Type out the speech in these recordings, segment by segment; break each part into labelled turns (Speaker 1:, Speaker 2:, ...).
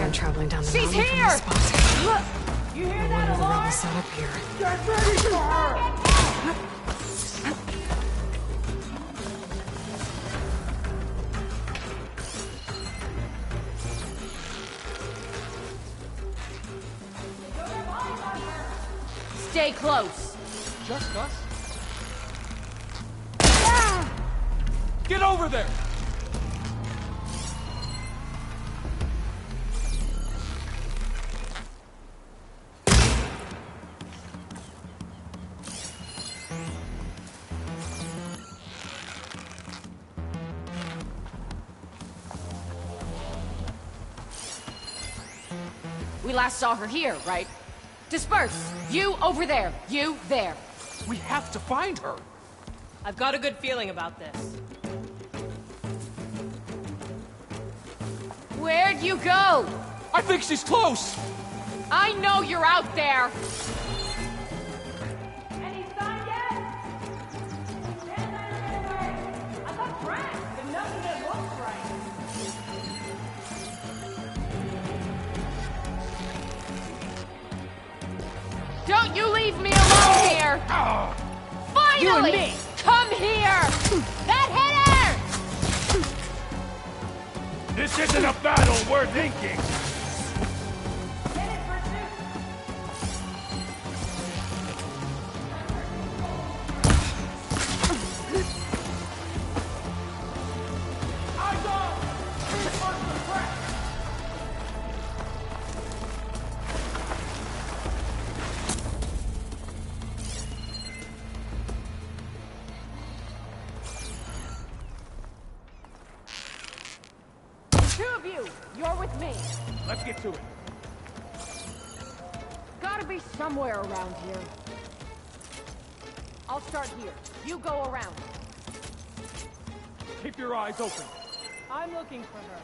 Speaker 1: time traveling down the
Speaker 2: She's
Speaker 1: mountain
Speaker 2: here!
Speaker 1: from this spot.
Speaker 2: Look! You hear
Speaker 1: No
Speaker 2: that
Speaker 1: wonder the
Speaker 2: alarm?
Speaker 1: rebels set up here.
Speaker 2: Get ready for her! Stay close.
Speaker 3: Just us? Get over there!
Speaker 2: We last saw her here, right? Disperse! You over there, you there.
Speaker 3: We have to find her!
Speaker 4: I've got a good feeling about this.
Speaker 2: Where'd you go?
Speaker 3: I think she's close!
Speaker 2: I know you're out there!
Speaker 4: Any sign yet? I thought Frank, but nothing that looks right.
Speaker 2: Don't you leave me alone here! Finally!
Speaker 4: You and me.
Speaker 2: Come here! That hit her!
Speaker 5: This isn't a battle worth inking!
Speaker 2: Two of you, you're with me.
Speaker 5: Let's get to it.
Speaker 2: Gotta be somewhere around here. I'll start here. You go around.
Speaker 5: Keep your eyes open.
Speaker 4: I'm looking for her.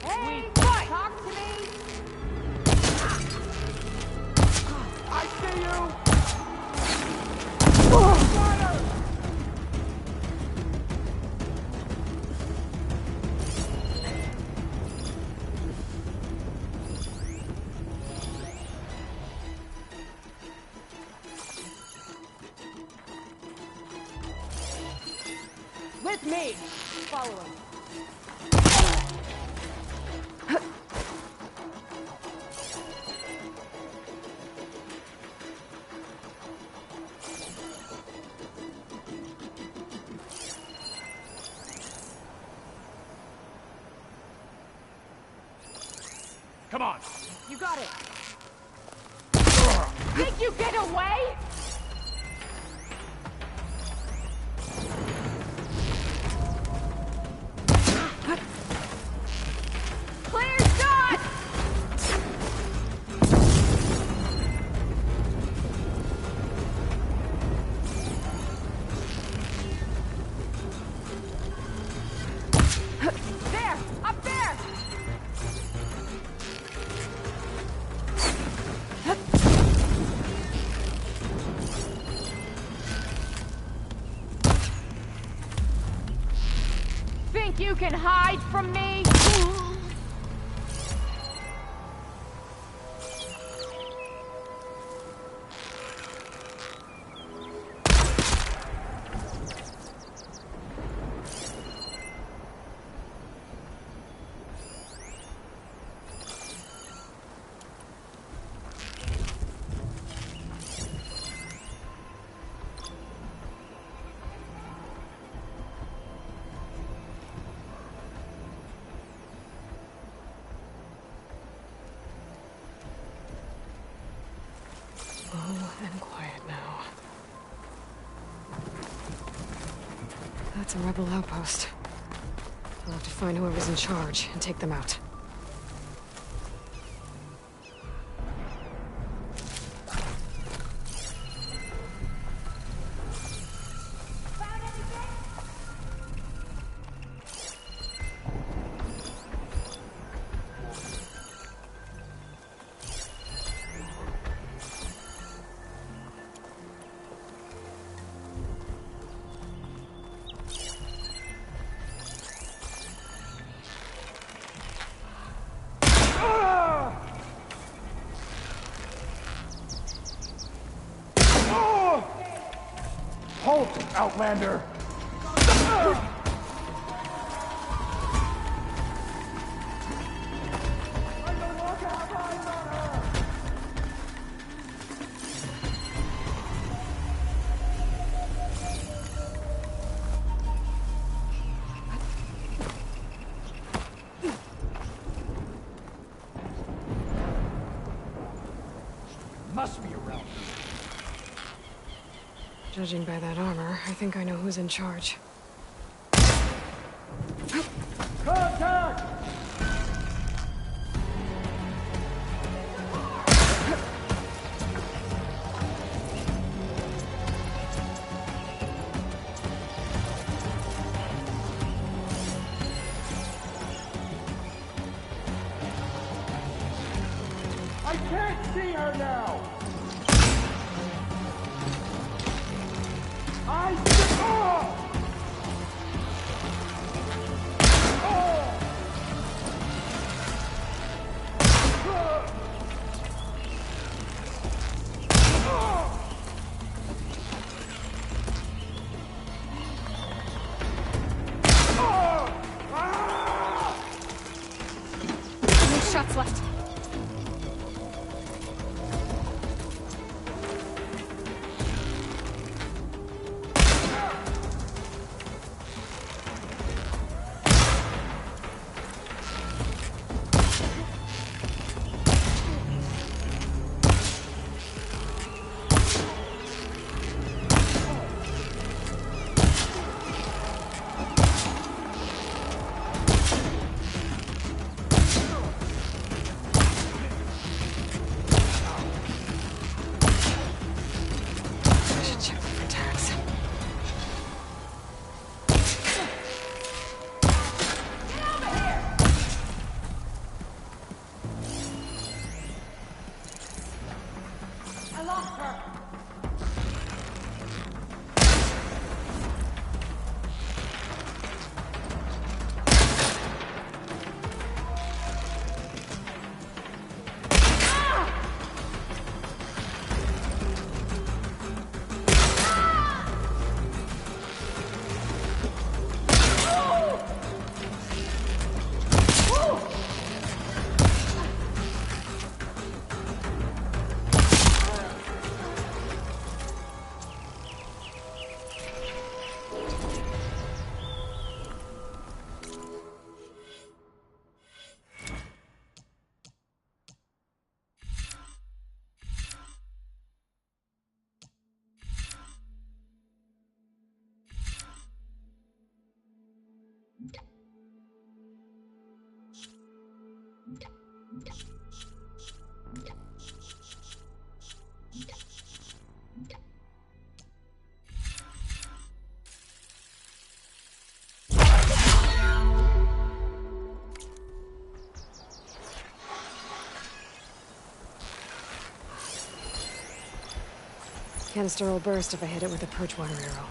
Speaker 2: Hey, talk to me!
Speaker 5: I see you!
Speaker 2: With me! Follow him.
Speaker 5: Come on!
Speaker 2: You got it! Think you get away? Clear shot! There! Up there! Think you can hide from me?
Speaker 1: Slow and quiet now. That's a rebel outpost. I'll have to find whoever's in charge and take them out.
Speaker 5: Outlander!
Speaker 3: Must be around.
Speaker 1: Judging by that armor, I think I know who's in charge.
Speaker 5: Contact! I can't see her now!
Speaker 2: No shots left.
Speaker 1: I should check for tags.
Speaker 4: I lost her.
Speaker 1: Canister will burst if I hit it with a Purgewater arrow.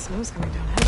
Speaker 1: Snow's coming down heavy.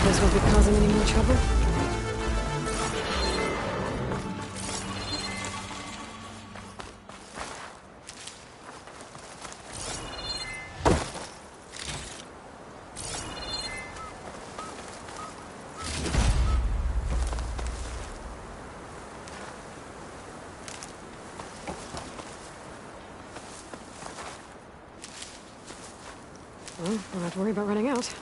Speaker 1: Suppose we'll be causing any more trouble? Well, don't have to worry about running out.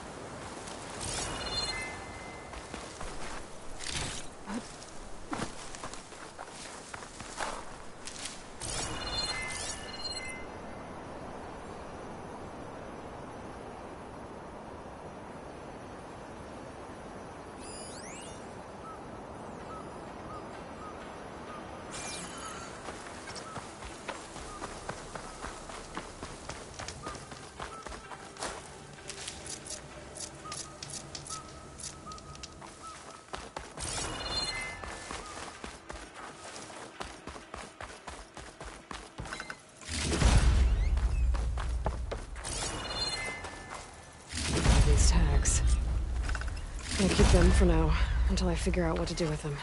Speaker 1: These tags. I'm gonna keep them for now, until I figure out what to do with them.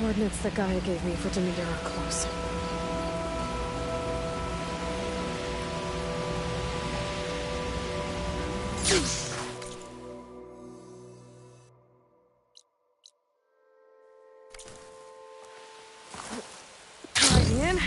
Speaker 1: coordinates that Gaia gave me for Demeter are close. Right in.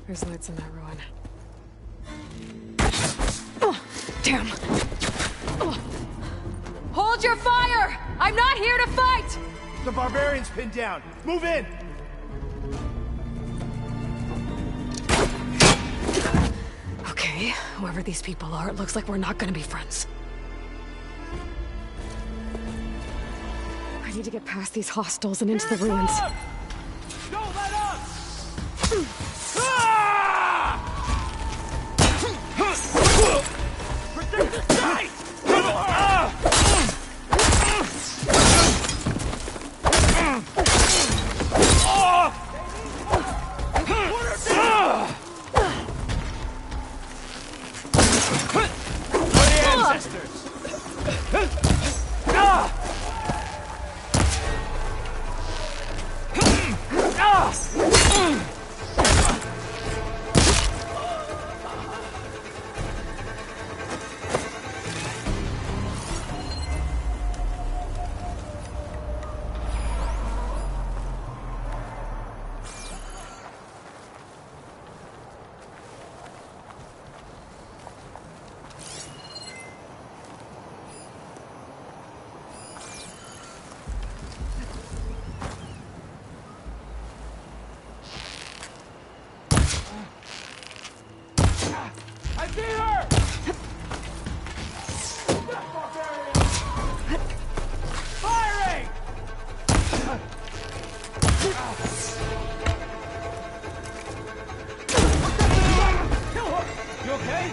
Speaker 1: There's lights in that ruin. Oh, damn! Oh.
Speaker 2: Hold your fire! I'm not here to fight!
Speaker 5: The barbarian's pinned down. Move in!
Speaker 1: Okay, whoever these people are, it looks like we're not gonna be friends. I need to get past these hostels and into the ruins.
Speaker 5: Don't let up! Protect the site! I see her! Firing! You okay?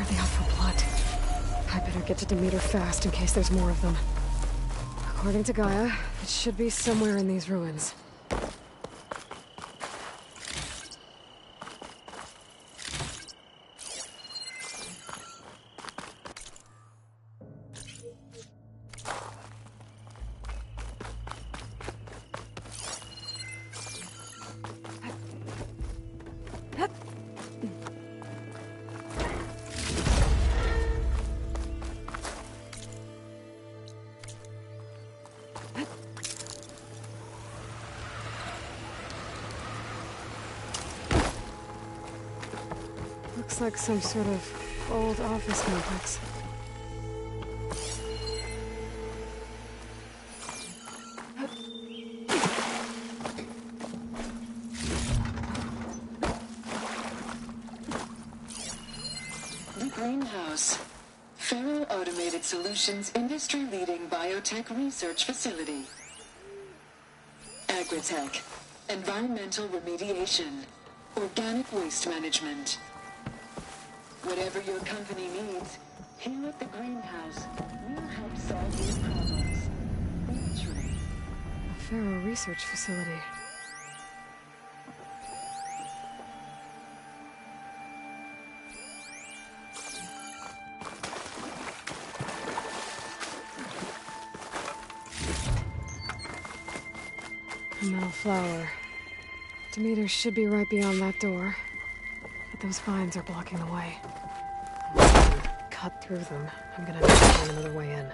Speaker 1: are they out for blood? I better get to Demeter fast in case there's more of them. According to Gaia, it should be somewhere in these ruins. Looks like some sort of old office complex.
Speaker 6: The Greenhouse. Faro Automated Solutions industry-leading biotech research facility. Agritech. Environmental remediation. Organic waste management. Whatever your company needs, here at the Greenhouse, we'll help solve your problems. Naturally.
Speaker 1: A Faro research facility. A metal flower. Demeter should be right beyond that door. But those vines are blocking the way. Cut through them. I'm gonna have to find another way in.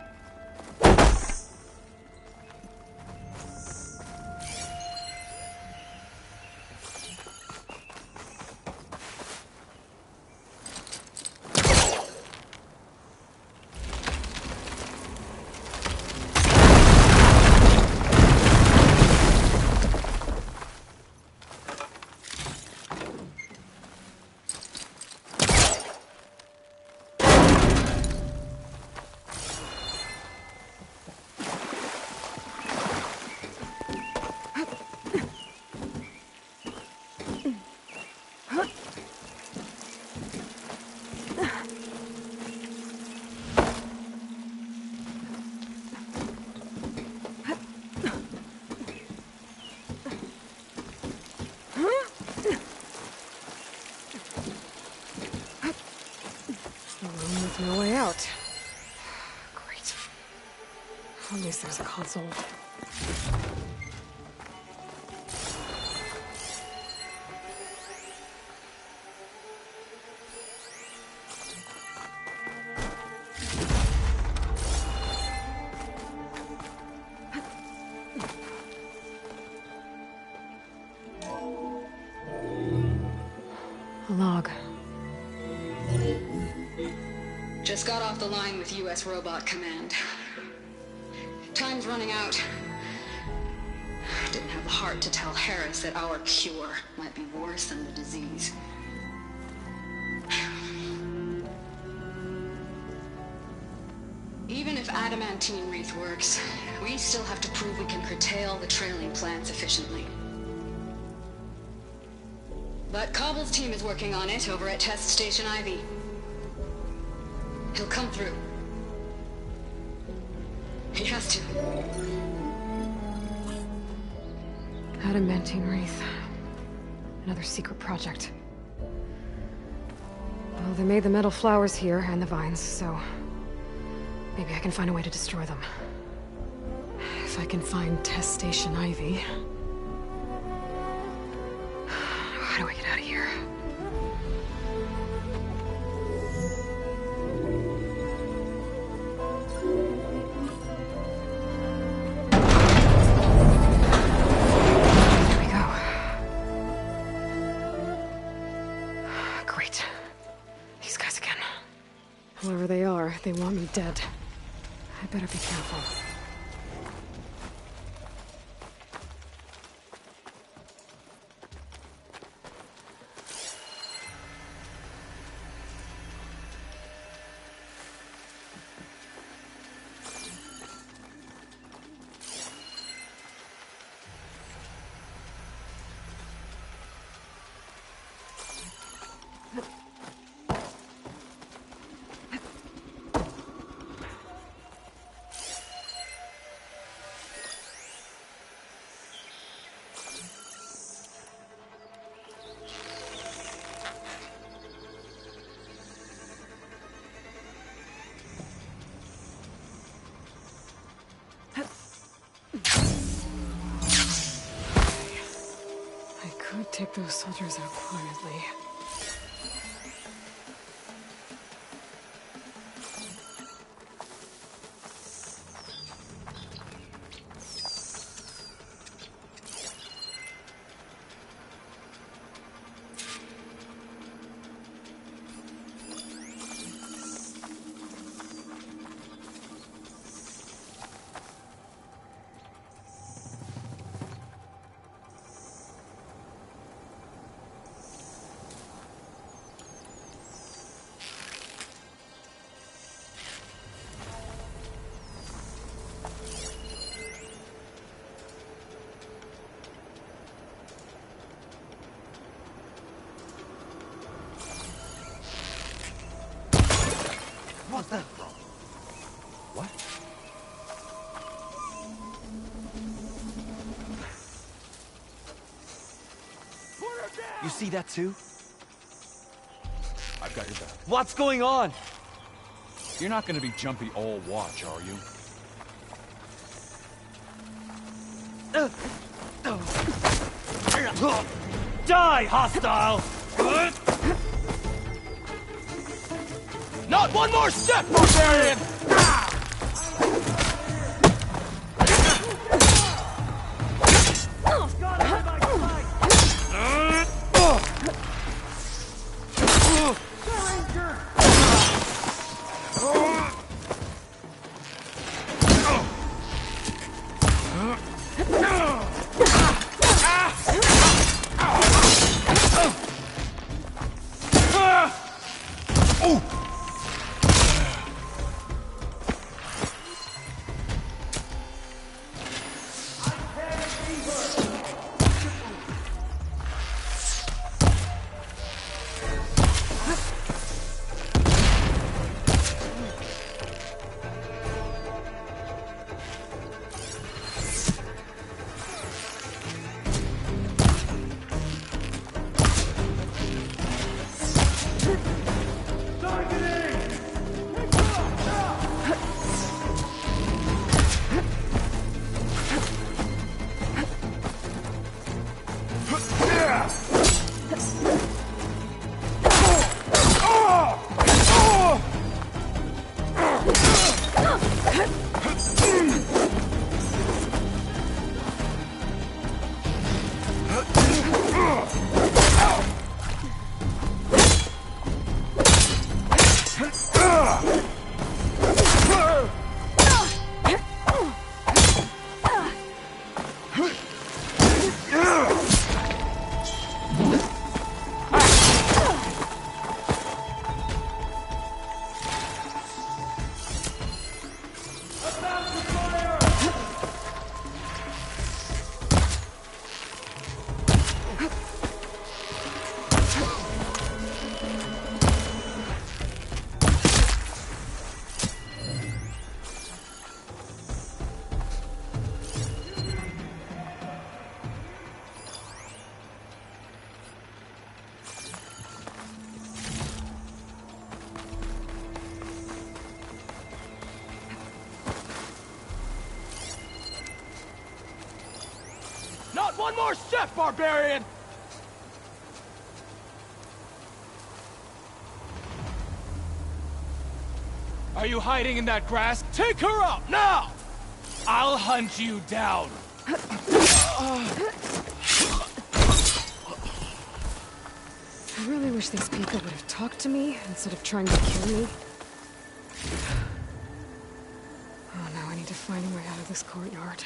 Speaker 1: No way out. Great. At least there's a console. A log.
Speaker 6: Just got off the line with U.S. Robot Command. Time's running out. Didn't have the heart to tell Harris that our cure might be worse than the disease. Even if adamantine wreath works, we still have to prove we can curtail the trailing plants efficiently. But Cobble's team is working on it over at Test Station Ivy. He'll come through. He has to.
Speaker 1: Adamantine wreath. Another secret project. Well, they made the metal flowers here and the vines, so maybe I can find a way to destroy them. If I can find Test Station Ivy. How do I get out of here? Whoever they are, they want me dead. I better be careful. take those soldiers out quietly.
Speaker 7: What's that from? What? You see that too?
Speaker 3: I've got your back.
Speaker 7: What's going on?
Speaker 3: You're not gonna be jumpy all watch, are you?
Speaker 7: Die, hostile!
Speaker 3: Not one more step, barbarian! Not one more step, barbarian! Are you hiding in that grass? Take her out, now! I'll hunt you down!
Speaker 1: I really wish these people would have talked to me instead of trying to kill me. Oh, now I need to find a way out of this courtyard.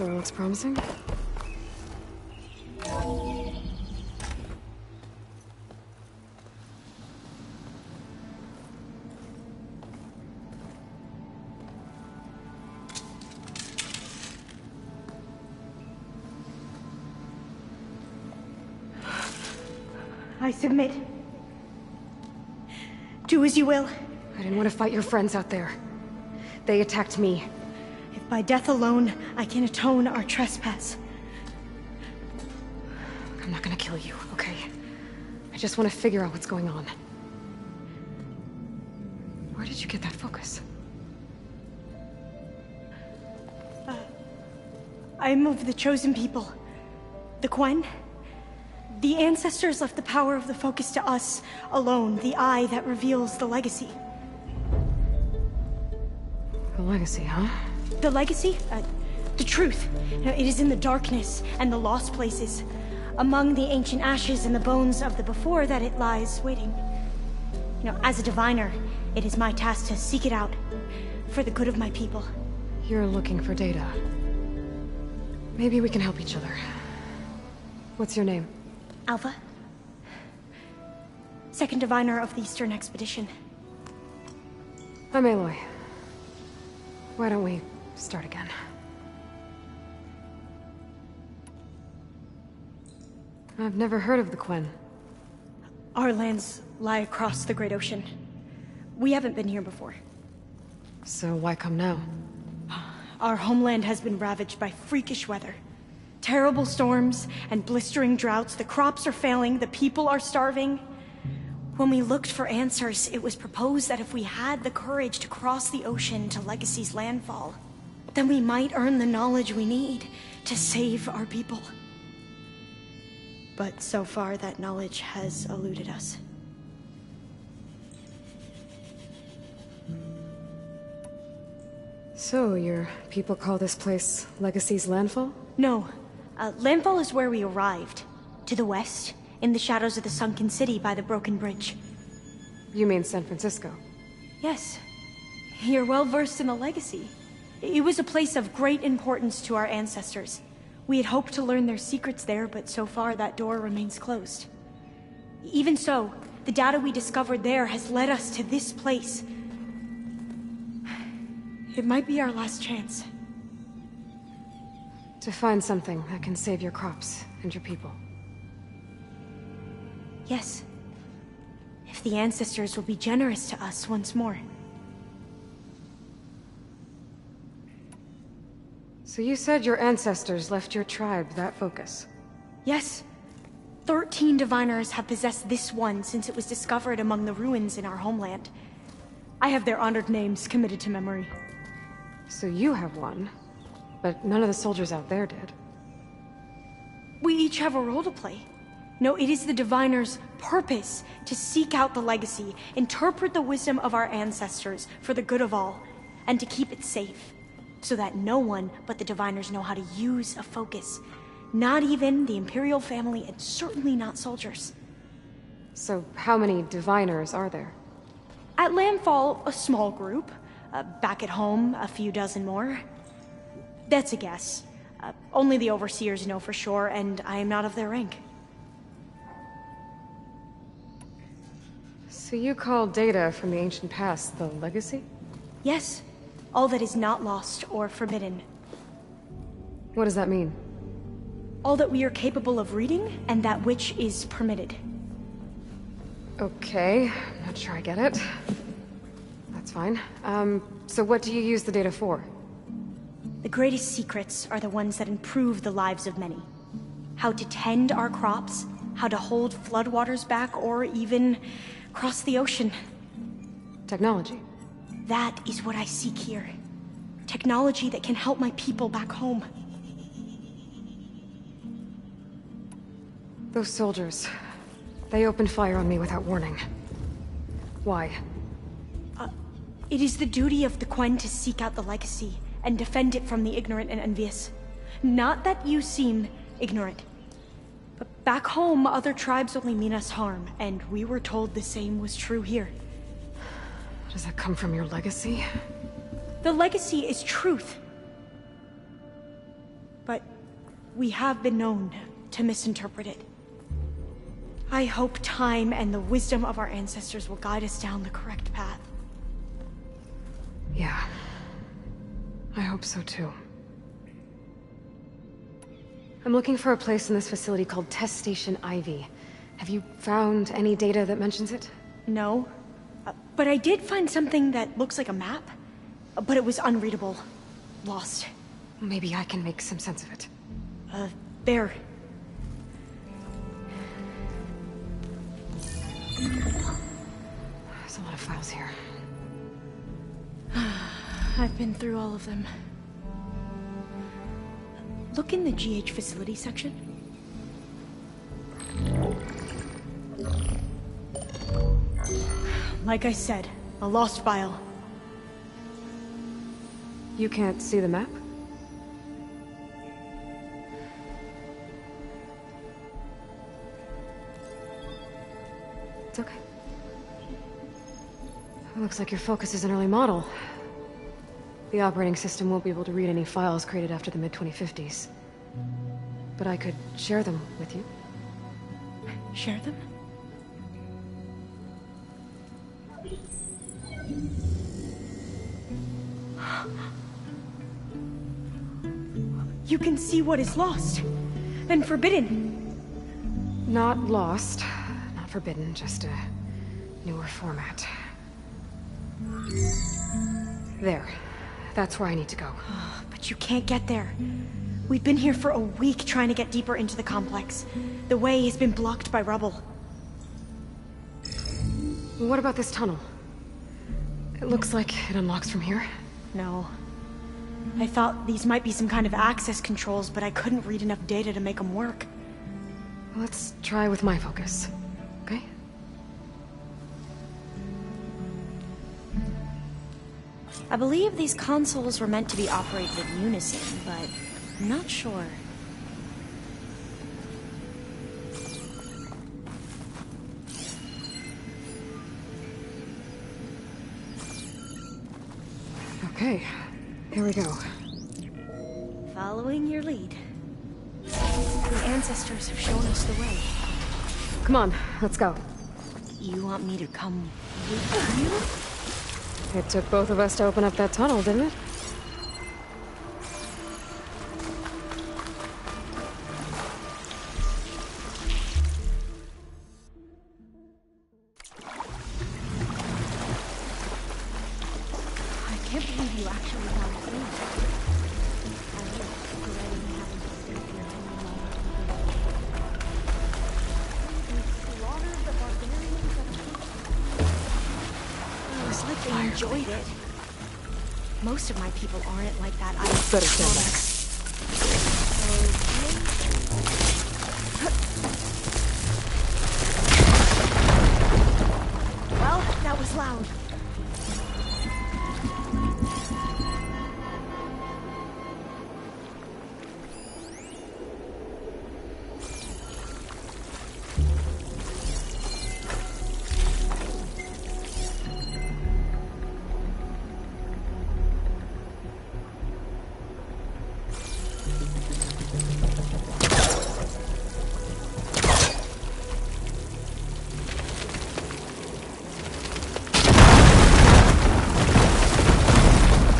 Speaker 1: Door looks promising.
Speaker 8: I submit. Do as you will.
Speaker 1: I didn't want to fight your friends out there. They attacked me.
Speaker 8: If by death alone I can atone our trespass.
Speaker 1: I'm not gonna kill you, okay? I just want to figure out what's going on. Where did you get that focus?
Speaker 8: I am of the chosen people. The Quen. The ancestors left the power of the focus to us alone, the eye that reveals the legacy.
Speaker 1: The legacy, huh?
Speaker 8: The legacy? The truth. It is in the darkness and the lost places. Among the ancient ashes and the bones of the before that it lies waiting. As a diviner, it is my task to seek it out. For the good of my people.
Speaker 1: You're looking for data. Maybe we can help each other. What's your name?
Speaker 8: Alpha. Second diviner of the Eastern Expedition.
Speaker 1: I'm Aloy. Why don't we start again? I've never heard of the Quen.
Speaker 8: Our lands lie across the Great Ocean. We haven't been here before.
Speaker 1: So why come now?
Speaker 8: Our homeland has been ravaged by freakish weather. Terrible storms and blistering droughts. The crops are failing, the people are starving. When we looked for answers, it was proposed that if we had the courage to cross the ocean to Legacy's landfall, then we might earn the knowledge we need to save our people. But so far, that knowledge has eluded us.
Speaker 1: So, your people call this place Legacy's landfall?
Speaker 8: No. Landfall is where we arrived. To the west, in the shadows of the sunken city by the broken bridge.
Speaker 1: You mean San Francisco?
Speaker 8: Yes. You're well versed in the Legacy. It was a place of great importance to our ancestors. We had hoped to learn their secrets there, but so far that door remains closed. Even so, the data we discovered there has led us to this place. It might be our last chance.
Speaker 1: To find something that can save your crops and your people.
Speaker 8: Yes. If the ancestors will be generous to us once more.
Speaker 1: So you said your ancestors left your tribe that focus?
Speaker 8: Yes. 13 diviners have possessed this one since it was discovered among the ruins in our homeland. I have their honored names committed to memory.
Speaker 1: So you have one, but none of the soldiers out there did.
Speaker 8: We each have a role to play. No, it is the diviner's purpose to seek out the legacy, interpret the wisdom of our ancestors for the good of all, and to keep it safe, so that no one but the diviners know how to use a focus. Not even the Imperial family, and certainly not soldiers.
Speaker 1: So how many diviners are there?
Speaker 8: At landfall, a small group. Back at home, a few dozen more. That's a guess. Only the overseers know for sure, and I am not of their rank.
Speaker 1: So you call data from the ancient past the legacy?
Speaker 8: Yes. All that is not lost or forbidden.
Speaker 1: What does that mean?
Speaker 8: All that we are capable of reading, and that which is permitted.
Speaker 1: Okay, I'm not sure I get it. That's fine. So what do you use the data for?
Speaker 8: The greatest secrets are the ones that improve the lives of many. How to tend our crops, how to hold floodwaters back, or even cross the ocean.
Speaker 1: Technology.
Speaker 8: That is what I seek here. Technology that can help my people back home.
Speaker 1: Those soldiers, they opened fire on me without warning. Why?
Speaker 8: It is the duty of the Quen to seek out the legacy and defend it from the ignorant and envious. Not that you seem ignorant. But back home, other tribes only mean us harm, and we were told the same was true here.
Speaker 1: Does that come from your legacy?
Speaker 8: The legacy is truth. but we have been known to misinterpret it. I hope time and the wisdom of our ancestors will guide us down the correct path.
Speaker 1: Yeah. I hope so too. I'm looking for a place in this facility called Test Station Ivy. Have you found any data that mentions it?
Speaker 8: No. But I did find something that looks like a map. But it was unreadable. Lost.
Speaker 1: Maybe I can make some sense of it.
Speaker 8: There.
Speaker 1: There's a lot of files here.
Speaker 8: I've been through all of them. Look in the GH facility section. Like I said, a lost file.
Speaker 1: You can't see the map? It's okay. It looks like your focus is an early model. The operating system won't be able to read any files created after the mid-2050s. But I could share them with you.
Speaker 8: Share them? You can see what is lost and forbidden.
Speaker 1: Not lost, not forbidden, just a newer format. There. That's where I need to go.
Speaker 8: But you can't get there. We've been here for a week trying to get deeper into the complex. The way has been blocked by rubble.
Speaker 1: What about this tunnel? It looks like it unlocks from here.
Speaker 8: No. I thought these might be some kind of access controls, but I couldn't read enough data to make them work.
Speaker 1: Let's try with my focus, okay?
Speaker 8: I believe these consoles were meant to be operated in unison, but I'm not sure.
Speaker 1: Okay, here we go.
Speaker 8: Following your lead. The ancestors have shown us the way.
Speaker 1: Come on, let's go.
Speaker 8: You want me to come with you?
Speaker 1: It took both of us to open up that tunnel, didn't it?
Speaker 8: I can't believe you actually got through. It's like they enjoyed it. Most of my people aren't like that. I
Speaker 1: Better stand back.
Speaker 8: Well, that was loud.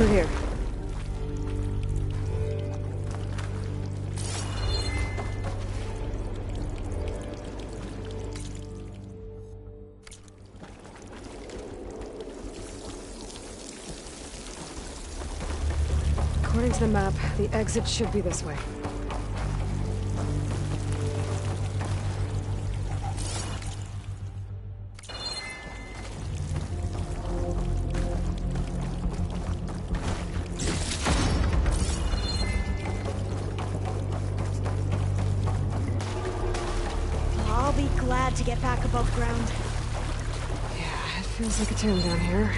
Speaker 1: Through here. According to the map, the exit should be this way.
Speaker 8: I'll be glad to get back above ground.
Speaker 1: Yeah, it feels like a tomb down here.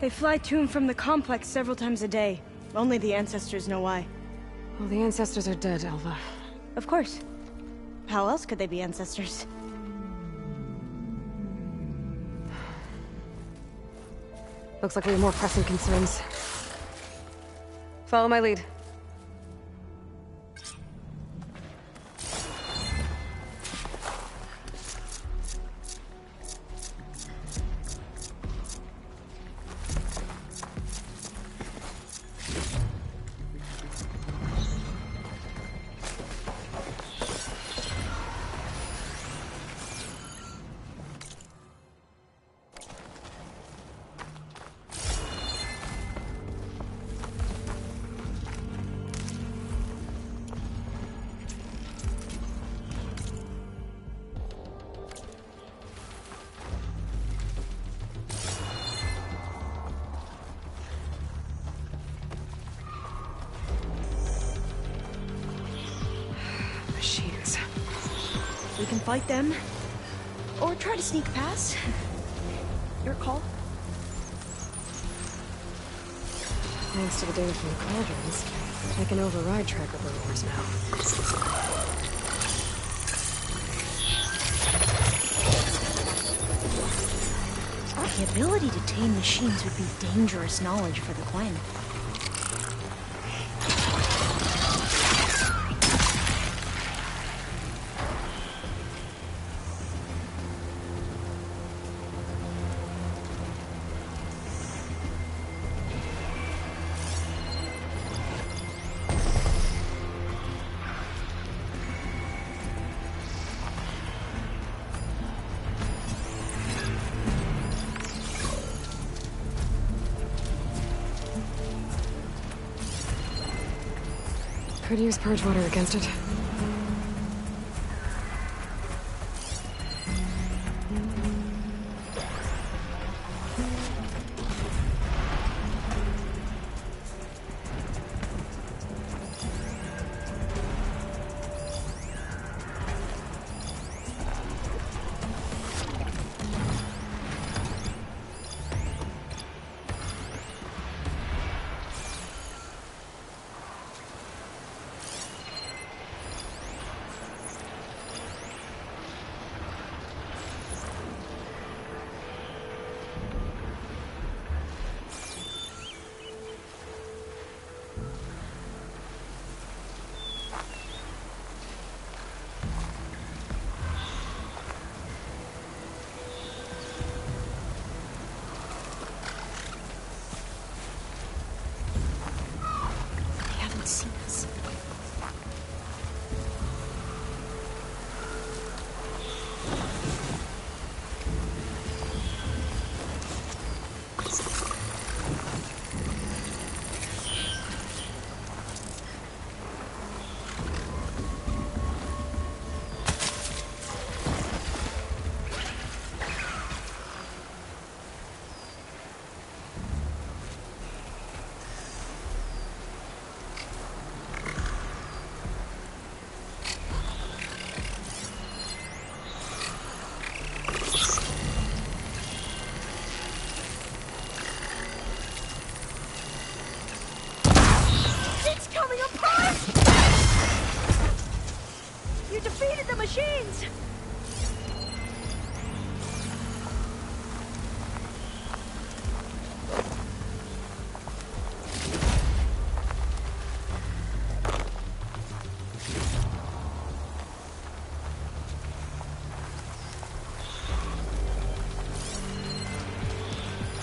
Speaker 8: They fly to and from the complex several times a day. Only the ancestors know why.
Speaker 1: Well, the ancestors are dead, Elva.
Speaker 8: Of course. How else could they be ancestors?
Speaker 1: Looks like we have more pressing concerns. Follow my lead. Machines.
Speaker 8: We can fight them, or try to sneak past. Your call.
Speaker 1: Thanks to the data from the cauldrons, I can override tracker burglars now.
Speaker 8: The ability to tame machines would be dangerous knowledge for the Quen.
Speaker 1: Could use purge water against it.
Speaker 8: Machines!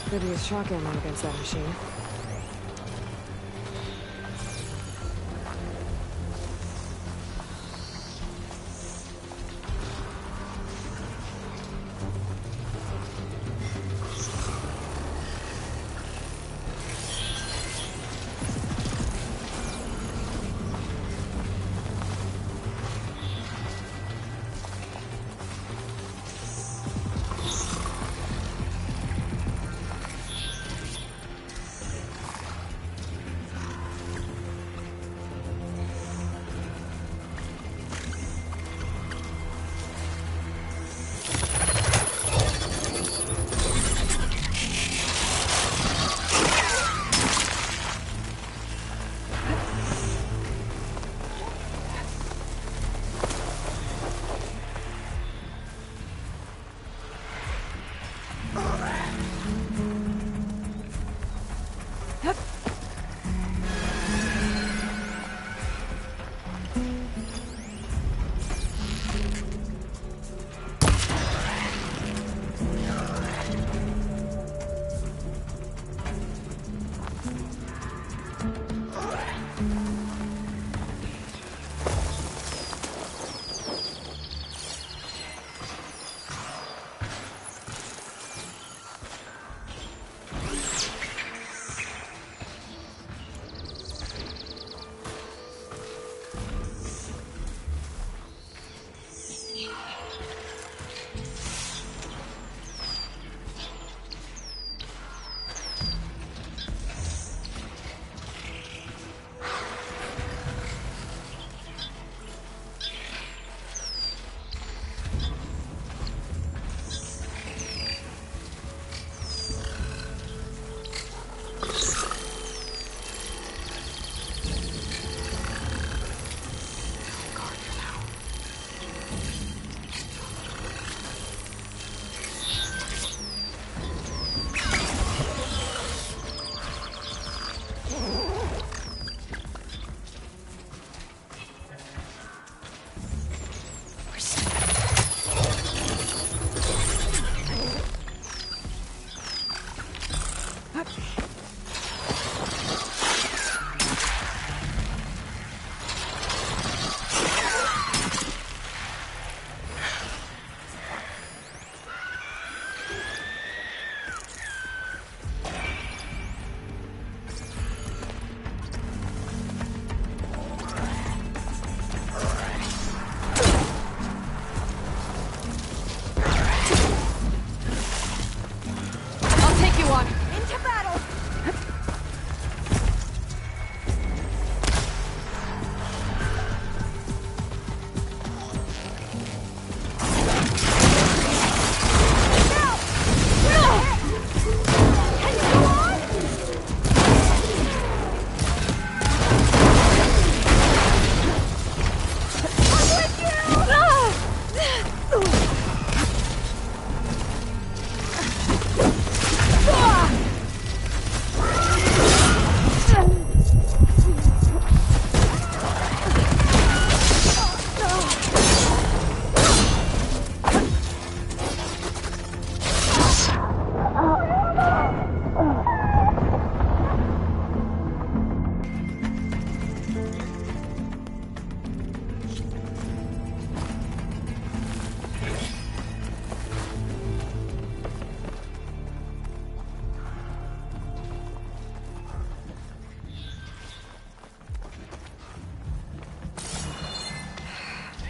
Speaker 1: Could use shock ammo against that machine.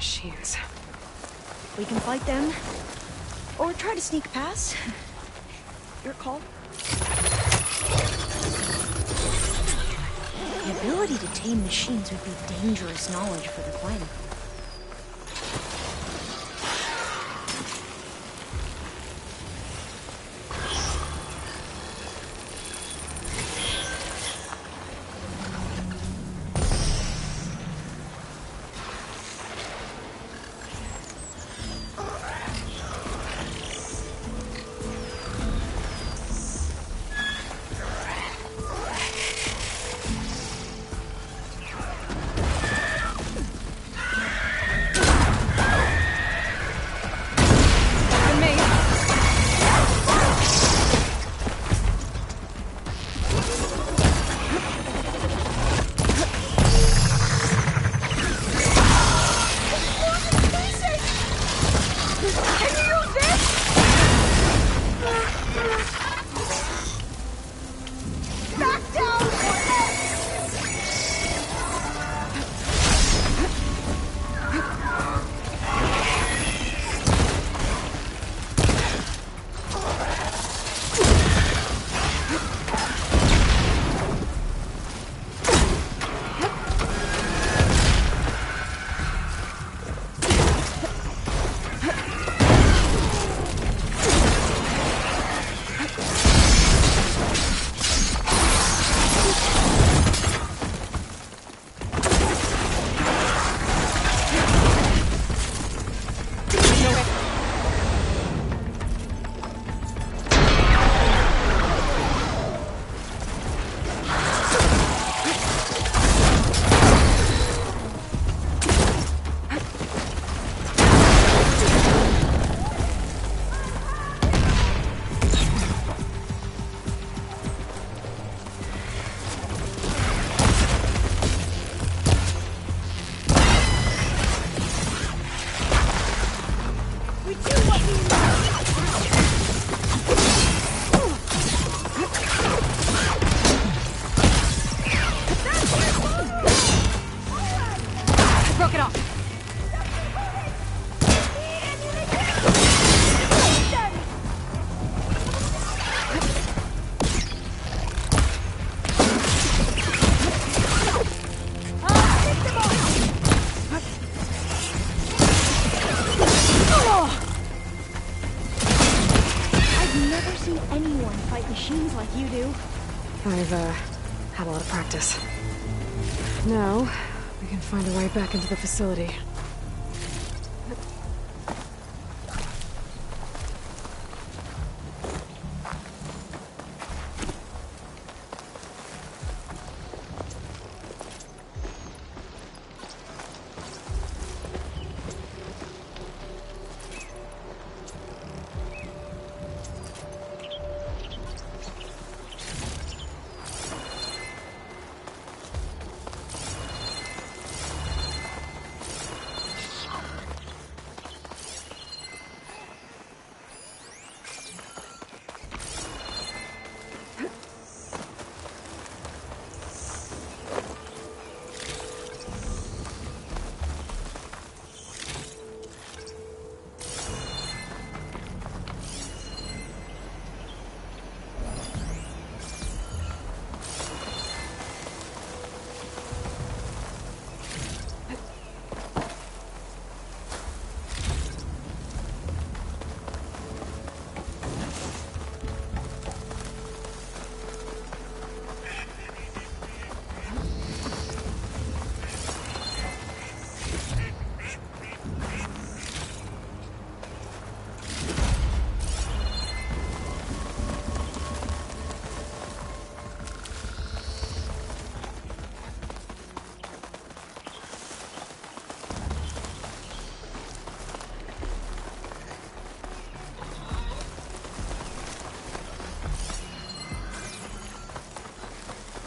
Speaker 1: machines.
Speaker 8: We can fight them, or try to sneak past. Your call. The ability to tame machines would be dangerous knowledge for the Quen.
Speaker 1: I've, had a lot of practice. Now, we can find a way back into the facility.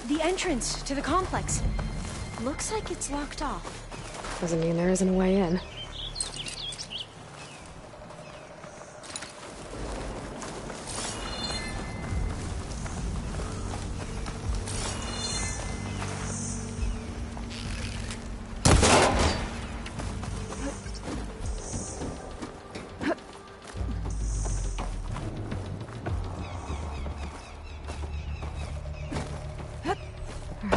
Speaker 8: The entrance to the complex. Looks like it's locked off.
Speaker 1: Doesn't mean there isn't a way in.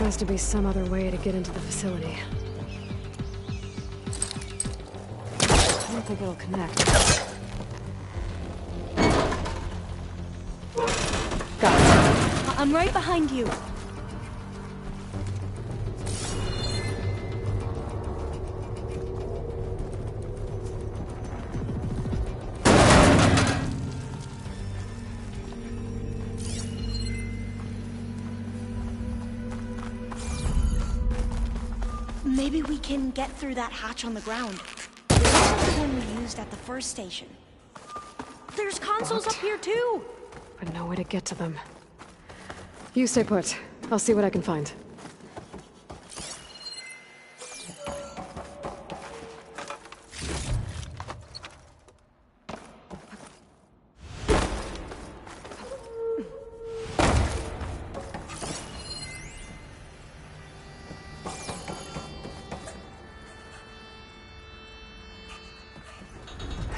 Speaker 1: has to be some other way to get into the facility. I don't think it'll connect. Got it.
Speaker 8: I'm right behind you. Maybe we can get through that hatch on the ground. It looks like the one we used at the first station. There's consoles up here too!
Speaker 1: But no way to get to them. You stay put. I'll see what I can find.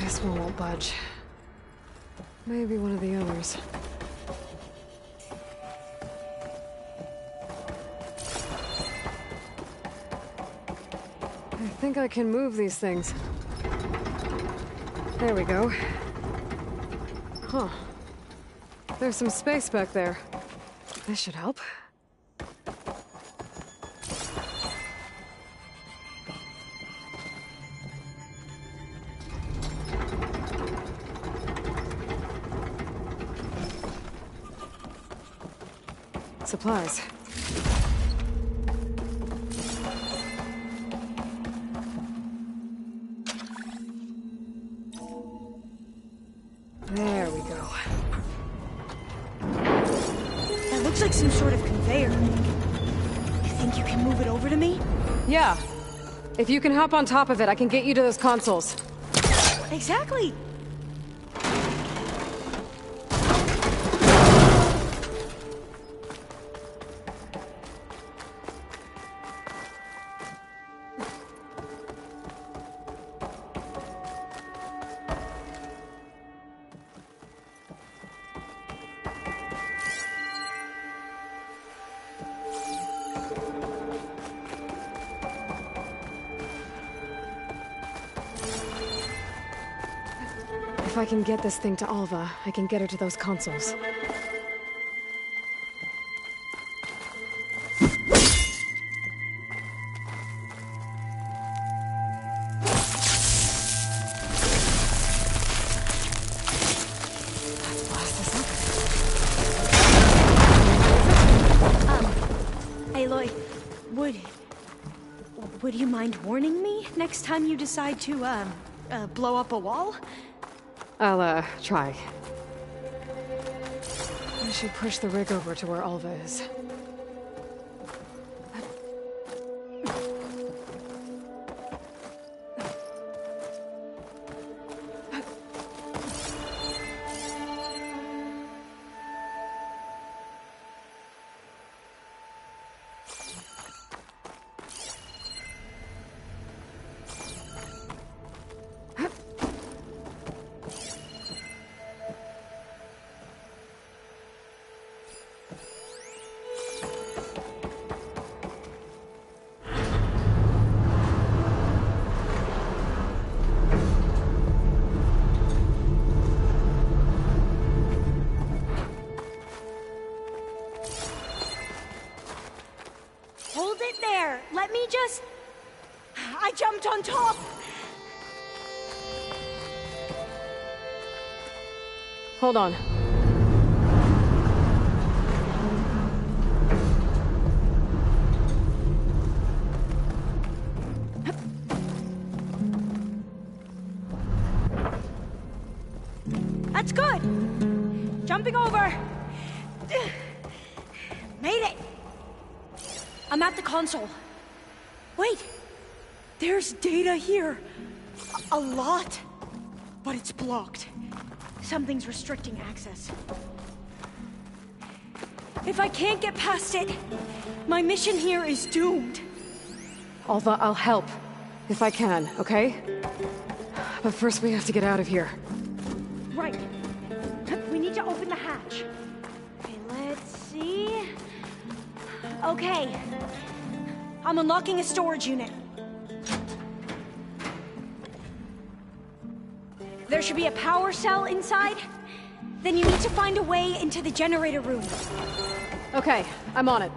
Speaker 1: This one won't budge. Maybe one of the others. I think I can move these things. There we go. Huh. There's some space back there. This should help. Supplies. There we go.
Speaker 8: That looks like some sort of conveyor. You think you can move it over to me?
Speaker 1: Yeah. If you can hop on top of it, I can get you to those consoles.
Speaker 8: Exactly!
Speaker 1: If I can get this thing to Alva, I can get her to those consoles. Let's blast this up.
Speaker 8: Aloy, would you mind warning me next time you decide to, blow up a wall?
Speaker 1: I'll, try. I should push the rig over to where Alva is.
Speaker 8: Hold it there! Let me just... I jumped on top!
Speaker 1: Hold on.
Speaker 8: That's good! Jumping over! Made it! I'm at the console. Wait! There's data here. A lot. But it's blocked. Something's restricting access. If I can't get past it, my mission here is doomed.
Speaker 1: Alva, I'll help. If I can, okay? But first we have to get out of here.
Speaker 8: Right. We need to open the hatch. Okay, let's see. Okay. I'm unlocking a storage unit. There should be a power cell inside. Then you need to find a way into the generator room.
Speaker 1: Okay, I'm on it.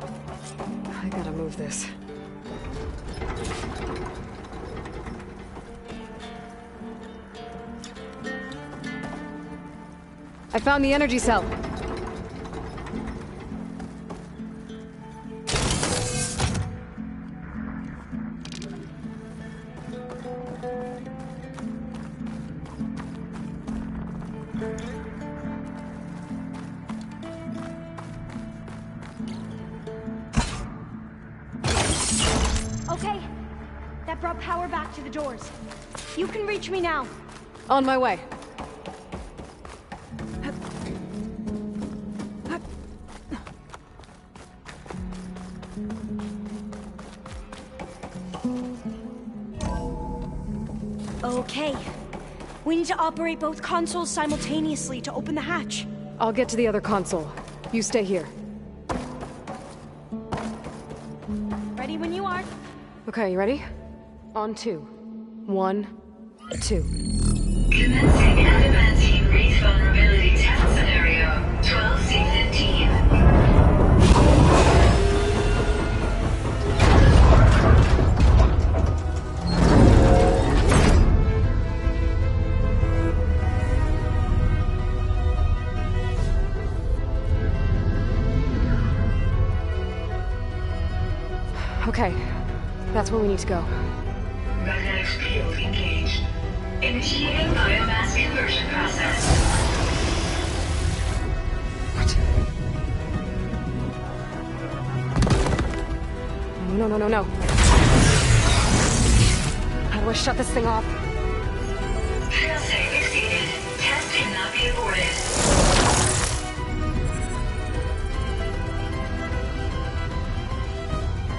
Speaker 1: I gotta move this. I found the energy cell.
Speaker 8: Okay, that brought power back to the doors. You can reach me now.
Speaker 1: On my way.
Speaker 8: Okay. We need to operate both consoles simultaneously to open the hatch.
Speaker 1: I'll get to the other console. You stay here.
Speaker 8: Ready when you are.
Speaker 1: Okay, you ready? On 2. 1, 2.
Speaker 9: Commencing adamantine reef vulnerability test scenario 12C15.
Speaker 1: Okay, that's where we need to go.
Speaker 9: Magnetic field engaged. Initiating biomass conversion process.
Speaker 1: What? No. How do I shut this thing off?
Speaker 9: Failsafe exceeded. Test cannot be aborted.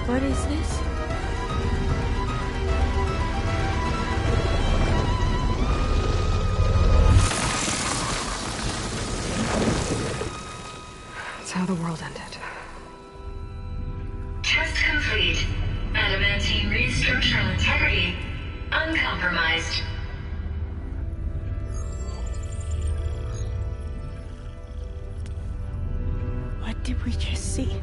Speaker 8: What is this?
Speaker 1: That's how the world ended.
Speaker 9: Test complete. Adamantine reef structural integrity uncompromised.
Speaker 8: What did we just see?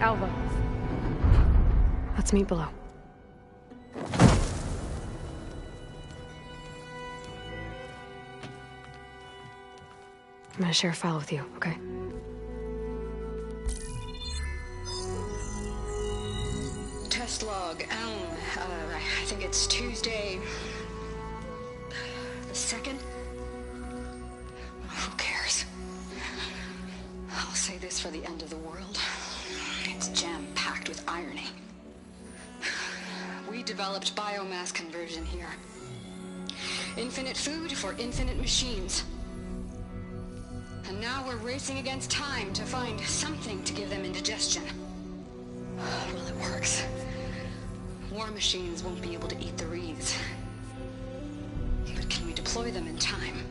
Speaker 1: Alva. Let's meet below. I'm gonna share a file with you, okay?
Speaker 6: Test log, I think it's Tuesday... the 2nd? Who cares? I'll say this for the end of the world. It's jam-packed with irony. We developed biomass conversion here. Infinite food for infinite machines. And now we're racing against time to find something to give them indigestion. Well, it works. War machines won't be able to eat the reeds. But can we deploy them in time?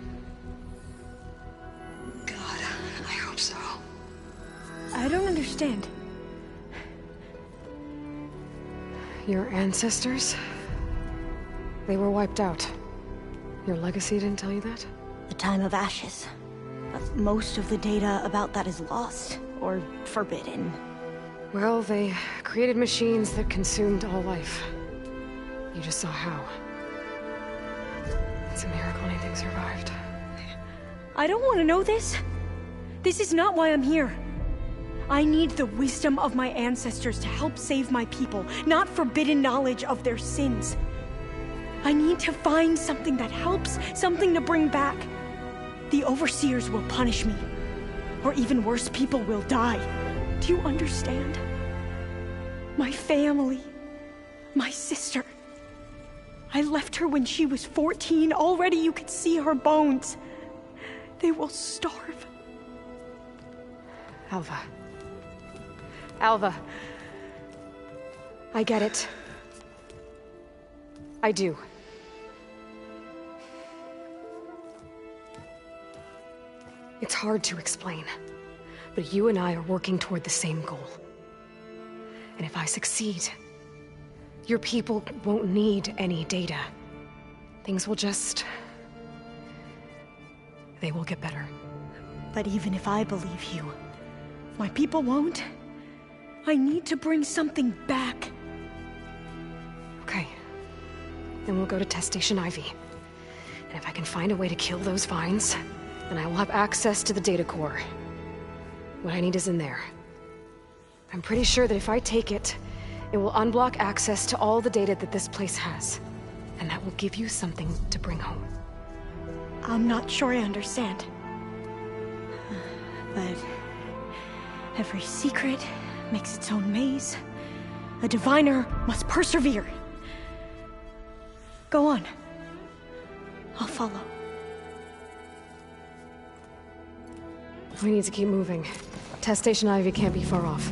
Speaker 6: God, I hope so.
Speaker 8: I don't understand.
Speaker 1: Your ancestors? They were wiped out. Your legacy didn't tell you that?
Speaker 8: The time of ashes. But most of the data about that is lost, or forbidden.
Speaker 1: Well, they created machines that consumed all life. You just saw how. It's a miracle anything survived.
Speaker 8: I don't want to know this. This is not why I'm here. I need the wisdom of my ancestors to help save my people, not forbidden knowledge of their sins. I need to find something that helps, something to bring back. The Overseers will punish me. Or even worse, people will die. Do you understand? My family. My sister. I left her when she was 14. Already you could see her bones. They will starve.
Speaker 1: Alva. Alva. I get it. I do. it's hard to explain, but you and I are working toward the same goal. And if I succeed, your people won't need any data. Things will just... they will get better.
Speaker 8: But even if I believe you, my people won't. I need to bring something back.
Speaker 1: Okay. Then we'll go to Test Station Ivy. And if I can find a way to kill those vines, then I will have access to the data core. What I need is in there. I'm pretty sure that if I take it, it will unblock access to all the data that this place has. And that will give you something to bring home.
Speaker 8: I'm not sure I understand. But every secret makes its own maze. A diviner must persevere. Go on. I'll follow.
Speaker 1: We need to keep moving. Test Station Ivy can't be far off.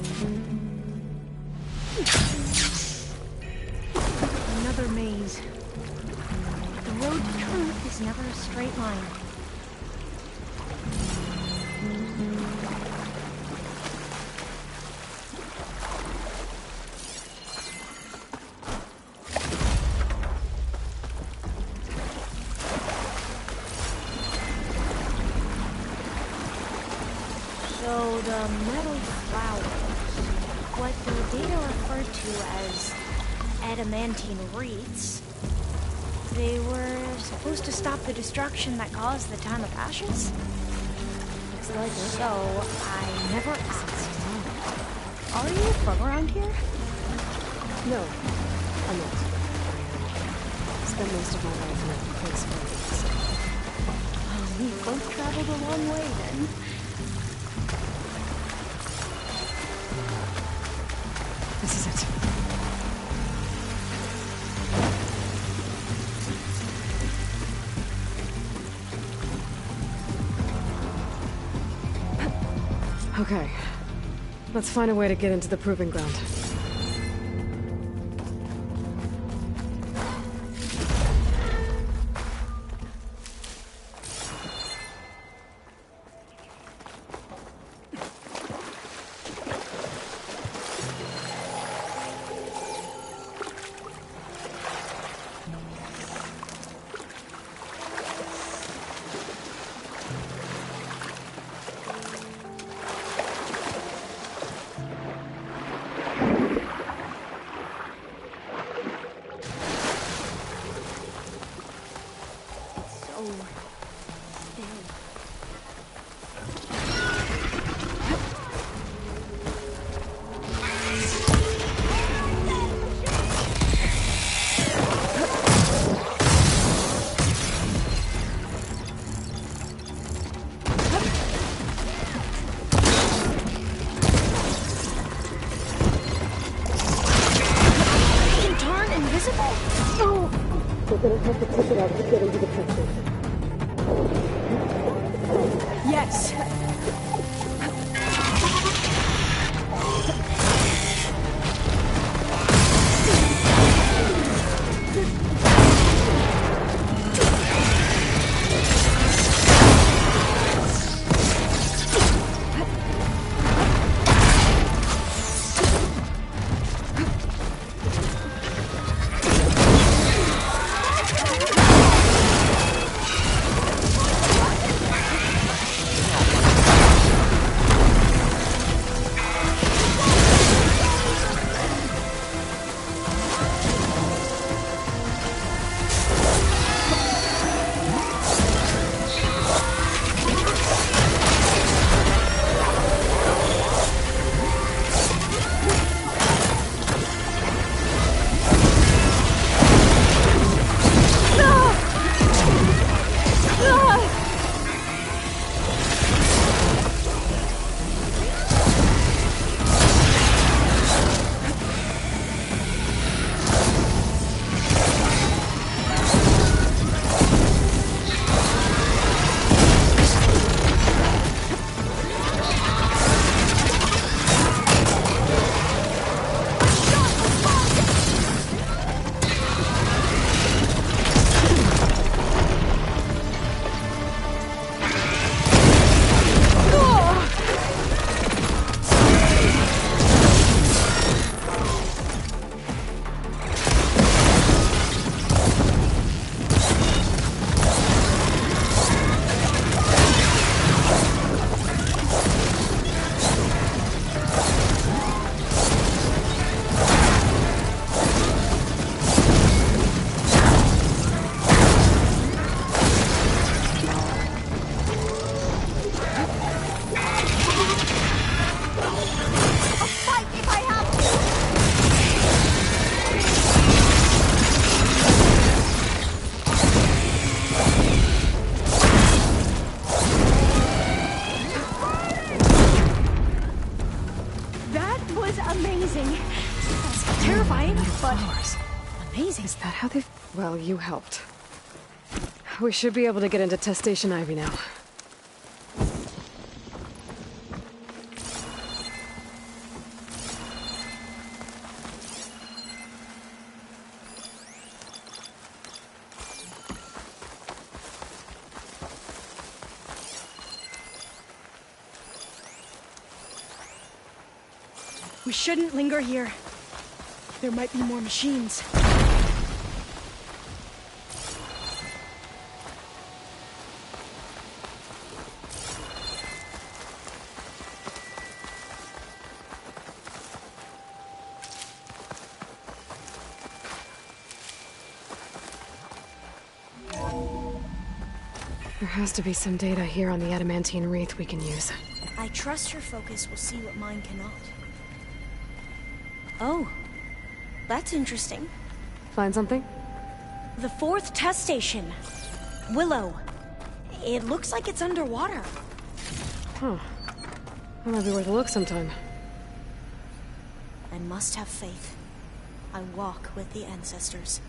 Speaker 8: Another maze. The road to truth is never a straight line. So the metal flowers, what the data referred to as adamantine wreaths, they were supposed to stop the destruction that caused the Time of Ashes? Looks like it. So, I never asked. Are you from around here?
Speaker 1: No, I'm not. I spent most of my life in a place where
Speaker 8: We both traveled a long way then.
Speaker 1: this is it. Okay. Let's find a way to get into the proving ground.
Speaker 8: Yes. amazing. That's terrifying, but
Speaker 1: Flowers.
Speaker 8: amazing.
Speaker 1: Is that how they... Well, you helped. We should be able to get into Test Station Ivy now.
Speaker 8: We shouldn't linger here. There might be more machines.
Speaker 1: There has to be some data here on the adamantine wreath we can use.
Speaker 8: I trust your focus will see what mine cannot. Oh, that's interesting.
Speaker 1: Find something?
Speaker 8: The 4th test station. Willow. It looks like it's underwater.
Speaker 1: Huh. That might be worth a look sometime.
Speaker 8: I must have faith. I walk with the ancestors.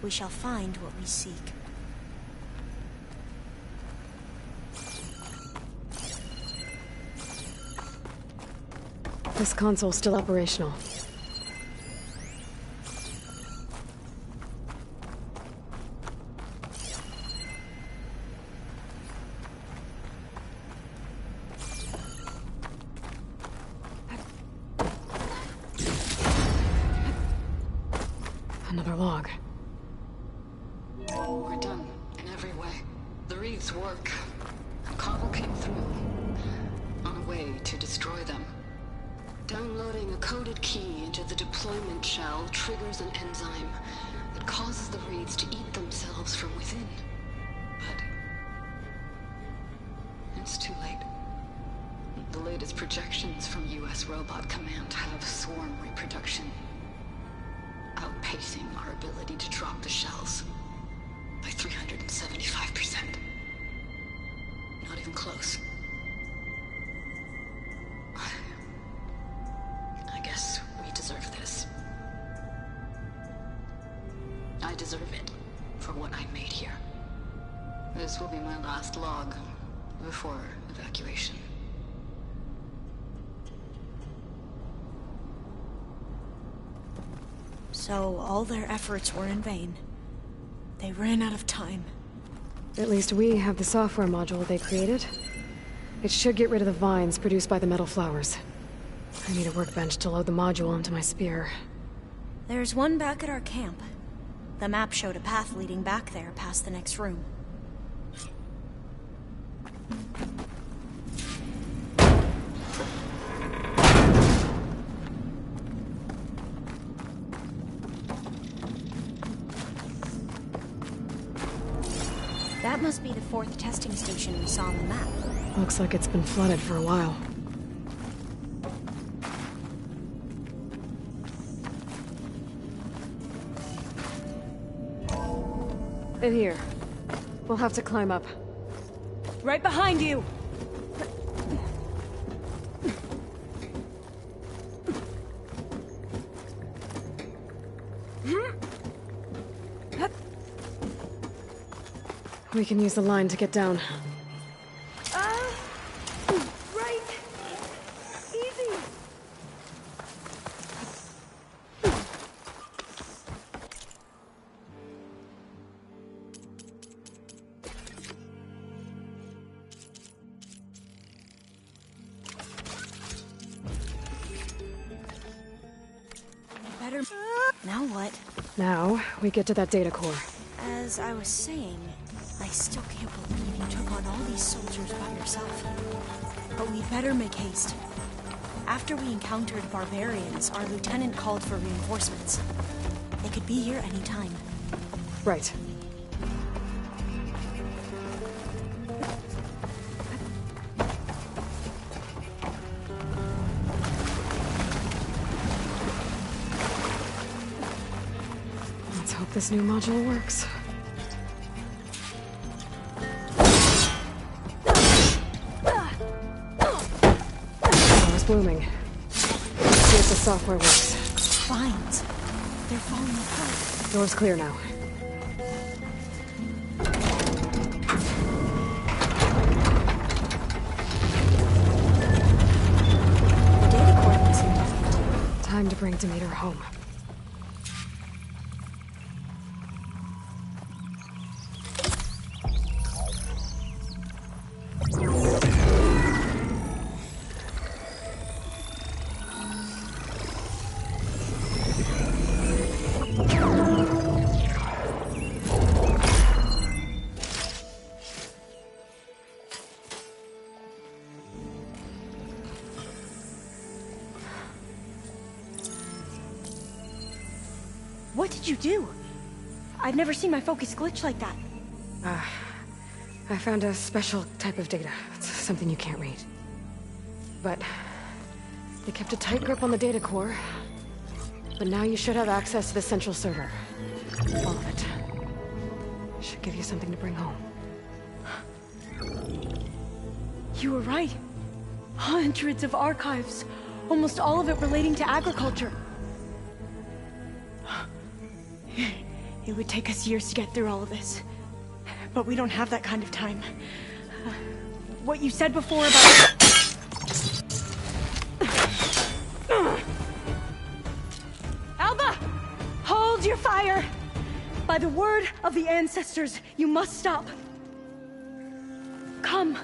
Speaker 8: We shall find what we seek.
Speaker 1: This console's still operational. Another log.
Speaker 6: We're done, in every way. The wreaths work. Cobble came through, on a way to destroy them. Downloading a coded key into the deployment shell triggers an enzyme that causes the wreaths to eat themselves from within. But it's too late. The latest projections from US Robot Command have swarm reproduction, outpacing our ability to drop the shells by 375%. Not even close. I guess we deserve this. I deserve it for what I made here. This will be my last log before evacuation.
Speaker 8: So all their efforts were in vain. They ran out of time.
Speaker 1: At least we have the software module they created. It should get rid of the vines produced by the metal flowers. I need a workbench to load the module into my spear.
Speaker 8: There's one back at our camp. The map showed a path leading back there past the next room. That must be the 4th testing station we saw on the map.
Speaker 1: Looks like it's been flooded for a while. In here. We'll have to climb up.
Speaker 8: Right behind you!
Speaker 1: We can use the line to get down.
Speaker 8: Right! Easy! Better... Now what?
Speaker 1: Now, we get to that data core.
Speaker 8: As I was saying, I still can't believe you took on all these soldiers by yourself. But we better make haste. After we encountered barbarians, our lieutenant called for reinforcements. They could be here any time.
Speaker 1: Right. Let's hope this new module works. Flower's blooming. see if the software works.
Speaker 8: Vines. They're falling apart.
Speaker 1: Door's clear now.
Speaker 8: The data coordinates seem different.
Speaker 1: Time to bring Demeter home.
Speaker 8: What did you do? I've never seen my focus glitch like that.
Speaker 1: I found a special type of data. It's something you can't read. But they kept a tight grip on the data core. But now you should have access to the central server. All of it. Should give you something to bring home.
Speaker 8: You were right. Hundreds of archives. Almost all of it relating to agriculture. It would take us years to get through all of this. But we don't have that kind of time. What you said before about... Alba! Hold your fire! By the word of the ancestors, you must stop. Come.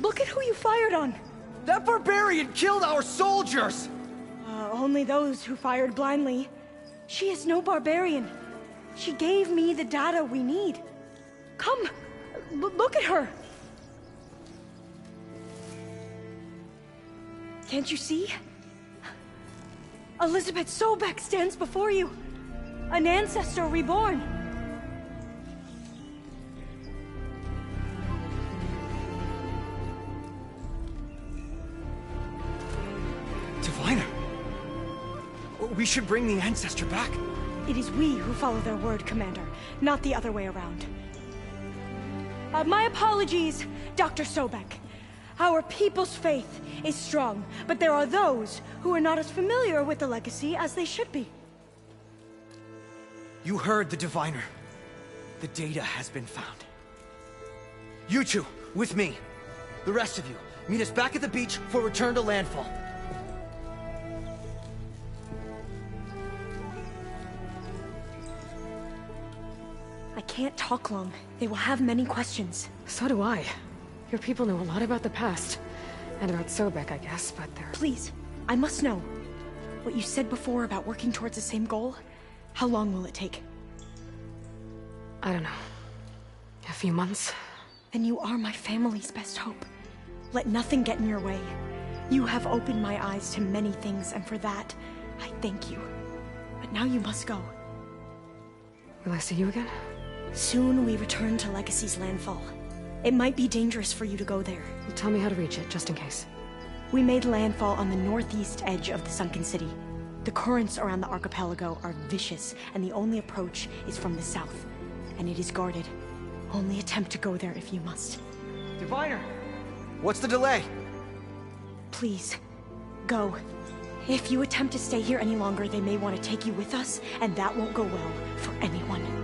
Speaker 8: Look at who you fired on.
Speaker 7: That barbarian killed our soldiers!
Speaker 8: Only those who fired blindly. She is no barbarian. She gave me the data we need. Come, look at her. Can't you see? Elizabeth Sobek stands before you. An ancestor reborn.
Speaker 7: Diviner! We should bring the ancestor back.
Speaker 8: It is we who follow their word, Commander, not the other way around. My apologies, Dr. Sobek. Our people's faith is strong, but there are those who are not as familiar with the legacy as they should be.
Speaker 7: You heard the diviner. The data has been found. You two, with me. The rest of you, meet us back at the beach for return to landfall.
Speaker 8: I can't talk long. They will have many questions.
Speaker 1: So do I. Your people know a lot about the past. And about Sobek, I guess, but they're...
Speaker 8: Please, I must know. What you said before about working towards the same goal, how long will it take?
Speaker 1: I don't know. A few months?
Speaker 8: Then you are my family's best hope. Let nothing get in your way. You have opened my eyes to many things, and for that, I thank you. But now you must go.
Speaker 1: Will I see you again?
Speaker 8: Soon we return to Legacy's landfall. It might be dangerous for you to go there.
Speaker 1: Well, tell me how to reach it, just in case.
Speaker 8: We made landfall on the northeast edge of the sunken city. The currents around the archipelago are vicious, and the only approach is from the south. And it is guarded. Only attempt to go there if you must.
Speaker 7: Diviner! What's the delay?
Speaker 8: Please, go. If you attempt to stay here any longer, they may want to take you with us, and that won't go well for anyone.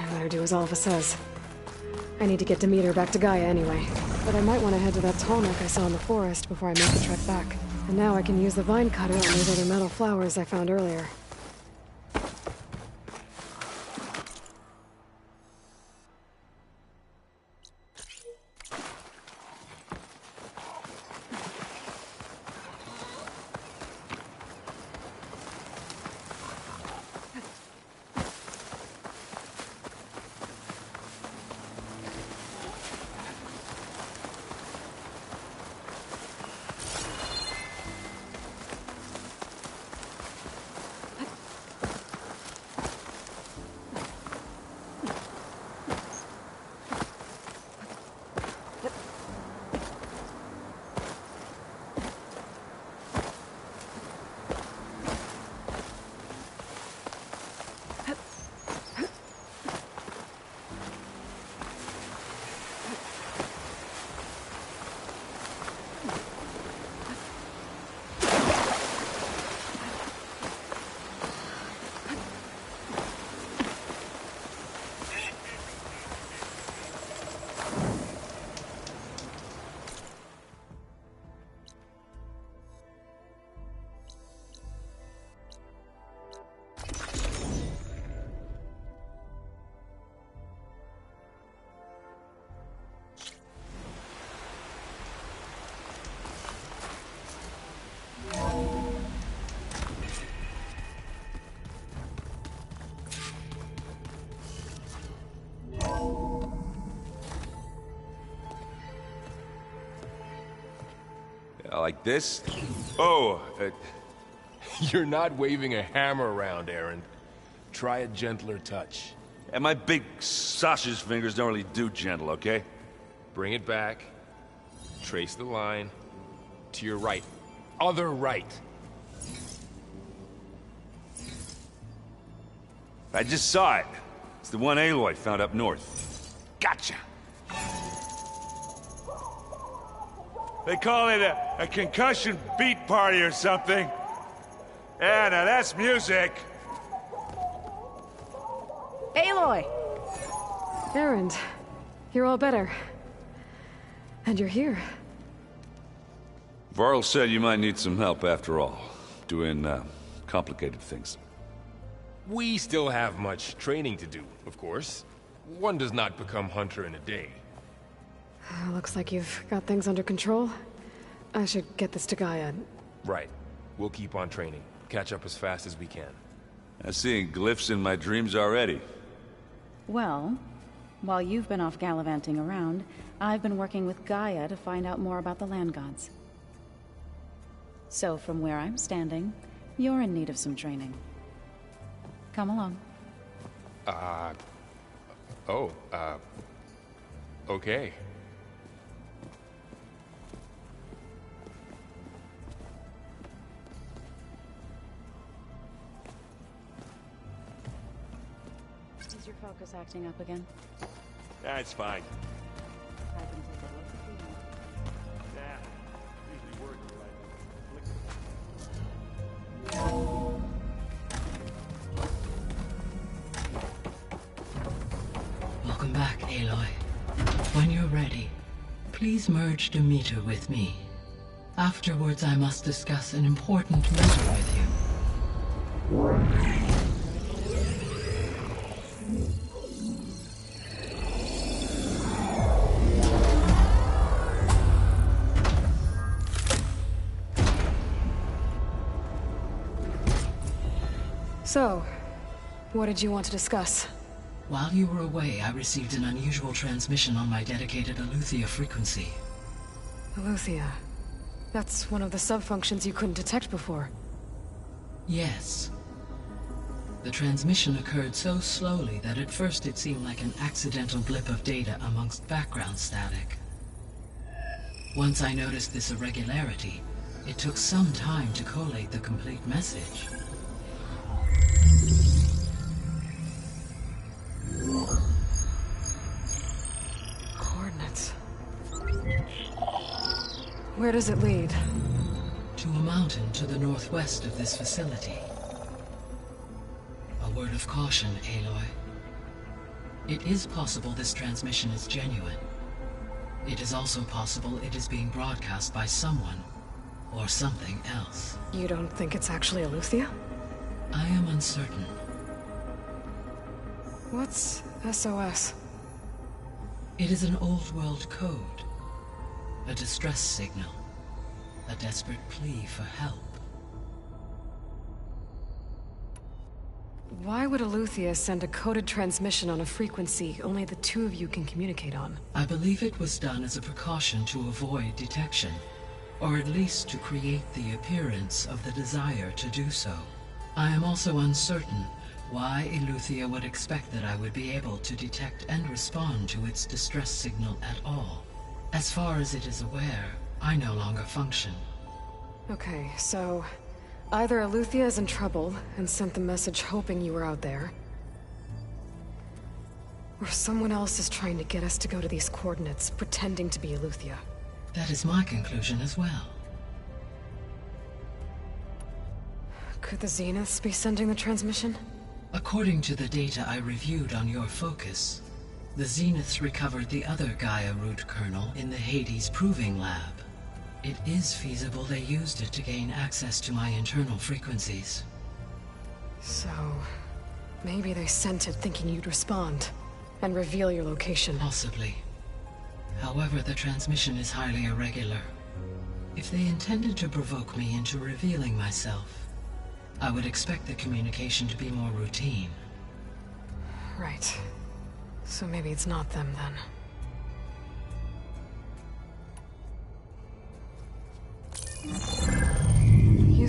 Speaker 1: I better do as Alpha says. I need to get Demeter back to Gaia anyway. But I might want to head to that tall neck I saw in the forest before I make the trek back. And now I can use the vine cutter on those other metal flowers I found earlier.
Speaker 10: like this? Oh,
Speaker 5: You're not waving a hammer around, Aaron. Try a gentler touch.
Speaker 10: and my big sausage fingers don't really do gentle, okay?
Speaker 5: Bring it back. Trace the line. To your right. Other right.
Speaker 10: I just saw it. It's the one Aloy found up north. Gotcha! They call it a concussion beat party or something. Yeah, now that's music.
Speaker 2: Aloy!
Speaker 1: Erend, you're all better. And you're here.
Speaker 10: Varl said you might need some help after all, doing complicated things.
Speaker 5: We still have much training to do, of course. One does not become hunter in a day.
Speaker 1: Looks like you've got things under control. I should get this to Gaia.
Speaker 5: Right. We'll keep on training. Catch up as fast as we can.
Speaker 10: I'm seeing glyphs in my dreams already.
Speaker 11: Well, while you've been off gallivanting around, I've been working with Gaia to find out more about the land gods. So from where I'm standing, you're in need of some training. Come along.
Speaker 5: Okay.
Speaker 11: Is your focus acting up again?
Speaker 10: That's fine.
Speaker 11: I can take a look if you want.
Speaker 10: Yeah, usually works
Speaker 12: Welcome back, Aloy. When you're ready, please merge Demeter with me. Afterwards, I must discuss an important matter with you.
Speaker 1: So, what did you want to discuss?
Speaker 12: While you were away, I received an unusual transmission on my dedicated Aletheia frequency.
Speaker 1: Aletheia. That's one of the sub-functions you couldn't detect before.
Speaker 12: Yes. The transmission occurred so slowly that at first it seemed like an accidental blip of data amongst background static. Once I noticed this irregularity, it took some time to collate the complete message.
Speaker 1: Coordinates. Where does it lead?
Speaker 12: To a mountain to the northwest of this facility. A word of caution, Aloy. It is possible this transmission is genuine. It is also possible it is being broadcast by someone, or something else.
Speaker 1: You don't think it's actually Aletheia?
Speaker 12: I am uncertain.
Speaker 1: What's SOS?
Speaker 12: It is an old-world code. A distress signal. A desperate plea for help.
Speaker 1: Why would Aletheia send a coded transmission on a frequency only the two of you can communicate on?
Speaker 12: I believe it was done as a precaution to avoid detection, or at least to create the appearance of the desire to do so. I am also uncertain why Aletheia would expect that I would be able to detect and respond to its distress signal at all. As far as it is aware, I no longer function.
Speaker 1: Okay, so either Aletheia is in trouble and sent the message hoping you were out there, or someone else is trying to get us to go to these coordinates, pretending to be Aletheia.
Speaker 12: That is my conclusion as well.
Speaker 1: Could the Zeniths be sending the transmission?
Speaker 12: According to the data I reviewed on your focus, the Zeniths recovered the other Gaia root kernel in the Hades Proving Lab. It is feasible they used it to gain access to my internal frequencies.
Speaker 1: So, maybe they sent it thinking you'd respond, and reveal your location.
Speaker 12: Possibly. However, the transmission is highly irregular. If they intended to provoke me into revealing myself, I would expect the communication to be more routine.
Speaker 1: Right. So maybe it's not them then.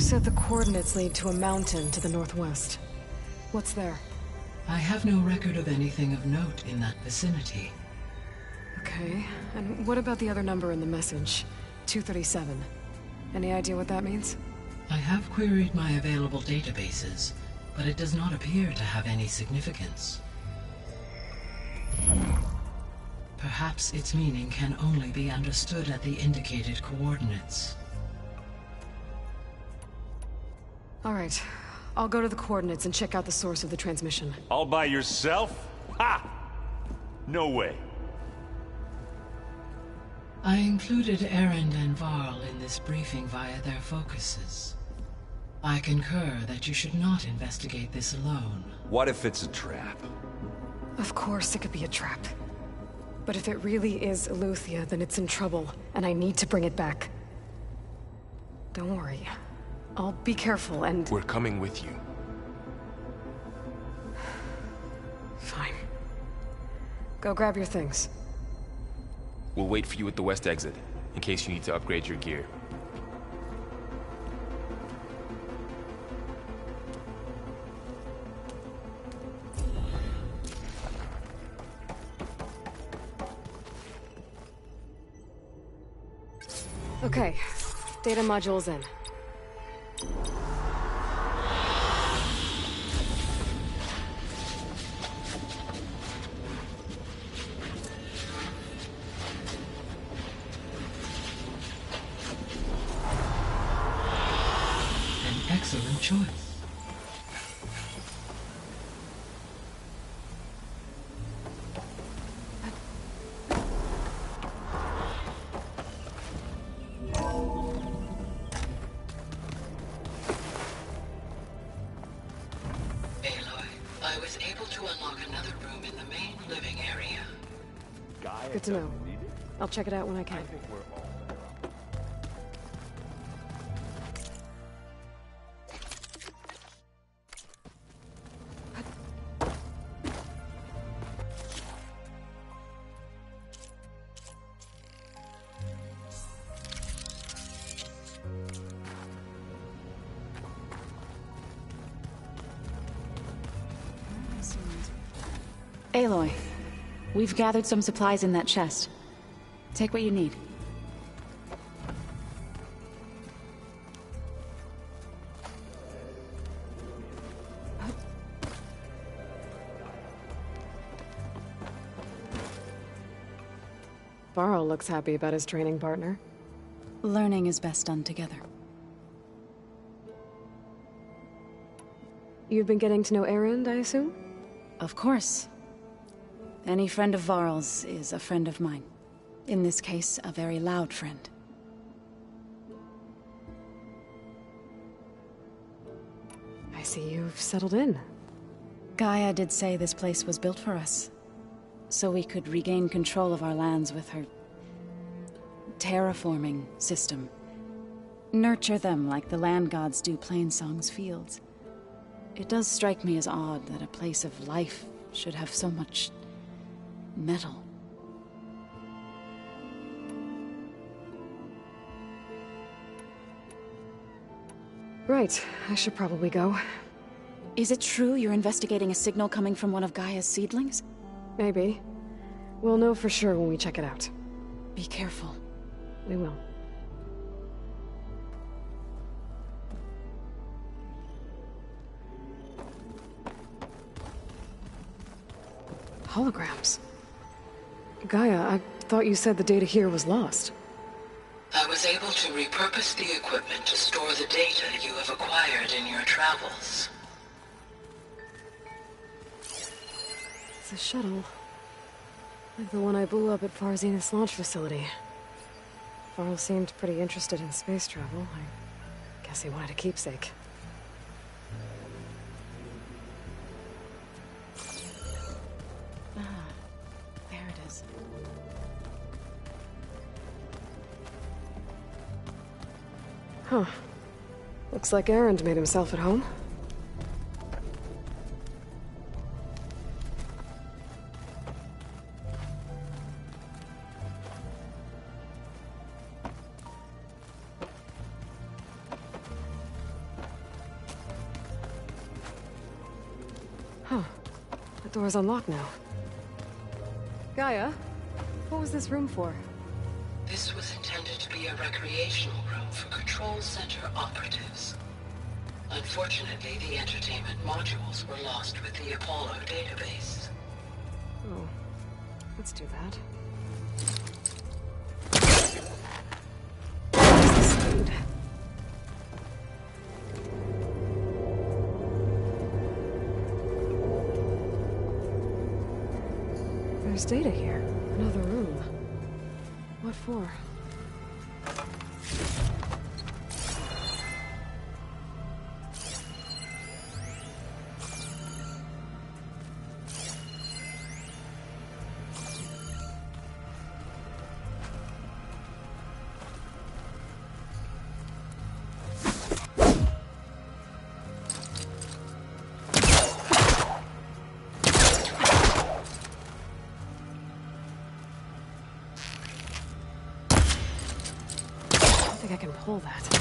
Speaker 1: said the coordinates lead to a mountain to the northwest. What's there?
Speaker 12: I have no record of anything of note in that vicinity.
Speaker 1: Okay, and what about the other number in the message? 237. Any idea what that means?
Speaker 12: I have queried my available databases, but it does not appear to have any significance. Perhaps its meaning can only be understood at the indicated coordinates.
Speaker 1: All right, I'll go to the coordinates and check out the source of the transmission.
Speaker 10: All by yourself? Ha! No way.
Speaker 12: I included Erend and Varl in this briefing via their focuses. I concur that you should not investigate this alone.
Speaker 13: What if it's a trap?
Speaker 1: Of course it could be a trap. But if it really is Eleuthia, then it's in trouble, and I need to bring it back. Don't worry. I'll be careful and...
Speaker 5: We're coming with you.
Speaker 1: Fine. Go grab your things.
Speaker 5: We'll wait for you at the west exit, in case you need to upgrade your gear.
Speaker 1: Okay, data module's in.
Speaker 12: Excellent choice. Aloy, I was able to unlock another room in the main living area.
Speaker 1: Good to know. I'll check it out when I can.
Speaker 11: Aloy, we've gathered some supplies in that chest. Take what you need.
Speaker 1: Varl looks happy about his training partner.
Speaker 11: Learning is best done together.
Speaker 1: You've been getting to know Erend, I assume?
Speaker 11: Of course. Any friend of Varl's is a friend of mine. In this case, a very loud friend.
Speaker 1: I see you've settled in.
Speaker 11: Gaia did say this place was built for us, so we could regain control of our lands with her terraforming system. Nurture them like the land gods do Plainsong's fields. It does strike me as odd that a place of life should have so much metal.
Speaker 1: Right, I should probably go.
Speaker 11: Is it true you're investigating a signal coming from one of Gaia's seedlings?
Speaker 1: Maybe. We'll know for sure when we check it out.
Speaker 11: Be careful.
Speaker 1: We will. Holograms. Gaia, I thought you said the data here was lost.
Speaker 12: I was able to repurpose the equipment to store the data you have acquired in your travels.
Speaker 1: It's a shuttle. Like the one I blew up at Far Zenith's launch facility. Varl seemed pretty interested in space travel. I guess he wanted a keepsake.
Speaker 11: There it is.
Speaker 1: Huh. Looks like Erend made himself at home. Huh. The door's unlocked now. Gaia, what was this room for?
Speaker 12: This was intended to be a recreational room for Control Center operatives. Unfortunately, the entertainment modules were lost with the Apollo database.
Speaker 1: Oh. Let's do that. There's data here. Another room. What for? I think I can pull that.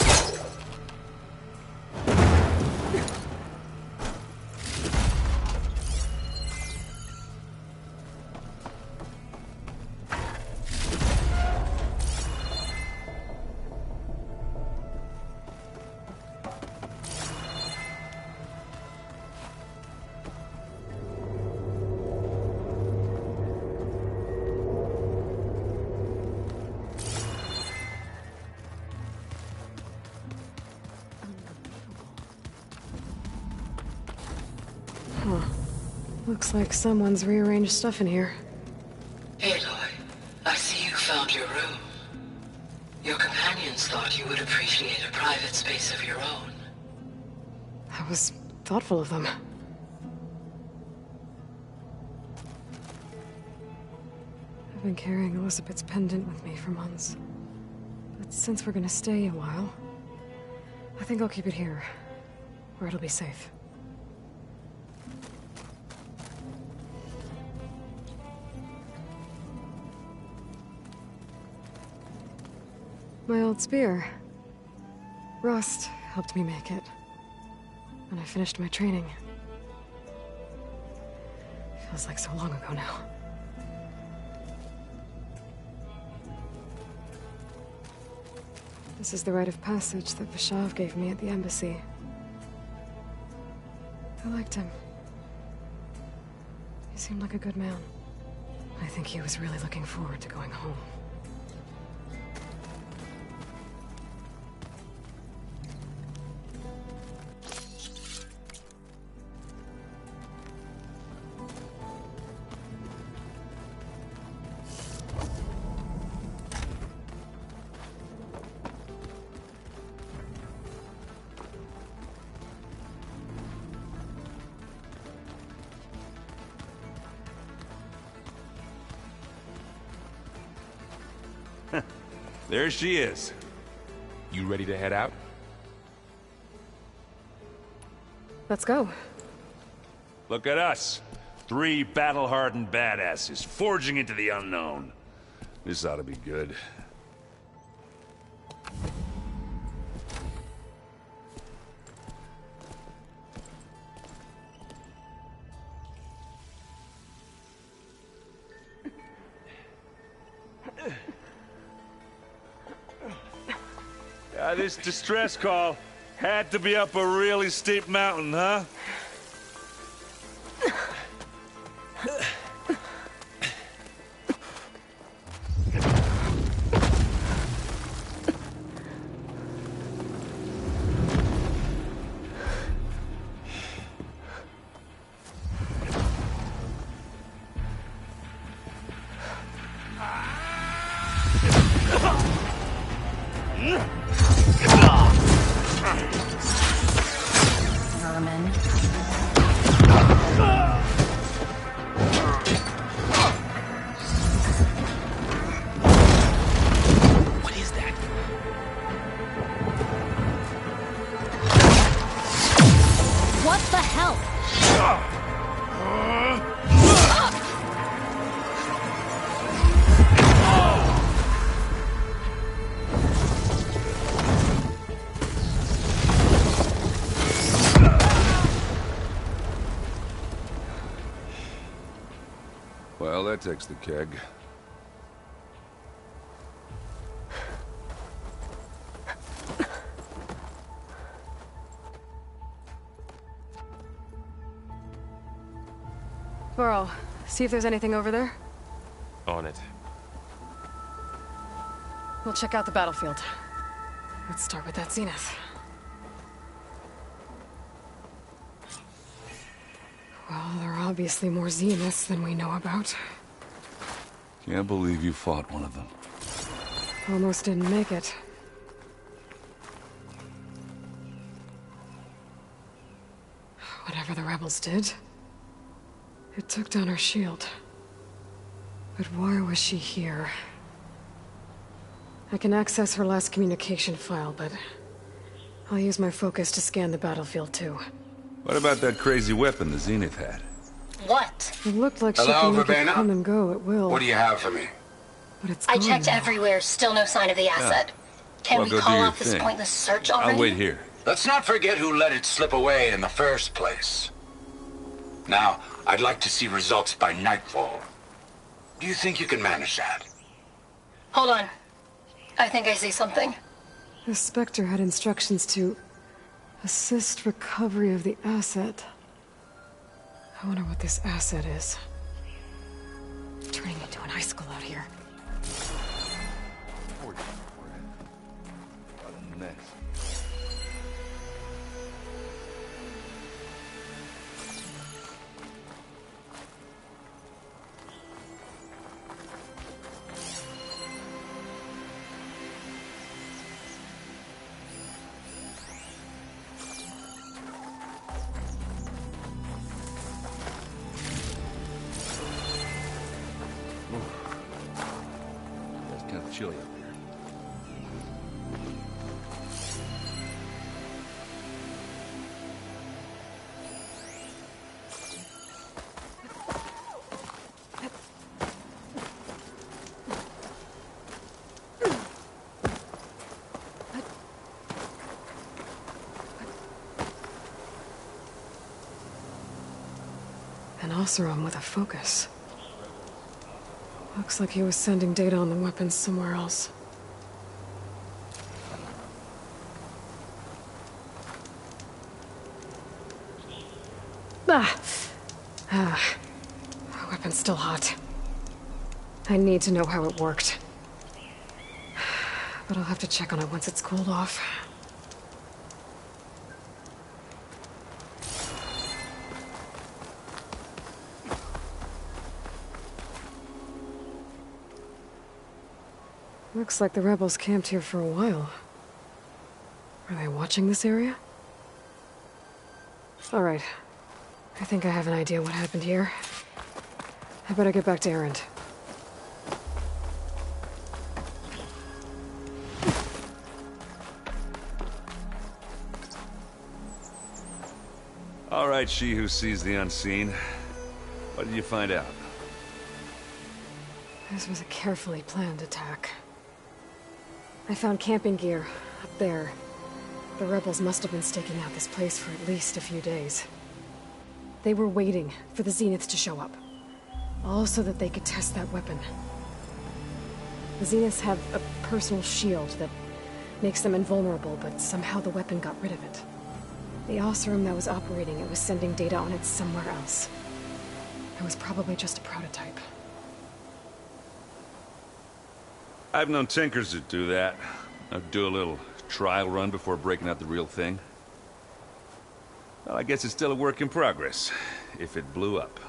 Speaker 1: Looks like someone's rearranged stuff in here.
Speaker 12: Aloy, I see you found your room. Your companions thought you would appreciate a private space of your own.
Speaker 1: That was thoughtful of them. I've been carrying Elizabeth's pendant with me for months. But since we're gonna stay a while, I think I'll keep it here, where it'll be safe. My old spear. Rust helped me make it. When I finished my training. Feels like so long ago now. This is the rite of passage that Vishav gave me at the embassy. I liked him. He seemed like a good man. I think he was really looking forward to going home.
Speaker 10: There she is.
Speaker 5: You ready to head out?
Speaker 1: Let's go.
Speaker 10: Look at us. 3 battle-hardened badasses forging into the unknown. This ought to be good. This distress call had to be up a really steep mountain, huh? Well, that takes the keg.
Speaker 1: Varl, see if there's anything over there.
Speaker 5: On it.
Speaker 1: We'll check out the battlefield. Let's start with that Zenith. Well, there are obviously more Zeniths than we know about.
Speaker 10: Can't believe you fought one of them.
Speaker 1: Almost didn't make it. Whatever the rebels did, it took down her shield. But why was she here? I can access her last communication file, but I'll use my focus to scan the battlefield too.
Speaker 10: What about that crazy weapon the Zenith had?
Speaker 13: What?
Speaker 1: It looked like she
Speaker 13: Hello,
Speaker 1: can make it
Speaker 13: Verbena?
Speaker 1: come and go at will.
Speaker 13: What do you have for me?
Speaker 1: But it's
Speaker 13: I
Speaker 1: gone
Speaker 13: checked
Speaker 1: now.
Speaker 13: everywhere, still no sign of the asset. Can
Speaker 10: Well,
Speaker 13: we
Speaker 10: go do
Speaker 13: call
Speaker 10: your
Speaker 13: off this
Speaker 10: thing.
Speaker 13: pointless search already?
Speaker 10: I'll wait here.
Speaker 14: Let's not forget who let it slip away in the first place. Now, I'd like to see results by nightfall. Do you think you can manage that?
Speaker 13: Hold on. I think I see something.
Speaker 1: The Spectre had instructions to assist recovery of the asset. I wonder what this asset is. Turning into an icicle out here.
Speaker 10: It's kind of chilly up here.
Speaker 1: An Oseram with a focus. Looks like he was sending data on the weapons somewhere else. The weapon's still hot. I need to know how it worked. But I'll have to check on it once it's cooled off. Looks like the rebels camped here for a while. Are they watching this area? All right. I think I have an idea what happened here. I better get back to Erend.
Speaker 10: All right, she who sees the unseen. What did you find out?
Speaker 1: This was a carefully planned attack. I found camping gear up there. The rebels must have been staking out this place for at least a few days. They were waiting for the Zeniths to show up. All so that they could test that weapon. The Zeniths have a personal shield that makes them invulnerable, but somehow the weapon got rid of it. The Oseram that was operating it was sending data on it somewhere else. It was probably just a prototype.
Speaker 10: I've known tinkers that do that. I'd do a little trial run before breaking out the real thing. Well, I guess it's still a work in progress, if it blew up.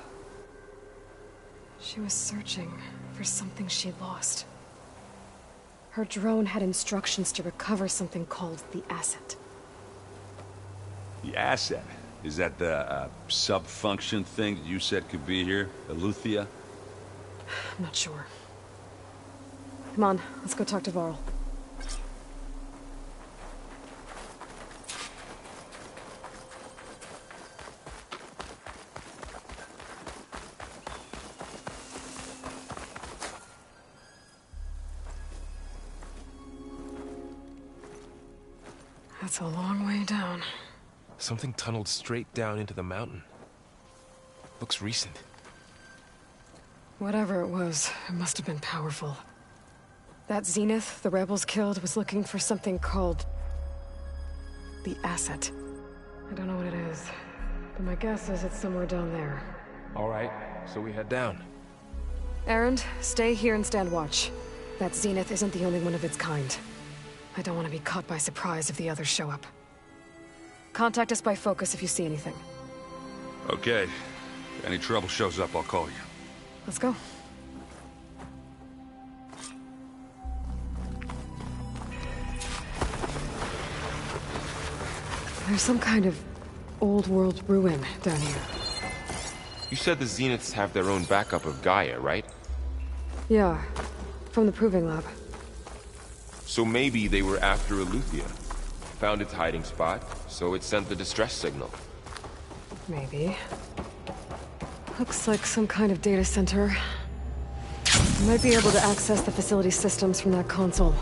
Speaker 1: She was searching for something she lost. Her drone had instructions to recover something called the asset.
Speaker 10: The asset? Is that the sub-function thing that you said could be here? Eleuthia?
Speaker 1: I'm not sure. Come on, let's go talk to Varl. That's a long way down.
Speaker 5: Something tunneled straight down into the mountain. Looks recent.
Speaker 1: Whatever it was, it must have been powerful. That Zenith the rebels killed was looking for something called... the Asset. I don't know what it is, but my guess is it's somewhere down there.
Speaker 5: All right, so we head down.
Speaker 1: Erend, stay here and stand watch. That Zenith isn't the only one of its kind. I don't want to be caught by surprise if the others show up. Contact us by focus if you see anything.
Speaker 10: Okay. If any trouble shows up, I'll call you.
Speaker 1: Let's go. There's some kind of old-world ruin down here.
Speaker 5: You said the Zeniths have their own backup of Gaia, right?
Speaker 1: Yeah, from the Proving Lab.
Speaker 5: So maybe they were after Eleuthia. Found its hiding spot, so it sent the distress signal.
Speaker 1: Maybe. Looks like some kind of data center. I might be able to access the facility systems from that console.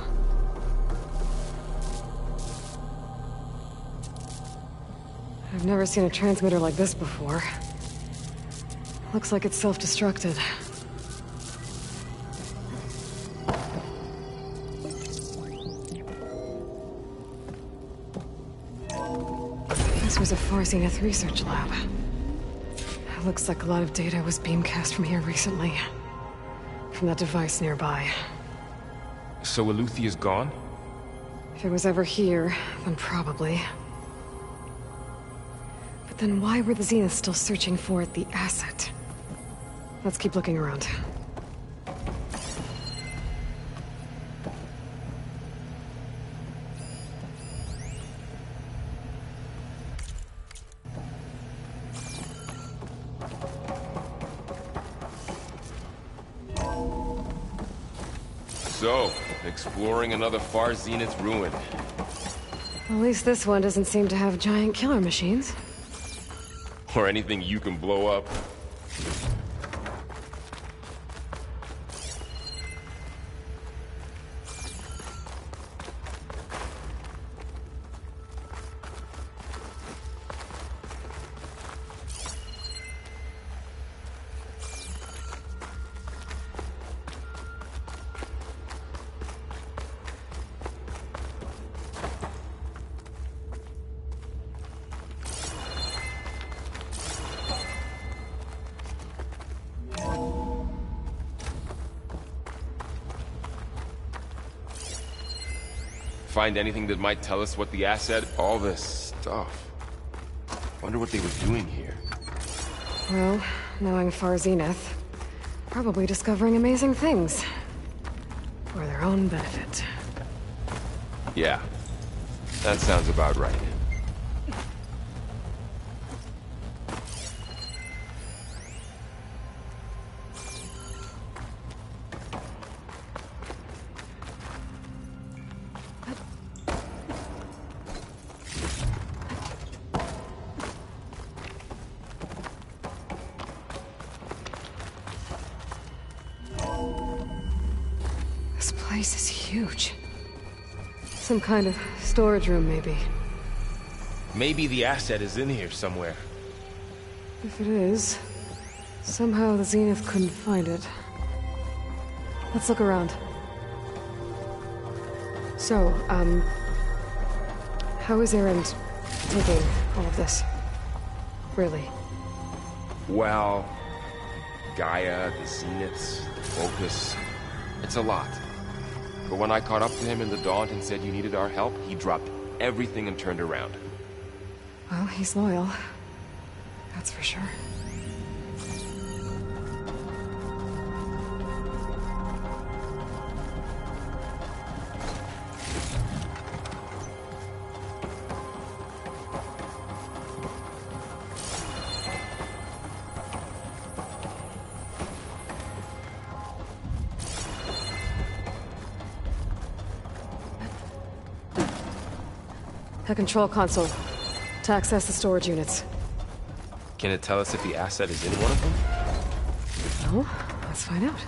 Speaker 1: I've never seen a transmitter like this before. Looks like it's self-destructed. This was a Far Zenith research lab. It looks like a lot of data was beamcast from here recently. From that device nearby.
Speaker 5: So Eleuthia's gone?
Speaker 1: If it was ever here, then probably. But then why were the Zeniths still searching for the asset? Let's keep looking around.
Speaker 5: So, exploring another Far Zenith ruin.
Speaker 1: At least this one doesn't seem to have giant killer machines.
Speaker 5: Or anything you can blow up. Find anything that might tell us what the asset... All this stuff. Wonder what they were doing here.
Speaker 1: Well, knowing Far Zenith, probably discovering amazing things. For their own benefit.
Speaker 5: Yeah. That sounds about right.
Speaker 1: This place is huge. Some kind of storage room, maybe.
Speaker 5: Maybe the asset is in here somewhere.
Speaker 1: If it is, somehow the Zenith couldn't find it. Let's look around. So, how is Erend taking all of this? Really?
Speaker 5: Well, Gaia, the Zeniths, the Focus. It's a lot. But when I caught up to him in the Daunt and said you needed our help, he dropped everything and turned around.
Speaker 1: Well, he's loyal. That's for sure. A control console. To access the storage units.
Speaker 5: Can it tell us if the asset is in one of them?
Speaker 1: No? Let's find out.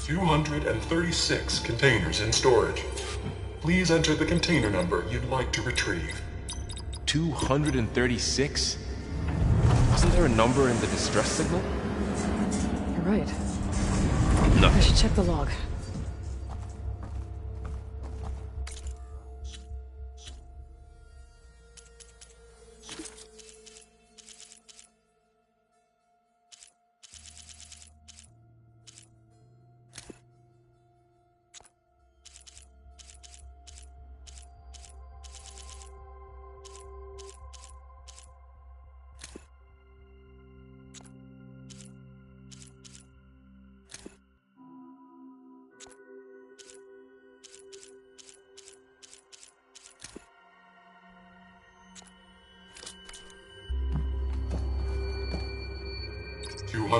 Speaker 15: 236 containers in storage. Please enter the container number you'd like to retrieve.
Speaker 5: 236? Wasn't there a number in the distress signal?
Speaker 1: You're right.
Speaker 5: No.
Speaker 1: I should check the log.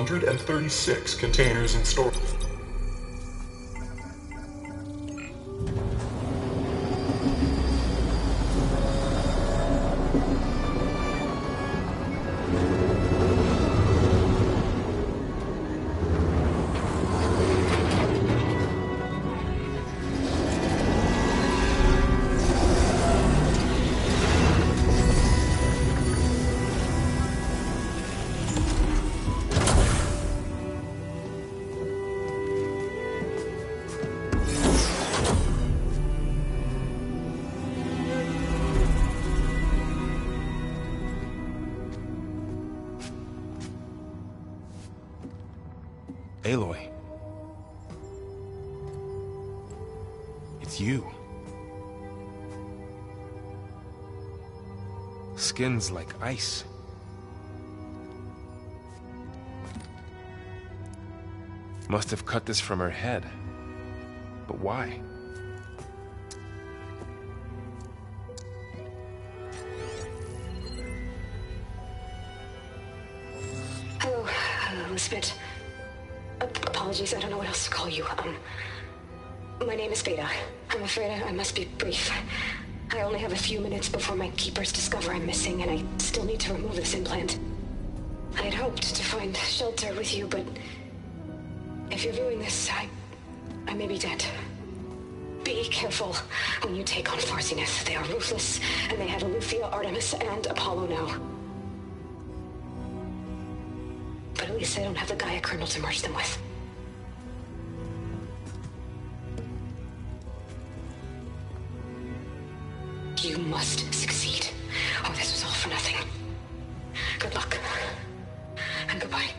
Speaker 15: And 36 containers in storage.
Speaker 5: Aloy. It's you. Skin's like ice. Must have cut this from her head. But why?
Speaker 1: Hello, Elizabeth. Apologies, I don't know what else to call you. My name is Beta. I'm afraid I must be brief. I only have a few minutes before my keepers discover I'm missing, and I still need to remove this implant. I had hoped to find shelter with you, but if you're viewing this, I may be dead. Be careful when you take on Far Zenith. They are ruthless, and they have Eleuthia, Artemis, and Apollo now. But at least they don't have the Gaia kernel to merge them with. You must succeed, or this was all for nothing. Good luck. And goodbye.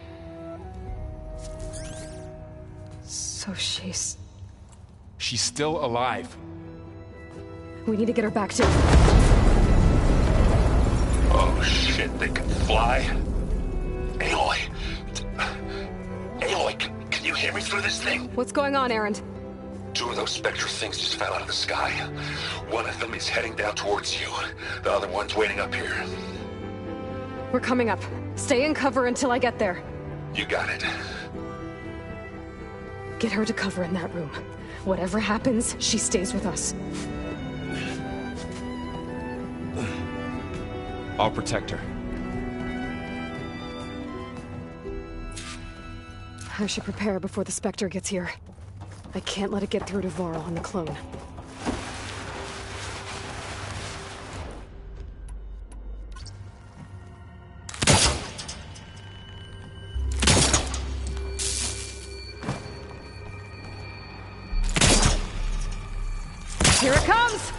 Speaker 1: So she's
Speaker 5: still alive.
Speaker 1: We need to get her back to...
Speaker 14: Oh shit, they can fly? Aloy! Aloy, can you hear me through this thing?
Speaker 1: What's going on, Erend?
Speaker 14: 2 of those Spectre things just fell out of the sky. One of them is heading down towards you. The other one's waiting up here.
Speaker 1: We're coming up. Stay in cover until I get there.
Speaker 14: You got it.
Speaker 1: Get her to cover in that room. Whatever happens, she stays with us.
Speaker 5: I'll protect her.
Speaker 1: I should prepare before the Spectre gets here. I can't let it get through to Varl and the clone. Here it comes!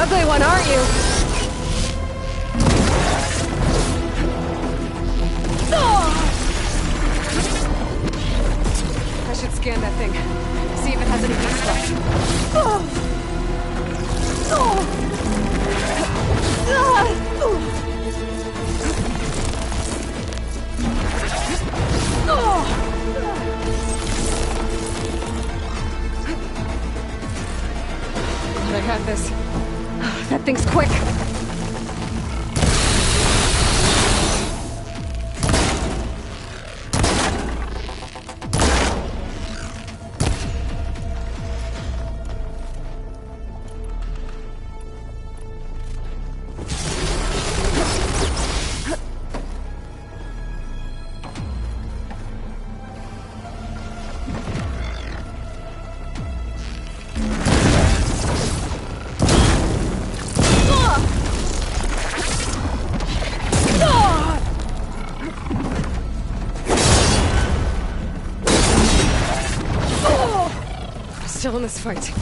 Speaker 1: ugly one, aren't you? I should scan that thing. See if it has any good stuff. Glad I had this. That thing's quick. Still in this fight.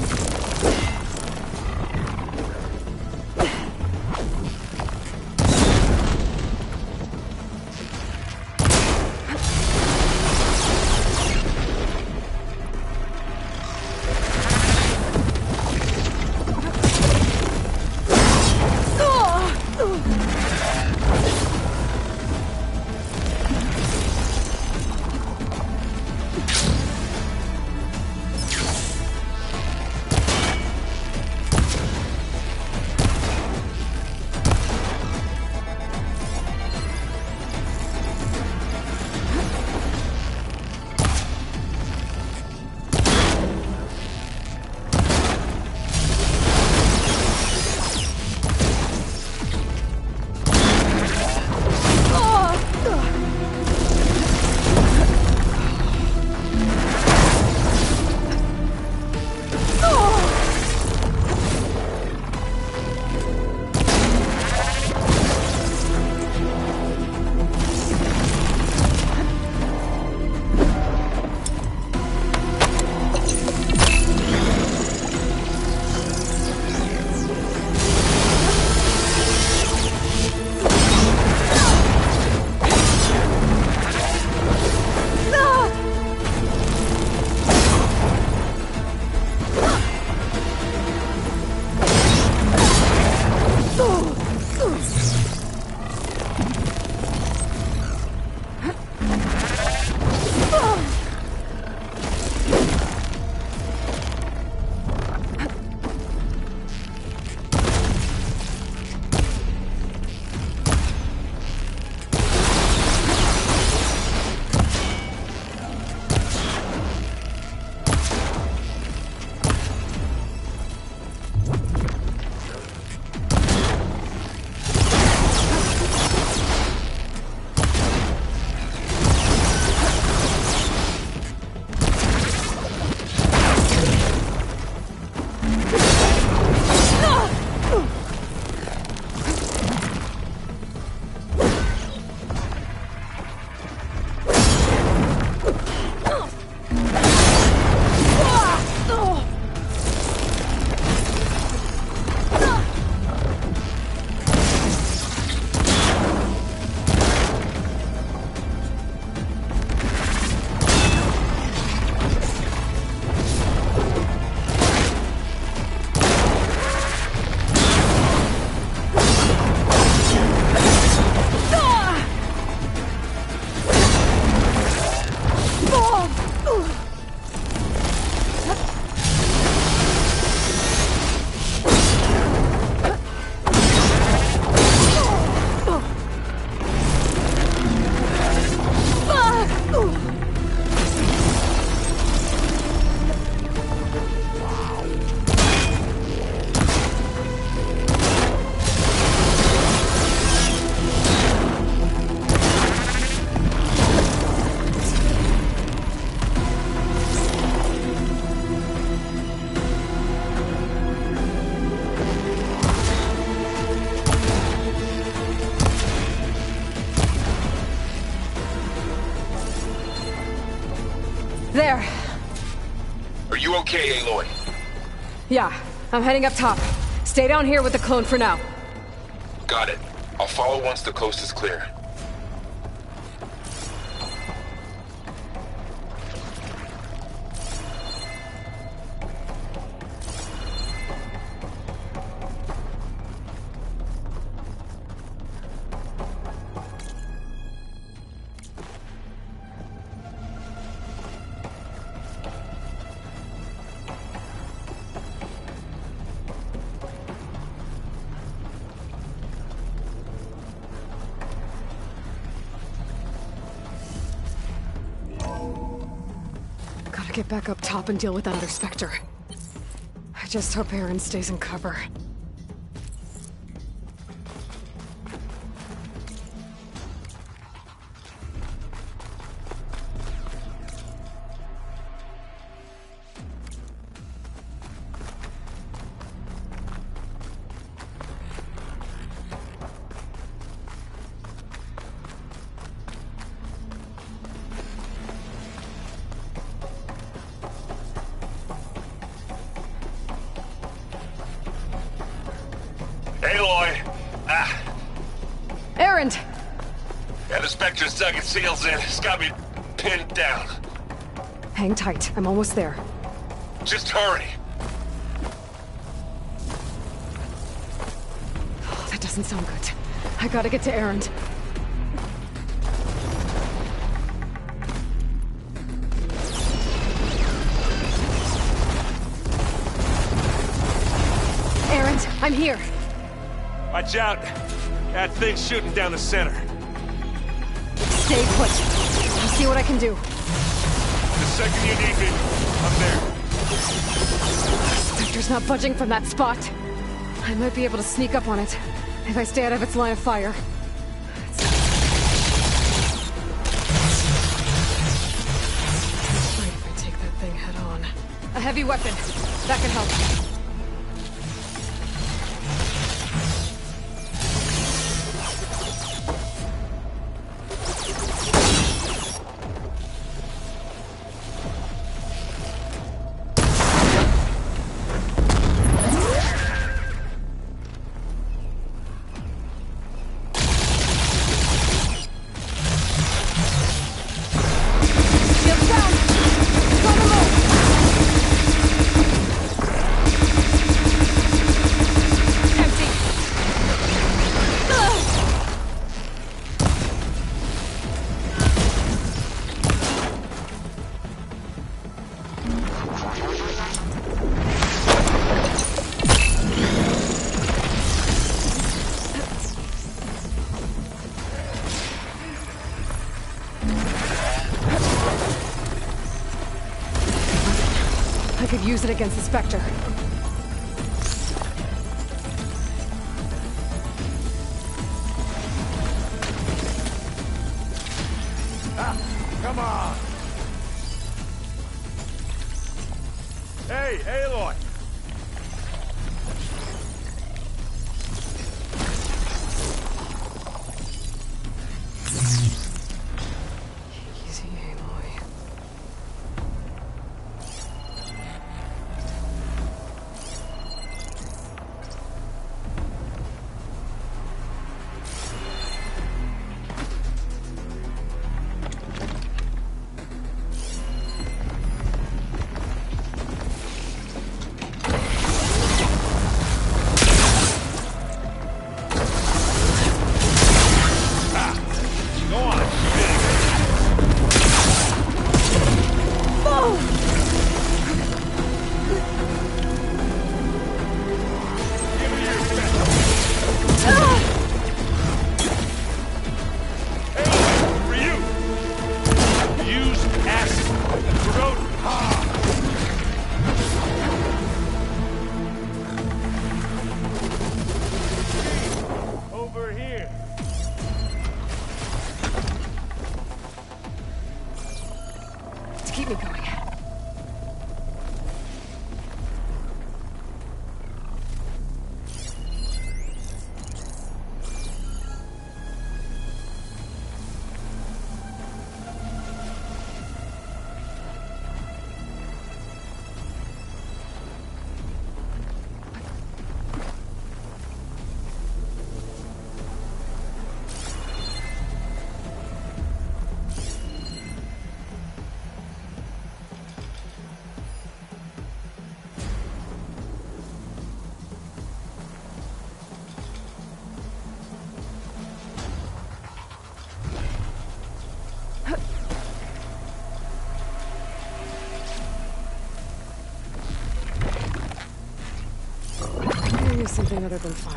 Speaker 1: There.
Speaker 14: Are you okay, Aloy?
Speaker 1: Yeah, I'm heading up top. Stay down here with the clone for now.
Speaker 5: Got it. I'll follow once the coast is clear.
Speaker 1: Get back up top and deal with that other Spectre. I just hope Aaron stays in cover.
Speaker 10: Aloy!
Speaker 1: Erend!
Speaker 10: Yeah, the Spectre's dug its heels in. It's got me pinned down.
Speaker 1: Hang tight. I'm almost there.
Speaker 10: Just hurry.
Speaker 1: Oh, that doesn't sound good. I gotta get to Erend. Erend, I'm here.
Speaker 10: Watch out. That thing's shooting down the center.
Speaker 1: Stay put. I'll see what I can do.
Speaker 10: The second you need me, I'm there.
Speaker 1: Spectre's not budging from that spot. I might be able to sneak up on it if I stay out of its line of fire. Right if I take that thing head on. A heavy weapon. That can help. I could use it against the Spectre.
Speaker 10: Come on! Hey, Aloy!
Speaker 1: Easy, Aloy. Keep me going. anything other than fire.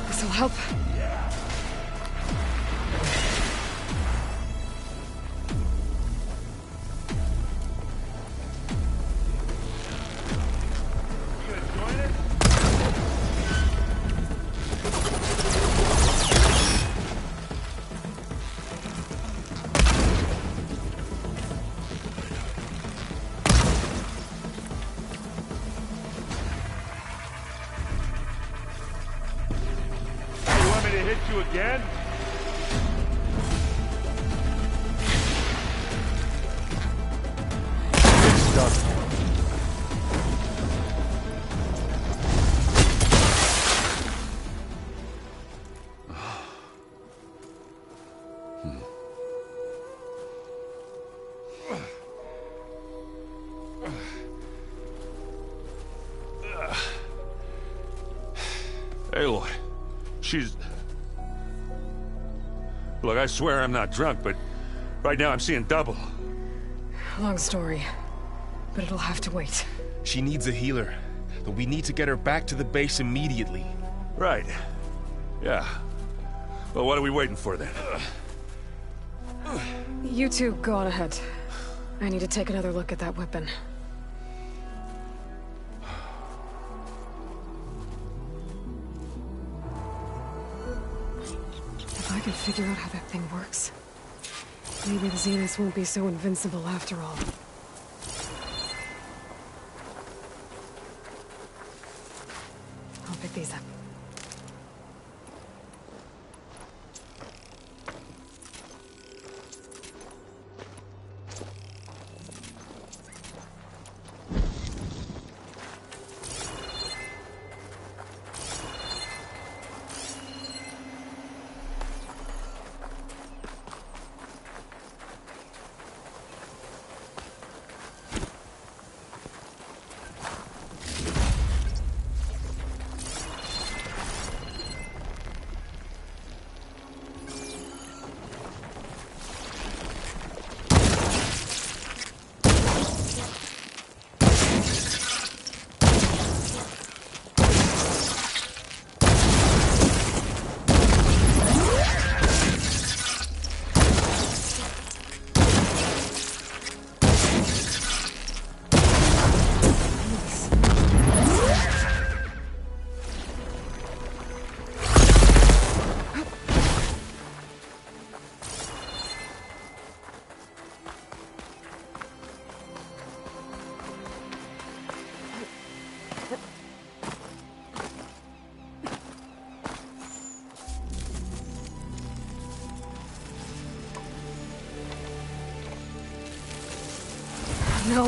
Speaker 1: This'll help.
Speaker 10: You again? It's done. Aloy, she's... Look, I swear I'm not drunk, but right now I'm seeing double.
Speaker 1: Long story, but it'll have to wait.
Speaker 5: She needs a healer, but we need to get her back to the base immediately.
Speaker 10: Right. Yeah. Well, what are we waiting for then?
Speaker 1: You two go on ahead. I need to take another look at that weapon. If I can figure out how that thing works, maybe the Zeniths won't be so invincible after all. I'll pick these up. No.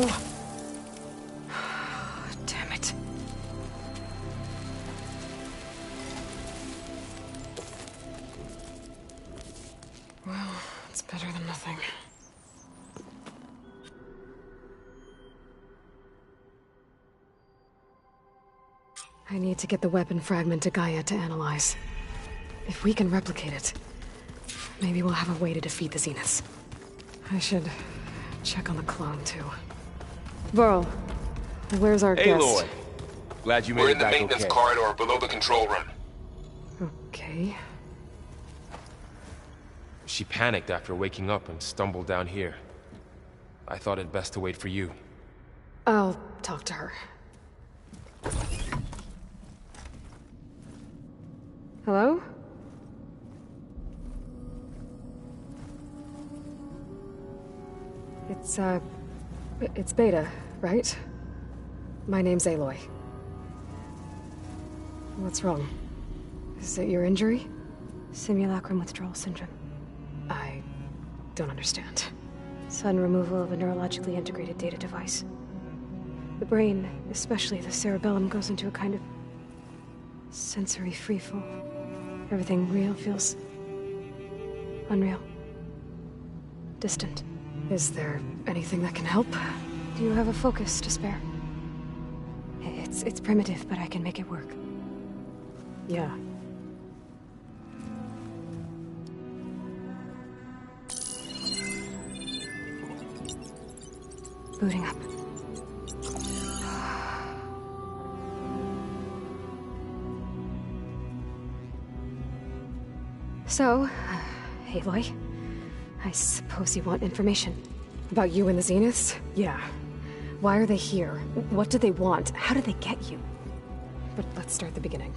Speaker 1: Damn it. Well, it's better than nothing. I need to get the weapon fragment to Gaia to analyze. If we can replicate it, maybe we'll have a way to defeat the Zeniths. I should check on the clone, too. Varl, where's our guest?
Speaker 5: Aloy. Glad you made
Speaker 16: We're
Speaker 5: it
Speaker 16: in the
Speaker 5: back
Speaker 16: maintenance
Speaker 5: okay.
Speaker 16: corridor below the control room.
Speaker 1: Okay.
Speaker 5: She panicked after waking up and stumbled down here. I thought it best to wait for you.
Speaker 1: I'll talk to her. Hello? It's Beta, right? My name's Aloy. What's wrong? Is it your injury?
Speaker 8: Simulacrum withdrawal syndrome.
Speaker 1: I don't understand.
Speaker 8: Sudden removal of a neurologically integrated data device. The brain, especially the cerebellum, goes into a kind of sensory freefall. Everything real feels unreal. Distant.
Speaker 1: Is there anything that can help?
Speaker 8: Do you have a focus to spare? It's primitive, but I can make it work.
Speaker 1: Yeah.
Speaker 8: Booting up.
Speaker 1: So, Aloy, I suppose you want information. About you and the Zeniths? Yeah. Why are they here? What do they want? How did they get you? But let's start at the beginning.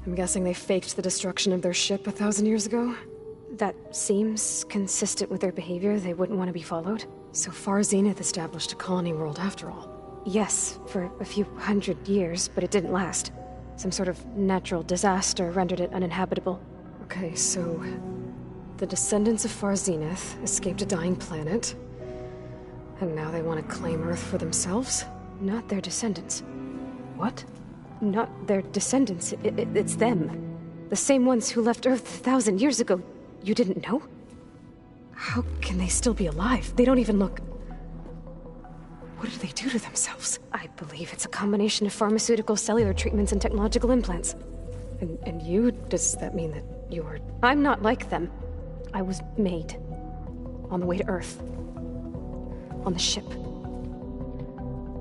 Speaker 1: I'm guessing they faked the destruction of their ship 1,000 years ago?
Speaker 8: That seems consistent with their behavior. They wouldn't want to be followed.
Speaker 1: So far, Zenith established a colony world after all.
Speaker 8: Yes, for a few hundred years, but it didn't last. Some sort of natural disaster rendered it uninhabitable.
Speaker 1: Okay, so the descendants of Far Zenith escaped a dying planet, and now they want to claim Earth for themselves?
Speaker 8: Not their descendants.
Speaker 1: What?
Speaker 8: Not their descendants. It's them. The same ones who left Earth 1,000 years ago. You didn't know?
Speaker 1: How can they still be alive? They don't even look... What did they do to themselves?
Speaker 8: I believe it's a combination of pharmaceutical, cellular treatments, and technological implants.
Speaker 1: And you? Does that mean that you're...
Speaker 8: I'm not like them. I was made. On the way to Earth. On the ship.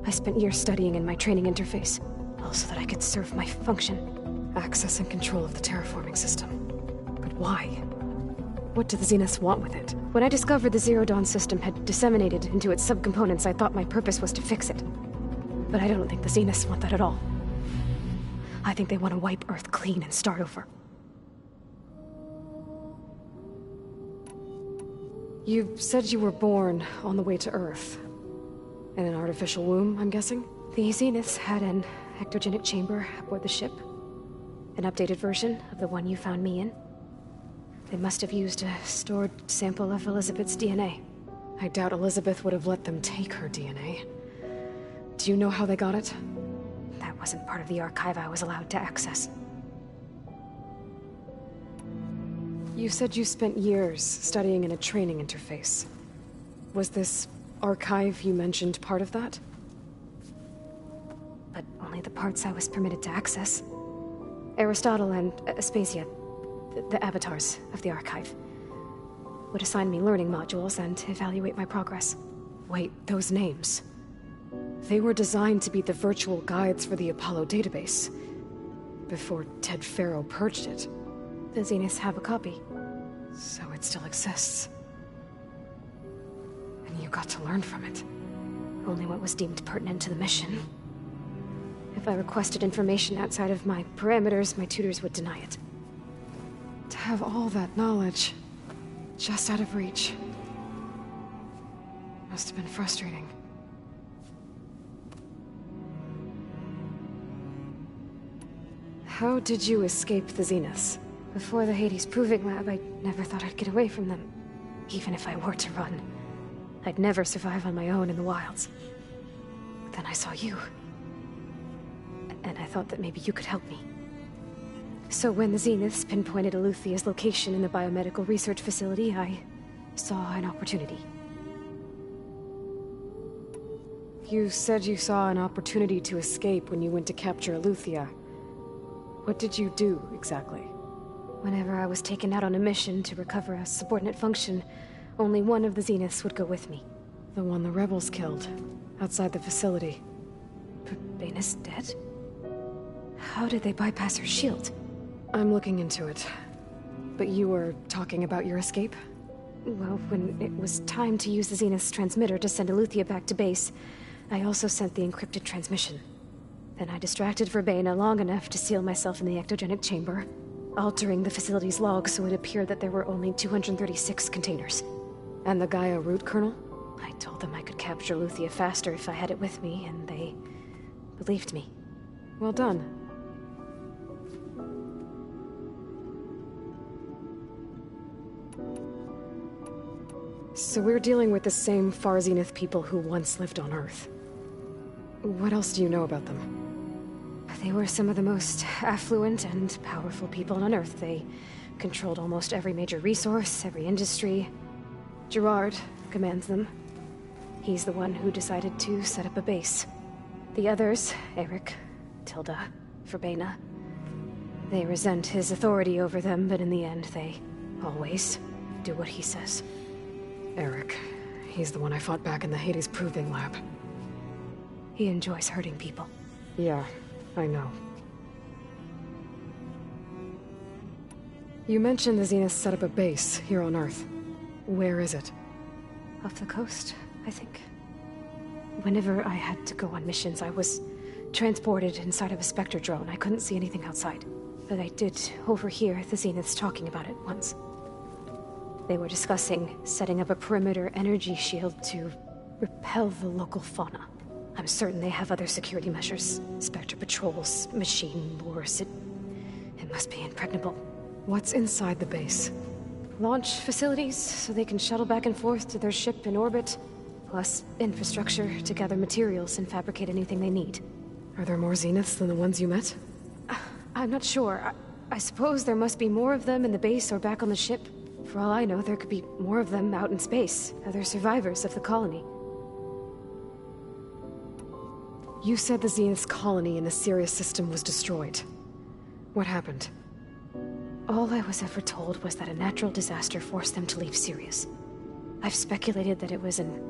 Speaker 8: I spent years studying in my training interface, all so that I could serve my function.
Speaker 1: Access and control of the terraforming system. But why? What do the Zeniths want with it?
Speaker 8: When I discovered the Zero Dawn system had disseminated into its subcomponents, I thought my purpose was to fix it. But I don't think the Zeniths want that at all. I think they want to wipe Earth clean and start over.
Speaker 1: You said you were born on the way to Earth. In an artificial womb, I'm guessing?
Speaker 8: The Zeniths had an ectogenic chamber aboard the ship. An updated version of the one you found me in. They must have used a stored sample of Elizabeth's DNA.
Speaker 1: I doubt Elizabeth would have let them take her DNA. Do you know how they got it?
Speaker 8: That wasn't part of the archive I was allowed to access.
Speaker 1: You said you spent years studying in a training interface. Was this archive you mentioned part of that?
Speaker 8: But only the parts I was permitted to access. Aristotle and Aspasia, the avatars of the archive, would assign me learning modules and evaluate my progress.
Speaker 1: Wait, those names. They were designed to be the virtual guides for the Apollo database, before Ted Faro purged it.
Speaker 8: The Zeniths have a copy.
Speaker 1: So it still exists. And you got to learn from it.
Speaker 8: Only what was deemed pertinent to the mission. If I requested information outside of my parameters, my tutors would deny it.
Speaker 1: To have all that knowledge, just out of reach, must have been frustrating. How did you escape the Zeniths?
Speaker 8: Before the Hades Proving Lab, I never thought I'd get away from them. Even if I were to run, I'd never survive on my own in the wilds. Then I saw you. And I thought that maybe you could help me. So when the Zeniths pinpointed Eluthia's location in the biomedical research facility, I saw an opportunity.
Speaker 1: You said you saw an opportunity to escape when you went to capture Eleuthia. What did you do, exactly? Whenever I was taken out on a mission to recover a subordinate function, only one of the Zeniths would go with me.
Speaker 16: The one the rebels killed, outside the facility.
Speaker 1: Baina's dead? How did they bypass her shield?
Speaker 16: I'm looking into it. But you were talking about your escape?
Speaker 1: Well, when it was time to use the Zenith's transmitter to send Eleuthia back to base, I also sent the encrypted transmission. Then I distracted Verbena long enough to seal myself in the ectogenic chamber, altering the facility's log so it appeared that there were only 236 containers.
Speaker 16: And the Gaia root kernel?
Speaker 1: I told them I could capture Eleuthia faster if I had it with me, and they believed me.
Speaker 16: Well done. So we're dealing with the same Far Zenith people who once lived on Earth. What else do you know about them?
Speaker 1: They were some of the most affluent and powerful people on Earth. They controlled almost every major resource, every industry. Gerard commands them. He's the one who decided to set up a base. The others, Eric, Tilda, Verbena, they resent his authority over them, but in the end, they always do what he says.
Speaker 16: Eric. He's the one I fought back in the Hades Proving Lab.
Speaker 1: He enjoys hurting people.
Speaker 16: Yeah, I know. You mentioned the Zenith set up a base here on Earth. Where is it?
Speaker 1: Off the coast, I think. Whenever I had to go on missions, I was transported inside of a Spectre drone. I couldn't see anything outside. But I did overhear the Zeniths talking about it once. They were discussing setting up a perimeter energy shield to repel the local fauna. I'm certain they have other security measures. Spectre patrols, machine lures. It must be impregnable.
Speaker 16: What's inside the base?
Speaker 1: Launch facilities, so they can shuttle back and forth to their ship in orbit. Plus infrastructure to gather materials and fabricate anything they need.
Speaker 16: Are there more Zeniths than the ones you met?
Speaker 1: I'm not sure. I suppose there must be more of them in the base or back on the ship. For all I know, there could be more of them out in space, other survivors of the colony.
Speaker 16: You said the Zenith's colony in the Sirius system was destroyed. What happened?
Speaker 1: All I was ever told was that a natural disaster forced them to leave Sirius. I've speculated that it was an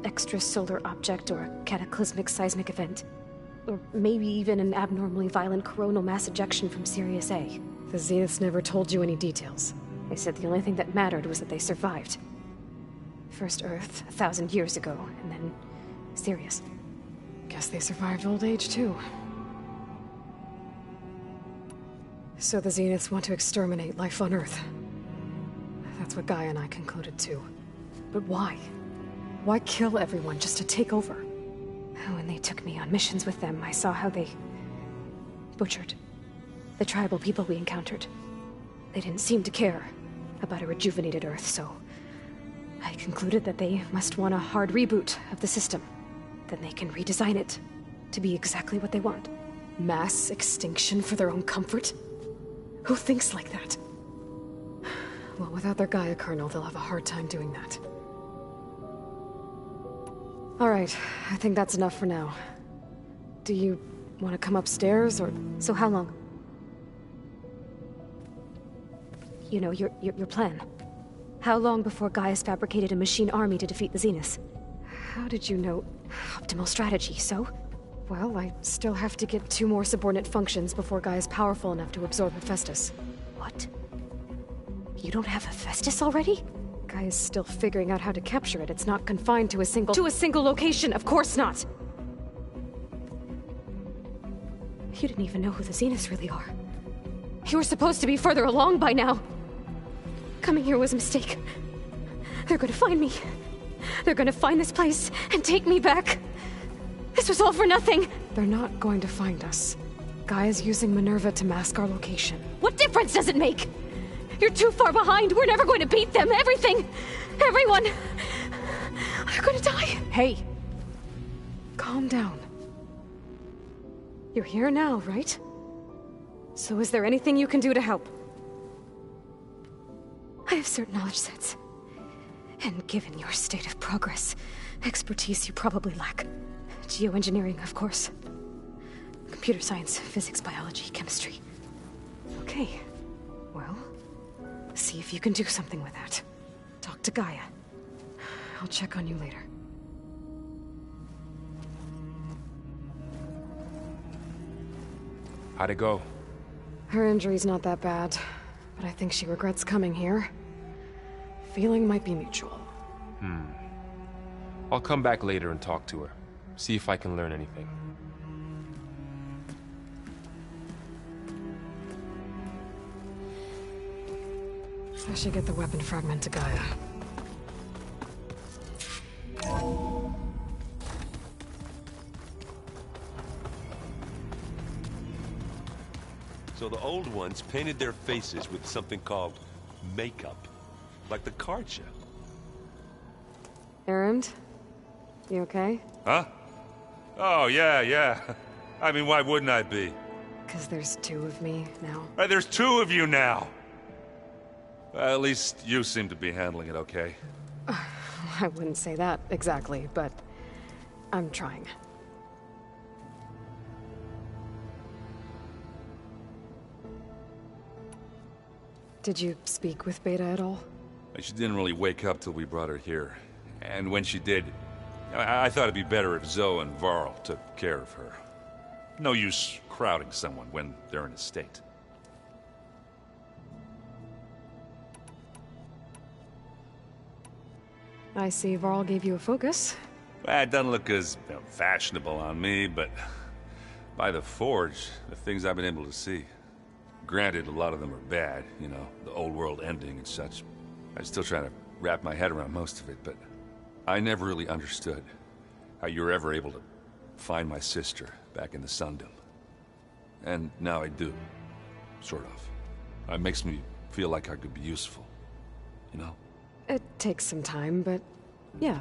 Speaker 1: extrasolar object or a cataclysmic seismic event. Or maybe even an abnormally violent coronal mass ejection from Sirius A.
Speaker 16: The Zeniths never told you any details.
Speaker 1: They said the only thing that mattered was that they survived. First Earth, 1,000 years ago, and then Sirius.
Speaker 16: Guess they survived old age, too. So the Zeniths want to exterminate life on Earth. That's what Gaia and I concluded, too. But why? Why kill everyone just to take over?
Speaker 1: When they took me on missions with them, I saw how they butchered the tribal people we encountered. They didn't seem to care about a rejuvenated Earth, so I concluded that they must want a hard reboot of the system. Then they can redesign it to be exactly what they want.
Speaker 16: Mass extinction for their own comfort? Who thinks like that? Well, without their Gaia kernel, they'll have a hard time doing that. All right, I think that's enough for now. Do you want to come upstairs, or...
Speaker 1: So how long? You know, your plan. How long before Gaia's fabricated a machine army to defeat the Zeniths?
Speaker 16: How did you know?
Speaker 1: Optimal strategy, so?
Speaker 16: Well, I still have to get 2 more subordinate functions before Gaia's powerful enough to absorb Hephaestus.
Speaker 1: What? You don't have Hephaestus already?
Speaker 16: Gaia's still figuring out how to capture it. It's not confined to a single...
Speaker 1: To a single location, of course not! You didn't even know who the Zeniths really are. You were supposed to be further along by now. Coming here was a mistake. They're gonna find me. They're gonna find this place and take me back. This was all for nothing.
Speaker 16: They're not going to find us. Gaia's using Minerva to mask our location.
Speaker 1: What difference does it make? You're too far behind. We're never going to beat them. Everything. Everyone. They're gonna die.
Speaker 16: Hey. Calm down. You're here now, right? So is there anything you can do to help?
Speaker 1: I have certain knowledge sets. And given your state of progress, expertise you probably lack. Geoengineering, of course. Computer science, physics, biology, chemistry. Okay. Well, see if you can do something with that. Talk to Gaia. I'll check on you later.
Speaker 5: How'd it go?
Speaker 1: Her injury's not that bad, but I think she regrets coming here. Feeling might be mutual.
Speaker 5: I'll come back later and talk to her. See if I can learn anything.
Speaker 1: I should get the weapon fragment to Gaia.
Speaker 17: So the old ones painted their faces with something called makeup. Like the card show.
Speaker 1: Erend? You okay?
Speaker 10: Huh? Oh, yeah. I mean, why wouldn't I be?
Speaker 1: 'Cause there's two of me now.
Speaker 10: Right, there's two of you now! Well, at least you seem to be handling it okay.
Speaker 1: I wouldn't say that exactly, but I'm trying. Did you speak with Beta at all?
Speaker 10: She didn't really wake up till we brought her here. And when she did, I thought it'd be better if Zoe and Varl took care of her. No use crowding someone when they're in a state.
Speaker 1: I see Varl gave you a focus.
Speaker 10: Well, it doesn't look as fashionable on me, but by the Forge, the things I've been able to see. Granted, a lot of them are bad, you know, the old world ending and such. I'm still trying to wrap my head around most of it, but I never really understood how you were ever able to find my sister back in the Sundom. And now I do, sort of. It makes me feel like I could be useful, you know?
Speaker 1: It takes some time, but yeah.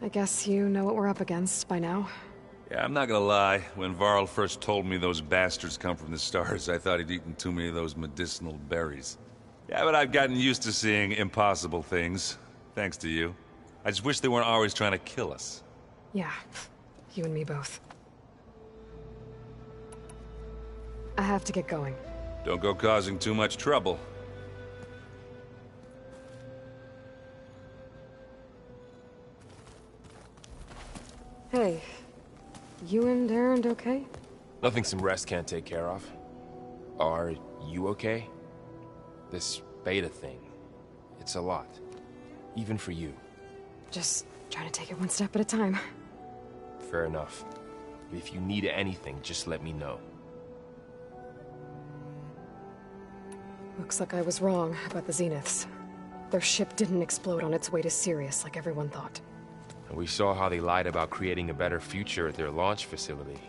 Speaker 1: I guess you know what we're up against by now.
Speaker 10: Yeah, I'm not gonna lie. When Varl first told me those bastards come from the stars, I thought he'd eaten too many of those medicinal berries. Yeah, but I've gotten used to seeing impossible things, thanks to you. I just wish they weren't always trying to kill us.
Speaker 1: Yeah, you and me both. I have to get going.
Speaker 10: Don't go causing too much trouble.
Speaker 1: Hey, you and Erend okay?
Speaker 5: Nothing some rest can't take care of. Are you okay? This Beta thing, it's a lot. Even for you.
Speaker 1: Just trying to take it one step at a time.
Speaker 5: Fair enough. If you need anything, just let me know.
Speaker 1: Looks like I was wrong about the Zeniths. Their ship didn't explode on its way to Sirius like everyone thought.
Speaker 5: And we saw how they lied about creating a better future at their launch facility.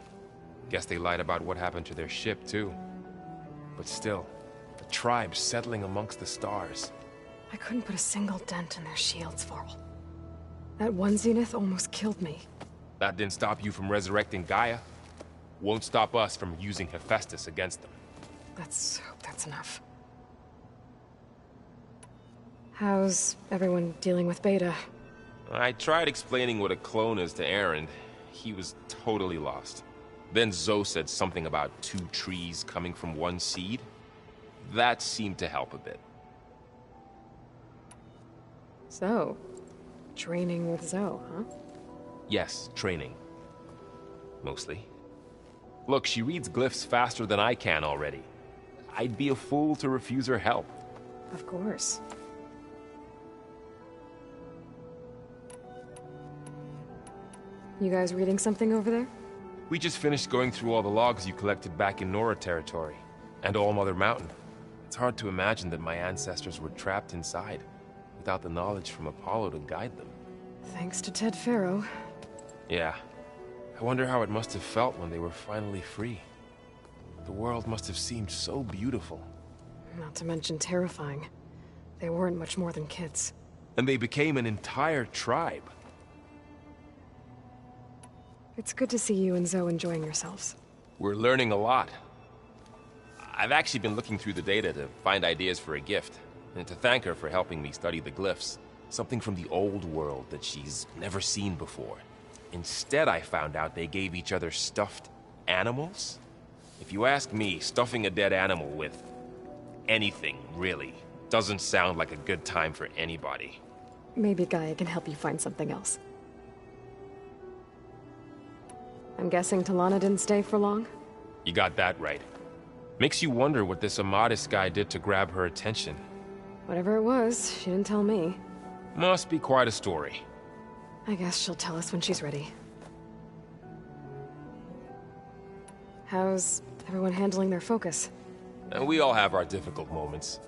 Speaker 5: Guess they lied about what happened to their ship, too. But still, the tribe settling amongst the stars.
Speaker 1: I couldn't put a single dent in their shields, Varl. That one Zenith almost killed me.
Speaker 5: That didn't stop you from resurrecting Gaia. Won't stop us from using Hephaestus against them.
Speaker 1: Let's hope that's enough. How's everyone dealing with Beta?
Speaker 5: I tried explaining what a clone is to Erend. He was totally lost. Then Zoe said something about 2 trees coming from one seed. That seemed to help a bit.
Speaker 1: So, training with Zoe, huh?
Speaker 5: Yes, training. Mostly. Look, she reads glyphs faster than I can already. I'd be a fool to refuse her help.
Speaker 1: Of course. You guys reading something over there?
Speaker 5: We just finished going through all the logs you collected back in Nora territory, and All Mother Mountain. It's hard to imagine that my ancestors were trapped inside, without the knowledge from Apollo to guide them.
Speaker 1: Thanks to Ted Faro.
Speaker 5: Yeah. I wonder how it must have felt when they were finally free. The world must have seemed so beautiful.
Speaker 1: Not to mention terrifying. They weren't much more than kids.
Speaker 5: And they became an entire tribe.
Speaker 1: It's good to see you and Zoe enjoying yourselves.
Speaker 5: We're learning a lot. I've actually been looking through the data to find ideas for a gift, and to thank her for helping me study the glyphs. Something from the old world that she's never seen before. Instead, I found out they gave each other stuffed animals. If you ask me, stuffing a dead animal with anything, really, doesn't sound like a good time for anybody.
Speaker 16: Maybe Gaia can help you find something else. I'm guessing Talana didn't stay for long?
Speaker 5: You got that right. Makes you wonder what this Amadis guy did to grab her attention.
Speaker 16: Whatever it was, she didn't tell me.
Speaker 5: Must be quite a story.
Speaker 16: I guess she'll tell us when she's ready. How's everyone handling their focus?
Speaker 5: And we all have our difficult moments.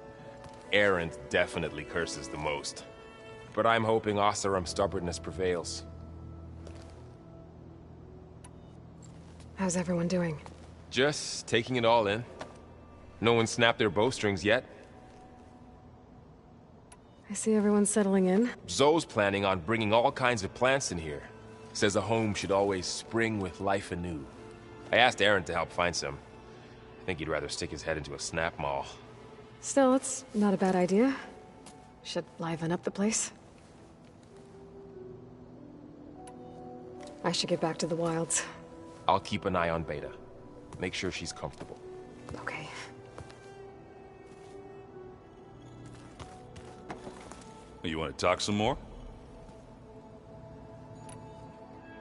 Speaker 5: Erend definitely curses the most. But I'm hoping Oseram's stubbornness prevails.
Speaker 16: How's everyone doing?
Speaker 5: Just taking it all in. No one snapped their bowstrings yet.
Speaker 16: I see everyone settling in.
Speaker 5: Zoe's planning on bringing all kinds of plants in here. Says a home should always spring with life anew. I asked Erend to help find some. I think he'd rather stick his head into a snap mall.
Speaker 16: Still, it's not a bad idea. Should liven up the place. I should get back to the wilds.
Speaker 5: I'll keep an eye on Beta. Make sure she's comfortable.
Speaker 16: Okay.
Speaker 10: You want to talk some more?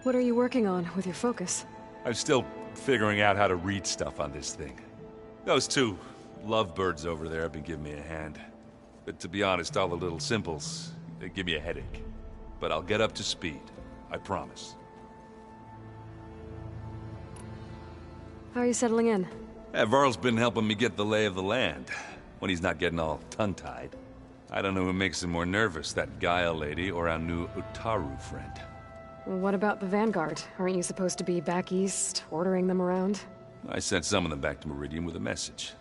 Speaker 16: What are you working on with your focus?
Speaker 10: I'm still figuring out how to read stuff on this thing. Those two lovebirds over there have been giving me a hand. But to be honest, all the little symbols, they give me a headache. But I'll get up to speed. I promise.
Speaker 16: How are you settling in?
Speaker 10: Varl's been helping me get the lay of the land, when he's not getting all tongue-tied. I don't know who makes him more nervous, that Gaia lady or our new Utaru friend.
Speaker 16: What about the Vanguard? Aren't you supposed to be back east, ordering them around?
Speaker 10: I sent some of them back to Meridian with a message.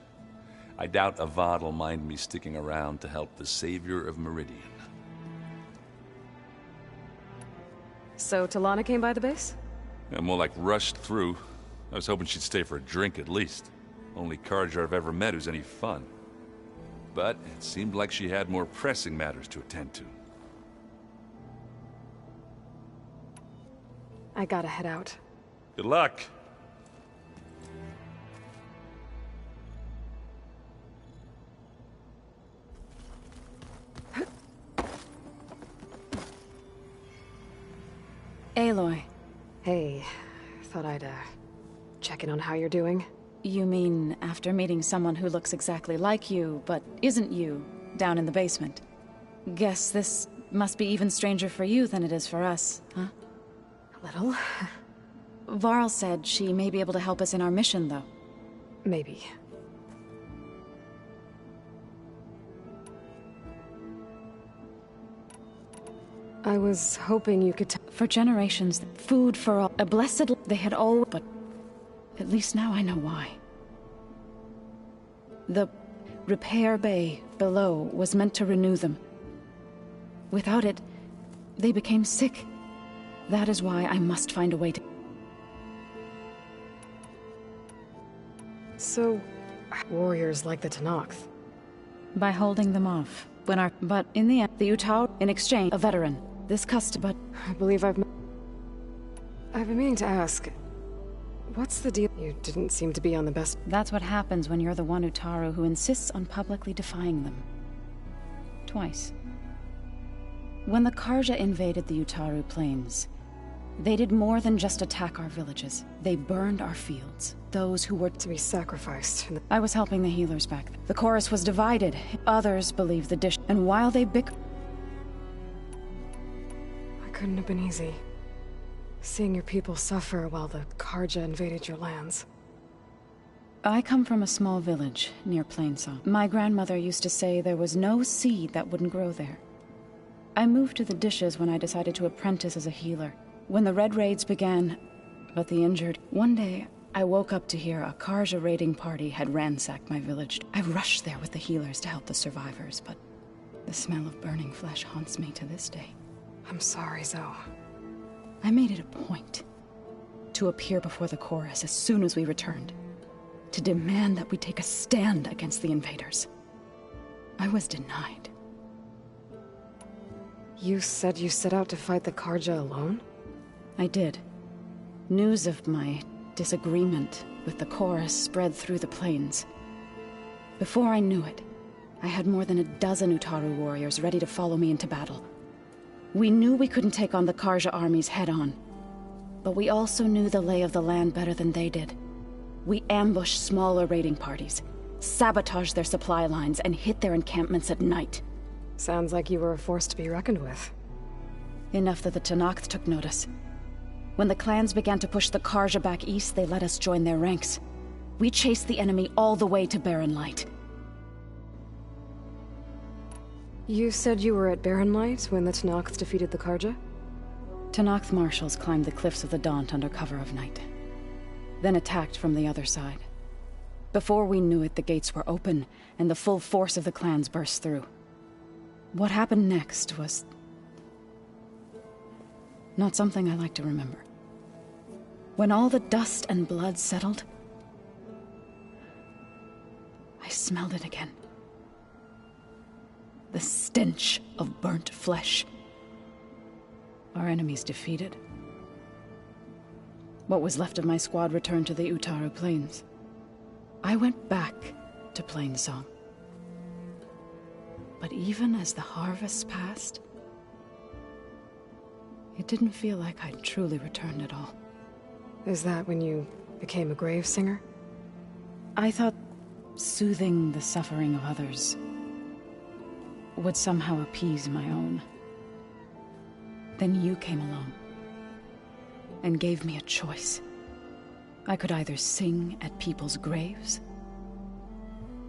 Speaker 10: I doubt Avad will mind me sticking around to help the savior of Meridian.
Speaker 16: So Talana came by the base?
Speaker 10: Yeah, more like rushed through. I was hoping she'd stay for a drink at least. Only Carja I've ever met who's any fun. But it seemed like she had more pressing matters to attend to.
Speaker 16: I gotta head out.
Speaker 10: Good luck.
Speaker 11: Aloy.
Speaker 16: Hey, thought I'd, check in on how you're doing.
Speaker 11: You mean after meeting someone who looks exactly like you, but isn't you, down in the basement? Guess this must be even stranger for you than it is for us, huh?
Speaker 16: A little.
Speaker 11: Varl said she may be able to help us in our mission, though.
Speaker 16: Maybe. I was hoping you could
Speaker 11: For generations, food for all. A blessed... They had all... But at least now I know why. The repair bay below was meant to renew them. Without it, they became sick. That is why I must find a way to...
Speaker 16: So, warriors like the Tenakth.
Speaker 11: By holding them off. But in the end, the Utaru, in exchange, a veteran. This custom, but...
Speaker 16: I believe I've been meaning to ask. What's the deal? You didn't seem to be on the best...
Speaker 11: That's what happens when you're the one Utaru who insists on publicly defying them. Twice. When the Carja invaded the Utaru plains, they did more than just attack our villages. They burned our fields. Those who were
Speaker 16: to be sacrificed.
Speaker 11: I was helping the healers back then. The chorus was divided. Others believed the dish. And while they bickered...
Speaker 16: It couldn't have been easy. Seeing your people suffer while the Carja invaded your lands.
Speaker 11: I come from a small village near Plainsong. My grandmother used to say there was no seed that wouldn't grow there. I moved to the dishes when I decided to apprentice as a healer. When the Red Raids began, but the injured... One day, I woke up to hear a Carja raiding party had ransacked my village. I rushed there with the healers to help the survivors, but the smell of burning flesh haunts me to this day.
Speaker 16: I'm sorry, Zoe.
Speaker 11: I made it a point to appear before the chorus as soon as we returned. to demand that we take a stand against the invaders. I was denied.
Speaker 16: You said you set out to fight the Karja alone?
Speaker 11: I did. News of my disagreement with the chorus spread through the plains. Before I knew it, I had more than a dozen Utaru warriors ready to follow me into battle. We knew we couldn't take on the Karja armies head-on, but we also knew the lay of the land better than they did. We ambushed smaller raiding parties, sabotaged their supply lines, and hit their encampments at night.
Speaker 16: Sounds like you were a force to be reckoned with.
Speaker 11: Enough that the Tenakth took notice. When the clans began to push the Karja back east, they let us join their ranks. We chased the enemy all the way to Barren Light.
Speaker 16: You said you were at Barren Light when the Tenakth defeated the Karja?
Speaker 11: Tenakth marshals climbed the cliffs of the Daunt under cover of night, then attacked from the other side. Before we knew it, the gates were open, and the full force of the clans burst through. What happened next was not something I like to remember. When all the dust and blood settled, I smelled it again. The stench of burnt flesh. Our enemies defeated. What was left of my squad returned to the Utaru Plains. I went back to Plainsong. But even as the harvests passed, it didn't feel like I'd truly returned at all.
Speaker 16: Is that when you became a grave singer?
Speaker 11: I thought soothing the suffering of others would somehow appease my own. Then you came along and gave me a choice. I could either sing at people's graves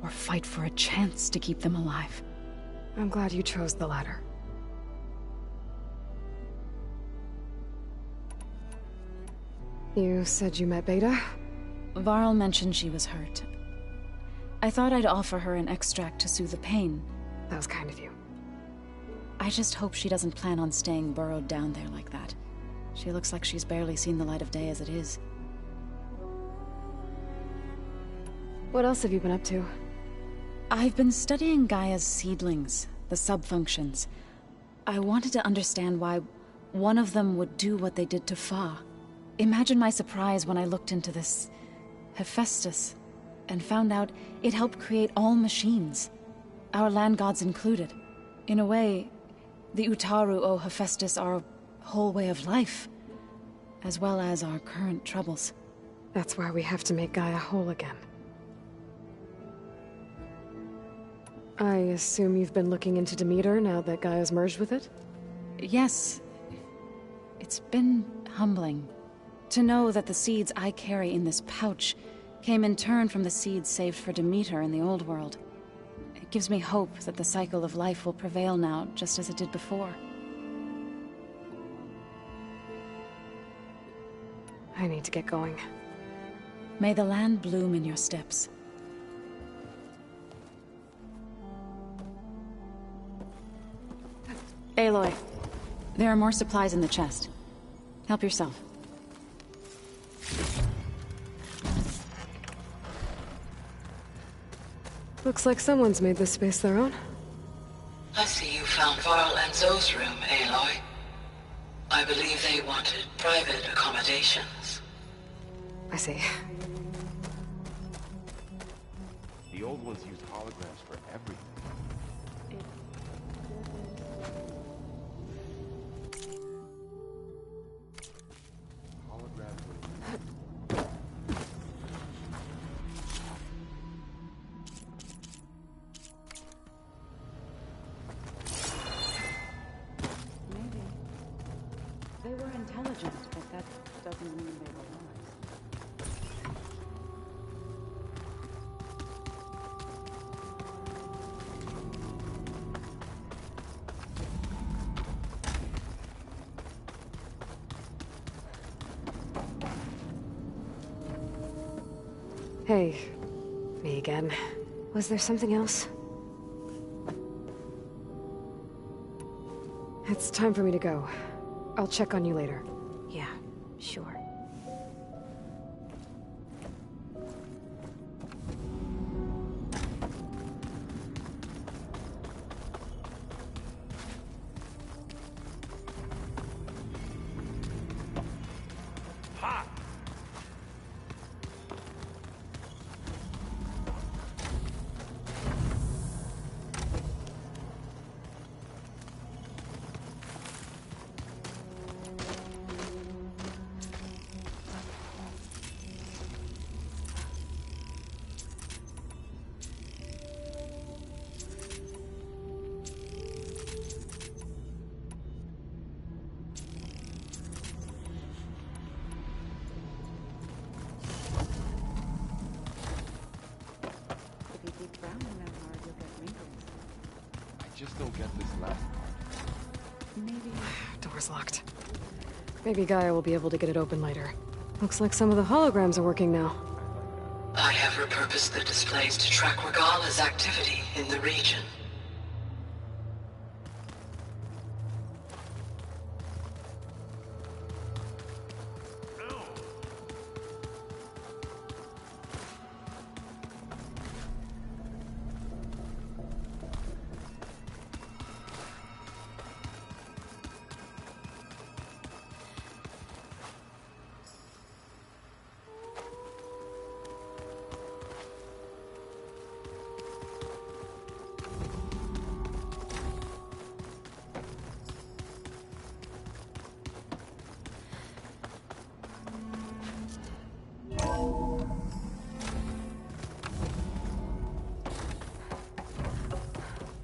Speaker 11: or fight for a chance to keep them alive.
Speaker 16: I'm glad you chose the latter. You said you met Beta?
Speaker 11: Varl mentioned she was hurt. I thought I'd offer her an extract to soothe the pain.
Speaker 16: That was kind of you.
Speaker 11: I just hope she doesn't plan on staying burrowed down there like that. She looks like she's barely seen the light of day as it is.
Speaker 16: What else have you been up to?
Speaker 11: I've been studying Gaia's seedlings, the subfunctions. I wanted to understand why one of them would do what they did to Fa. Imagine my surprise when I looked into this Hephaestus and found out it helped create all machines, our land gods included. In a way, the Utaru owe Hephaestus our whole way of life, as well as our current troubles.
Speaker 16: That's why we have to make Gaia whole again. I assume you've been looking into Demeter now that Gaia's merged with it?
Speaker 11: Yes. It's been humbling to know that the seeds I carry in this pouch came in turn from the seeds saved for Demeter in the old world. It gives me hope that the cycle of life will prevail now, just as it did before.
Speaker 16: I need to get going.
Speaker 11: May the land bloom in your steps.
Speaker 16: Aloy.
Speaker 11: There are more supplies in the chest. Help yourself.
Speaker 16: Looks like someone's made this space their own.
Speaker 6: I see you found Varl and Zoe's room, Aloy. I believe they wanted private accommodations.
Speaker 16: I see.
Speaker 5: The old ones used holograms for everything.
Speaker 11: They were intelligent, but that doesn't mean they were wise.
Speaker 16: Hey, me again. Was there something else? It's time for me to go. I'll check on you later.
Speaker 1: Yeah, sure.
Speaker 5: just don't get this last part.
Speaker 11: Maybe...
Speaker 1: Door's locked. Maybe Gaia will be able to get it open later. Looks like some of the holograms are working now.
Speaker 18: I have repurposed the displays to track Regala's activity in the region.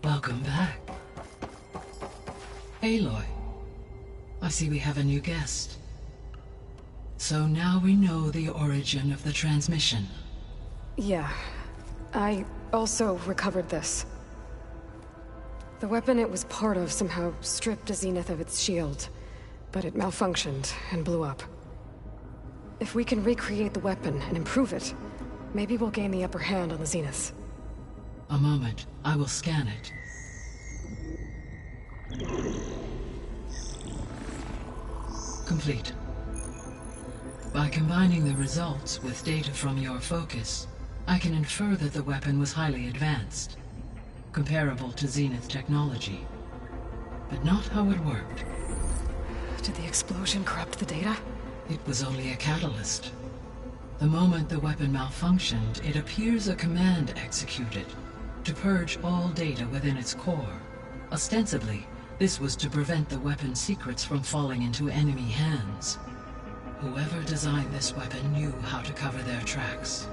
Speaker 12: Welcome back. Aloy, I see we have a new guest. So now we know the origin of the transmission.
Speaker 1: Yeah. I also recovered this. The weapon it was part of somehow stripped a Zenith of its shield, but it malfunctioned and blew up. If we can recreate the weapon and improve it, maybe we'll gain the upper hand on the Zeniths.
Speaker 12: A moment, I will scan it. Complete. By combining the results with data from your focus, I can infer that the weapon was highly advanced, comparable to Zenith technology, but not how it worked.
Speaker 1: Did the explosion corrupt the data?
Speaker 12: It was only a catalyst. The moment the weapon malfunctioned, it appears a command executed to purge all data within its core. Ostensibly, this was to prevent the weapon's secrets from falling into enemy hands. Whoever designed this weapon knew how to cover their tracks.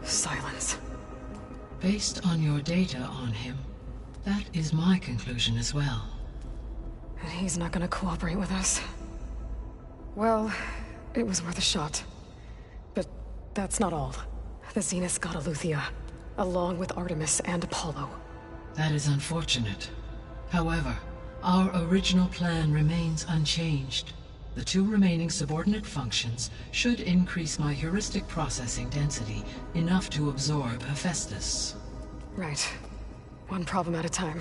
Speaker 1: Silence.
Speaker 12: Based on your data on him, that is my conclusion as well.
Speaker 1: And he's not gonna cooperate with us. Well, it was worth a shot. But that's not all. The Zeniths got Eleuthia, along with Artemis and Apollo.
Speaker 12: That is unfortunate. However, our original plan remains unchanged. The 2 remaining subordinate functions should increase my heuristic processing density enough to absorb Hephaestus.
Speaker 1: Right. One problem at a time.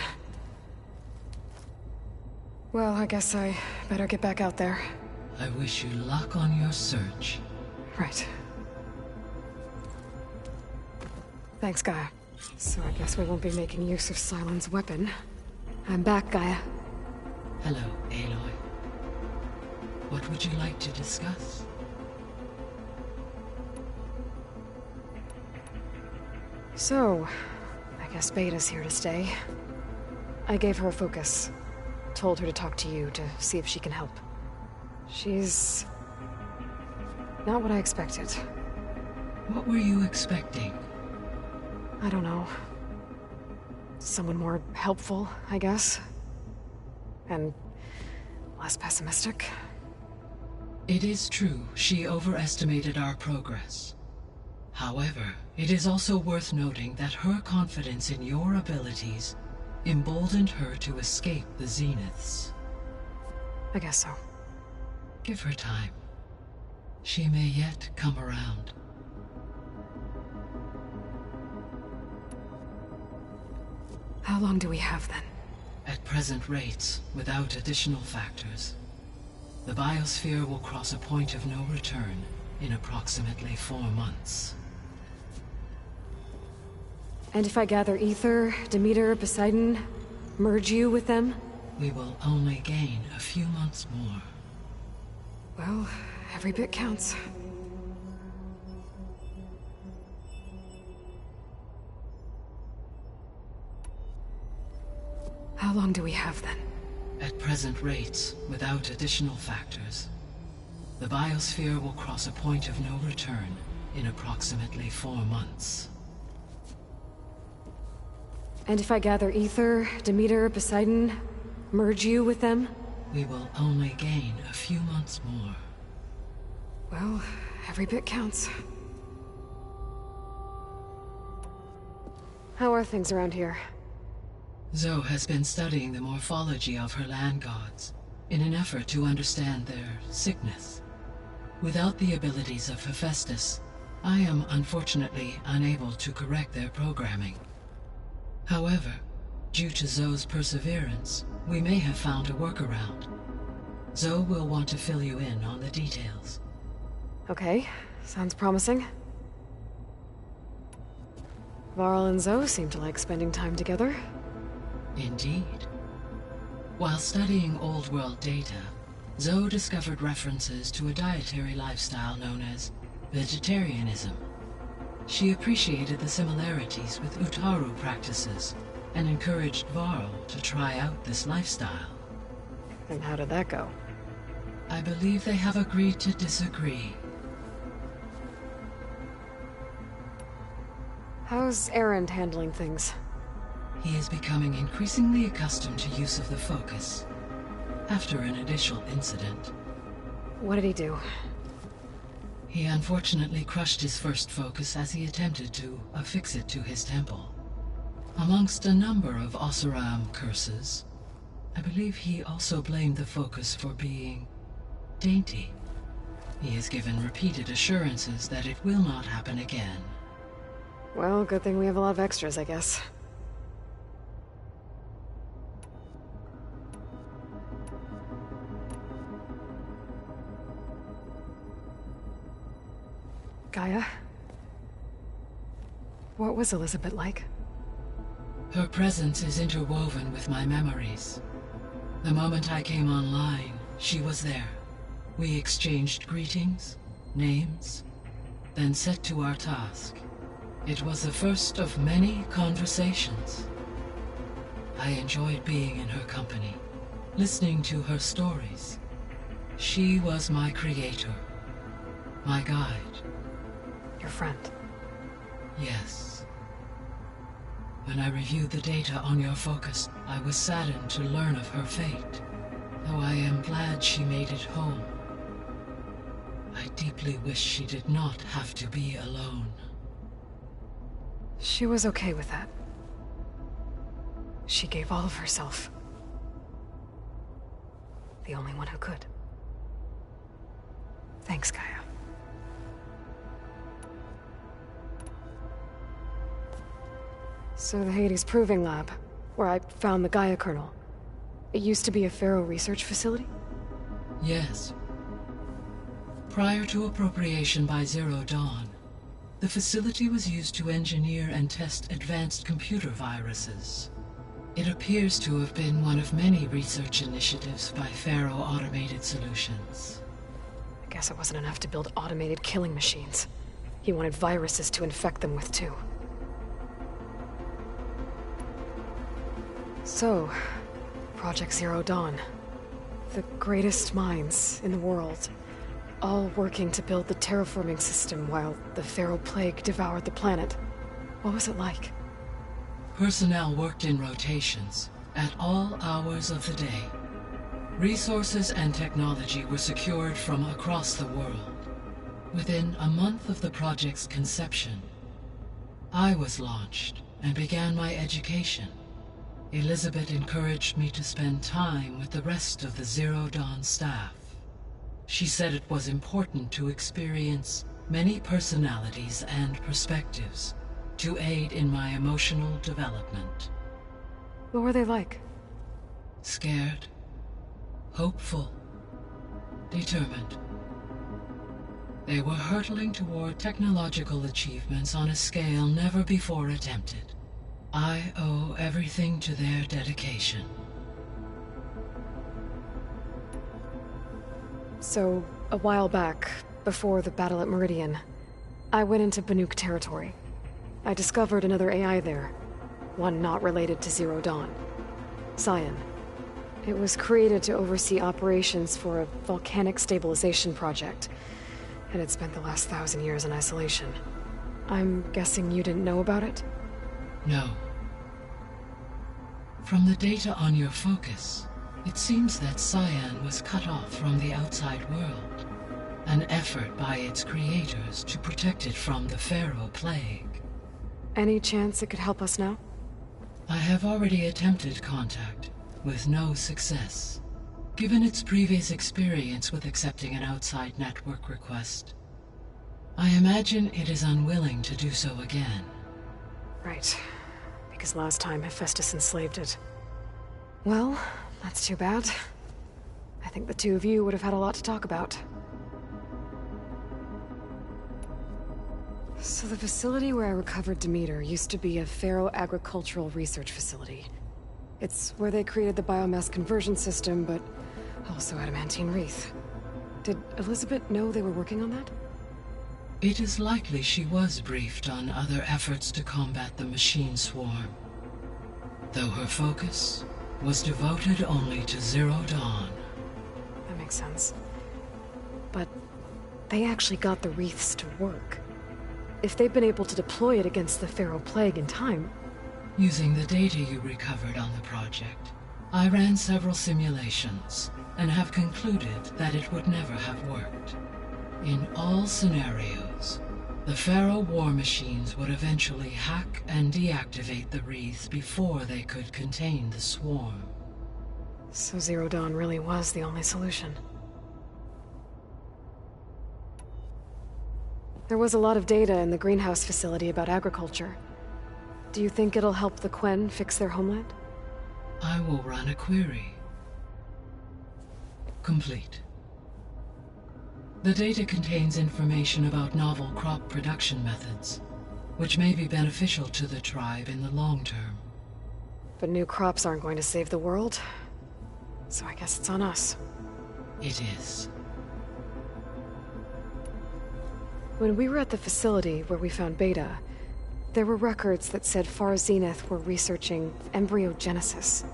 Speaker 1: Well, I guess I better get back out there.
Speaker 12: I wish you luck on your search.
Speaker 1: Right. Thanks, Gaia. So I guess we won't be making use of Sylens' weapon. I'm back, Gaia.
Speaker 12: Hello, Aloy. What would you like to discuss?
Speaker 1: So, I guess Beta's here to stay. I gave her a focus. Told her to talk to you to see if she can help. She's... not what I expected.
Speaker 12: What were you expecting?
Speaker 1: I don't know. Someone more helpful, I guess. And less pessimistic.
Speaker 12: It is true, she overestimated our progress. However, it is also worth noting that her confidence in your abilities emboldened her to escape the Zeniths.
Speaker 1: I guess so.
Speaker 12: Give her time. She may yet come around.
Speaker 1: How long do we have, then?
Speaker 12: At present rates, without additional factors, the biosphere will cross a point of no return in approximately 4 months.
Speaker 1: And if I gather Ether, Demeter, Poseidon, merge you with them?
Speaker 12: We will only gain a few months more.
Speaker 1: Well, every bit counts. How long do we have, then?
Speaker 12: At present rates, without additional factors, the biosphere will cross a point of no return in approximately 4 months.
Speaker 1: And if I gather Ether, Demeter, Poseidon, merge you with them?
Speaker 12: We will only gain a few months more.
Speaker 1: Well, every bit counts. How are things around here?
Speaker 12: Zoe has been studying the morphology of her land gods in an effort to understand their sickness. Without the abilities of Hephaestus, I am unfortunately unable to correct their programming. However, due to Zoe's perseverance, we may have found a workaround. Zoe will want to fill you in on the details.
Speaker 16: Okay, sounds promising. Varl and Zoe seem to like spending time together.
Speaker 12: Indeed. While studying Old World data, Zoe discovered references to a dietary lifestyle known as vegetarianism. She appreciated the similarities with Utaru practices and encouraged Varl to try out this lifestyle.
Speaker 16: And how did that go?
Speaker 12: I believe they have agreed to disagree.
Speaker 16: How's Erend handling things?
Speaker 12: He is becoming increasingly accustomed to use of the focus, after an initial incident.
Speaker 16: What did he do?
Speaker 12: He unfortunately crushed his first focus as he attempted to affix it to his temple. Amongst a number of Oseram curses, I believe he also blamed the focus for being dainty. He has given repeated assurances that it will not happen again.
Speaker 16: Well, good thing we have a lot of extras, I guess. Gaia? What was Elizabeth like?
Speaker 12: Her presence is interwoven with my memories. The moment I came online, she was there. We exchanged greetings, names, then set to our task. It was the first of many conversations. I enjoyed being in her company, listening to her stories. She was my creator, my guide.
Speaker 16: Your friend?
Speaker 12: Yes. When I reviewed the data on your focus, I was saddened to learn of her fate, though I am glad she made it home. I deeply wish she did not have to be alone.
Speaker 16: She was okay with that. She gave all of herself. The only one who could. Thanks, Gaia. So the Hades Proving Lab, where I found the Gaia kernel. It used to be a Pharaoh research facility?
Speaker 12: Yes. Prior to appropriation by Zero Dawn, the facility was used to engineer and test advanced computer viruses. It appears to have been one of many research initiatives by Pharaoh Automated Solutions.
Speaker 16: I guess it wasn't enough to build automated killing machines. He wanted viruses to infect them with too. So, Project Zero Dawn. The greatest minds in the world, all working to build the terraforming system while the Pharaoh Plague devoured the planet. What was it like?
Speaker 12: Personnel worked in rotations, at all hours of the day. Resources and technology were secured from across the world. Within a month of the project's conception, I was launched and began my education. Elizabeth encouraged me to spend time with the rest of the Zero Dawn staff. She said it was important to experience many personalities and perspectives to aid in my emotional development.
Speaker 16: What were they like?
Speaker 12: Scared, hopeful, determined. They were hurtling toward technological achievements on a scale never before attempted. I owe everything to their dedication.
Speaker 16: So, a while back, before the battle at Meridian, I went into Banuk territory. I discovered another AI there, one not related to Zero Dawn. Cyan. It was created to oversee operations for a volcanic stabilization project, and it spent the last 1,000 years in isolation. I'm guessing you didn't know about it?
Speaker 12: No. From the data on your focus, it seems that Cyan was cut off from the outside world, an effort by its creators to protect it from the Pharaoh Plague.
Speaker 16: Any chance it could help us now?
Speaker 12: I have already attempted contact, with no success. Given its previous experience with accepting an outside network request, I imagine it is unwilling to do so again.
Speaker 16: Right. Because last time Hephaestus enslaved it. Well, that's too bad. I think the two of you would have had a lot to talk about. So the facility where I recovered Demeter used to be a Pharaoh agricultural research facility. It's where they created the biomass conversion system, but also adamantine wreath. Did Elizabeth know they were working on that?
Speaker 12: It is likely she was briefed on other efforts to combat the machine swarm, though her focus was devoted only to Zero Dawn.
Speaker 16: That makes sense. But they actually got the wreaths to work. If they've been able to deploy it against the Pharaoh Plague in time...
Speaker 12: Using the data you recovered on the project, I ran several simulations and have concluded that it would never have worked. In all scenarios, the Pharaoh war machines would eventually hack and deactivate the wreath before they could contain the swarm.
Speaker 16: So Zero Dawn really was the only solution. There was a lot of data in the greenhouse facility about agriculture. Do you think it'll help the Quen fix their homeland?
Speaker 12: I will run a query. Complete. The data contains information about novel crop production methods, which may be beneficial to the tribe in the long term.
Speaker 16: But new crops aren't going to save the world, so I guess it's on us.
Speaker 12: It is.
Speaker 16: When we were at the facility where we found Beta, there were records that said Far Zenith were researching embryogenesis.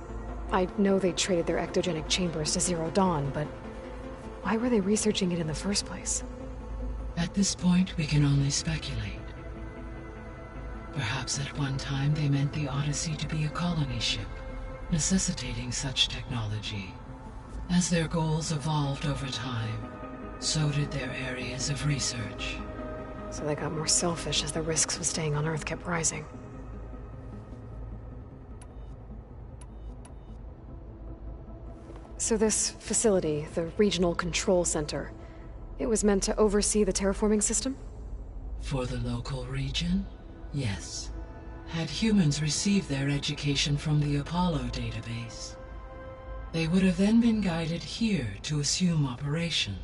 Speaker 16: I know they traded their ectogenic chambers to Zero Dawn, but why were they researching it in the first place?
Speaker 12: At this point, we can only speculate. Perhaps at one time they meant the Odyssey to be a colony ship, necessitating such technology. As their goals evolved over time, so did their areas of research.
Speaker 16: So they got more selfish as the risks of staying on Earth kept rising. So this facility, the Regional Control Center, it was meant to oversee the terraforming system?
Speaker 12: For the local region, yes. Had humans received their education from the Apollo database, they would have then been guided here to assume operation.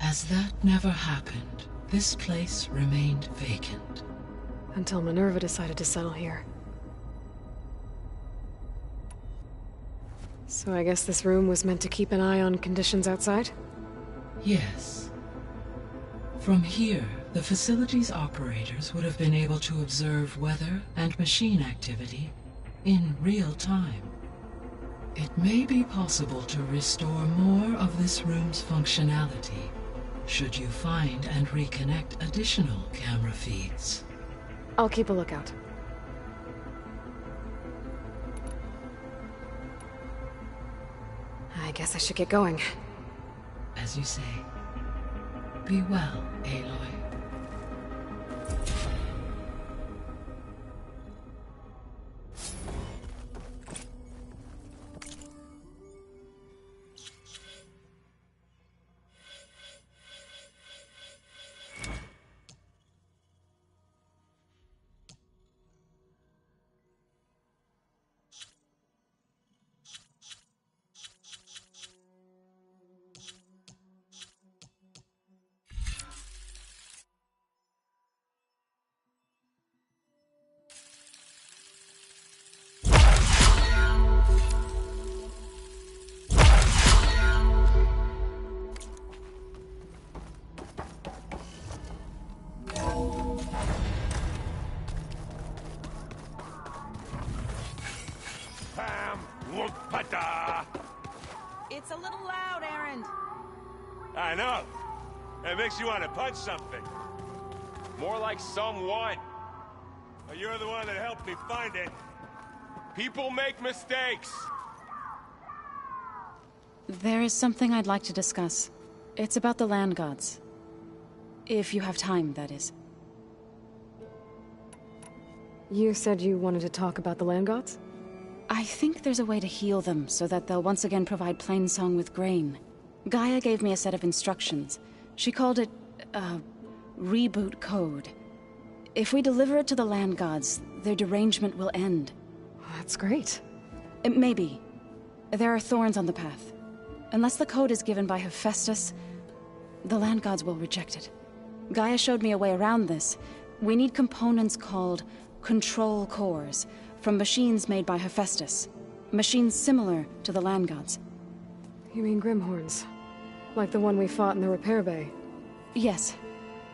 Speaker 12: As that never happened, this place remained vacant.
Speaker 16: Until Minerva decided to settle here. So I guess this room was meant to keep an eye on conditions outside?
Speaker 12: Yes. From here, the facility's operators would have been able to observe weather and machine activity in real time. It may be possible to restore more of this room's functionality should you find and reconnect additional camera feeds.
Speaker 16: I'll keep a lookout. I guess I should get going.
Speaker 12: As you say, be well, Aloy.
Speaker 4: It's a little loud, Erend.
Speaker 17: I know. It makes you want to punch something.
Speaker 5: More like someone.
Speaker 17: Well, you're the one that helped me find it.
Speaker 5: People make mistakes.
Speaker 11: There is something I'd like to discuss. It's about the land gods. If you have time, that is.
Speaker 16: You said you wanted to talk about the land gods?
Speaker 11: I think there's a way to heal them so that they'll once again provide Plainsong with grain. Gaia gave me a set of instructions. She called it, reboot code. If we deliver it to the land gods, their derangement will end.
Speaker 16: That's great.
Speaker 11: Maybe. There are thorns on the path. Unless the code is given by Hephaestus, the land gods will reject it. Gaia showed me a way around this. We need components called control cores from machines made by Hephaestus. Machines similar to the land gods.
Speaker 16: You mean Grimhorns? Like the one we fought in the repair bay?
Speaker 11: Yes.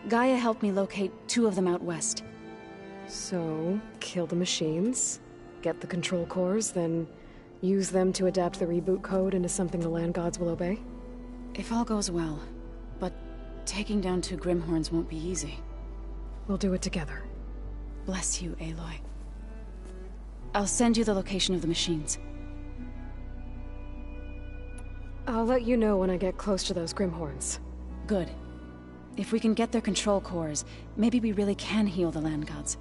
Speaker 11: Gaia helped me locate 2 of them out west.
Speaker 16: So, kill the machines, get the control cores, then use them to adapt the reboot code into something the land gods will obey?
Speaker 11: If all goes well. But taking down 2 Grimhorns won't be easy.
Speaker 16: We'll do it together.
Speaker 11: Bless you, Aloy. I'll send you the location of the machines.
Speaker 16: I'll let you know when I get close to those Grimhorns.
Speaker 11: Good. If we can get their control cores, maybe we really can heal the land gods.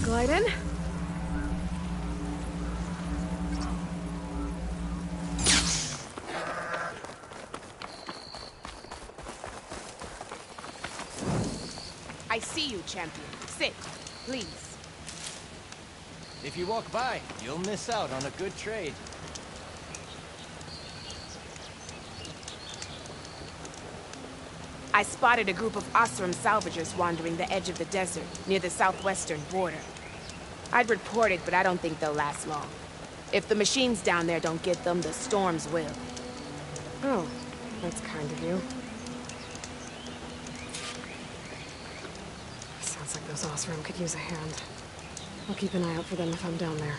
Speaker 16: Glide in.
Speaker 2: I see you, champion. Sit, please.
Speaker 19: If you walk by, you'll miss out on a good trade.
Speaker 2: I spotted a group of Osram salvagers wandering the edge of the desert, near the southwestern border. I'd report it, but I don't think they'll last long. If the machines down there don't get them, the storms will.
Speaker 16: Oh, that's kind of you. Sounds like those Osram could use a hand. I'll keep an eye out for them if I'm down there.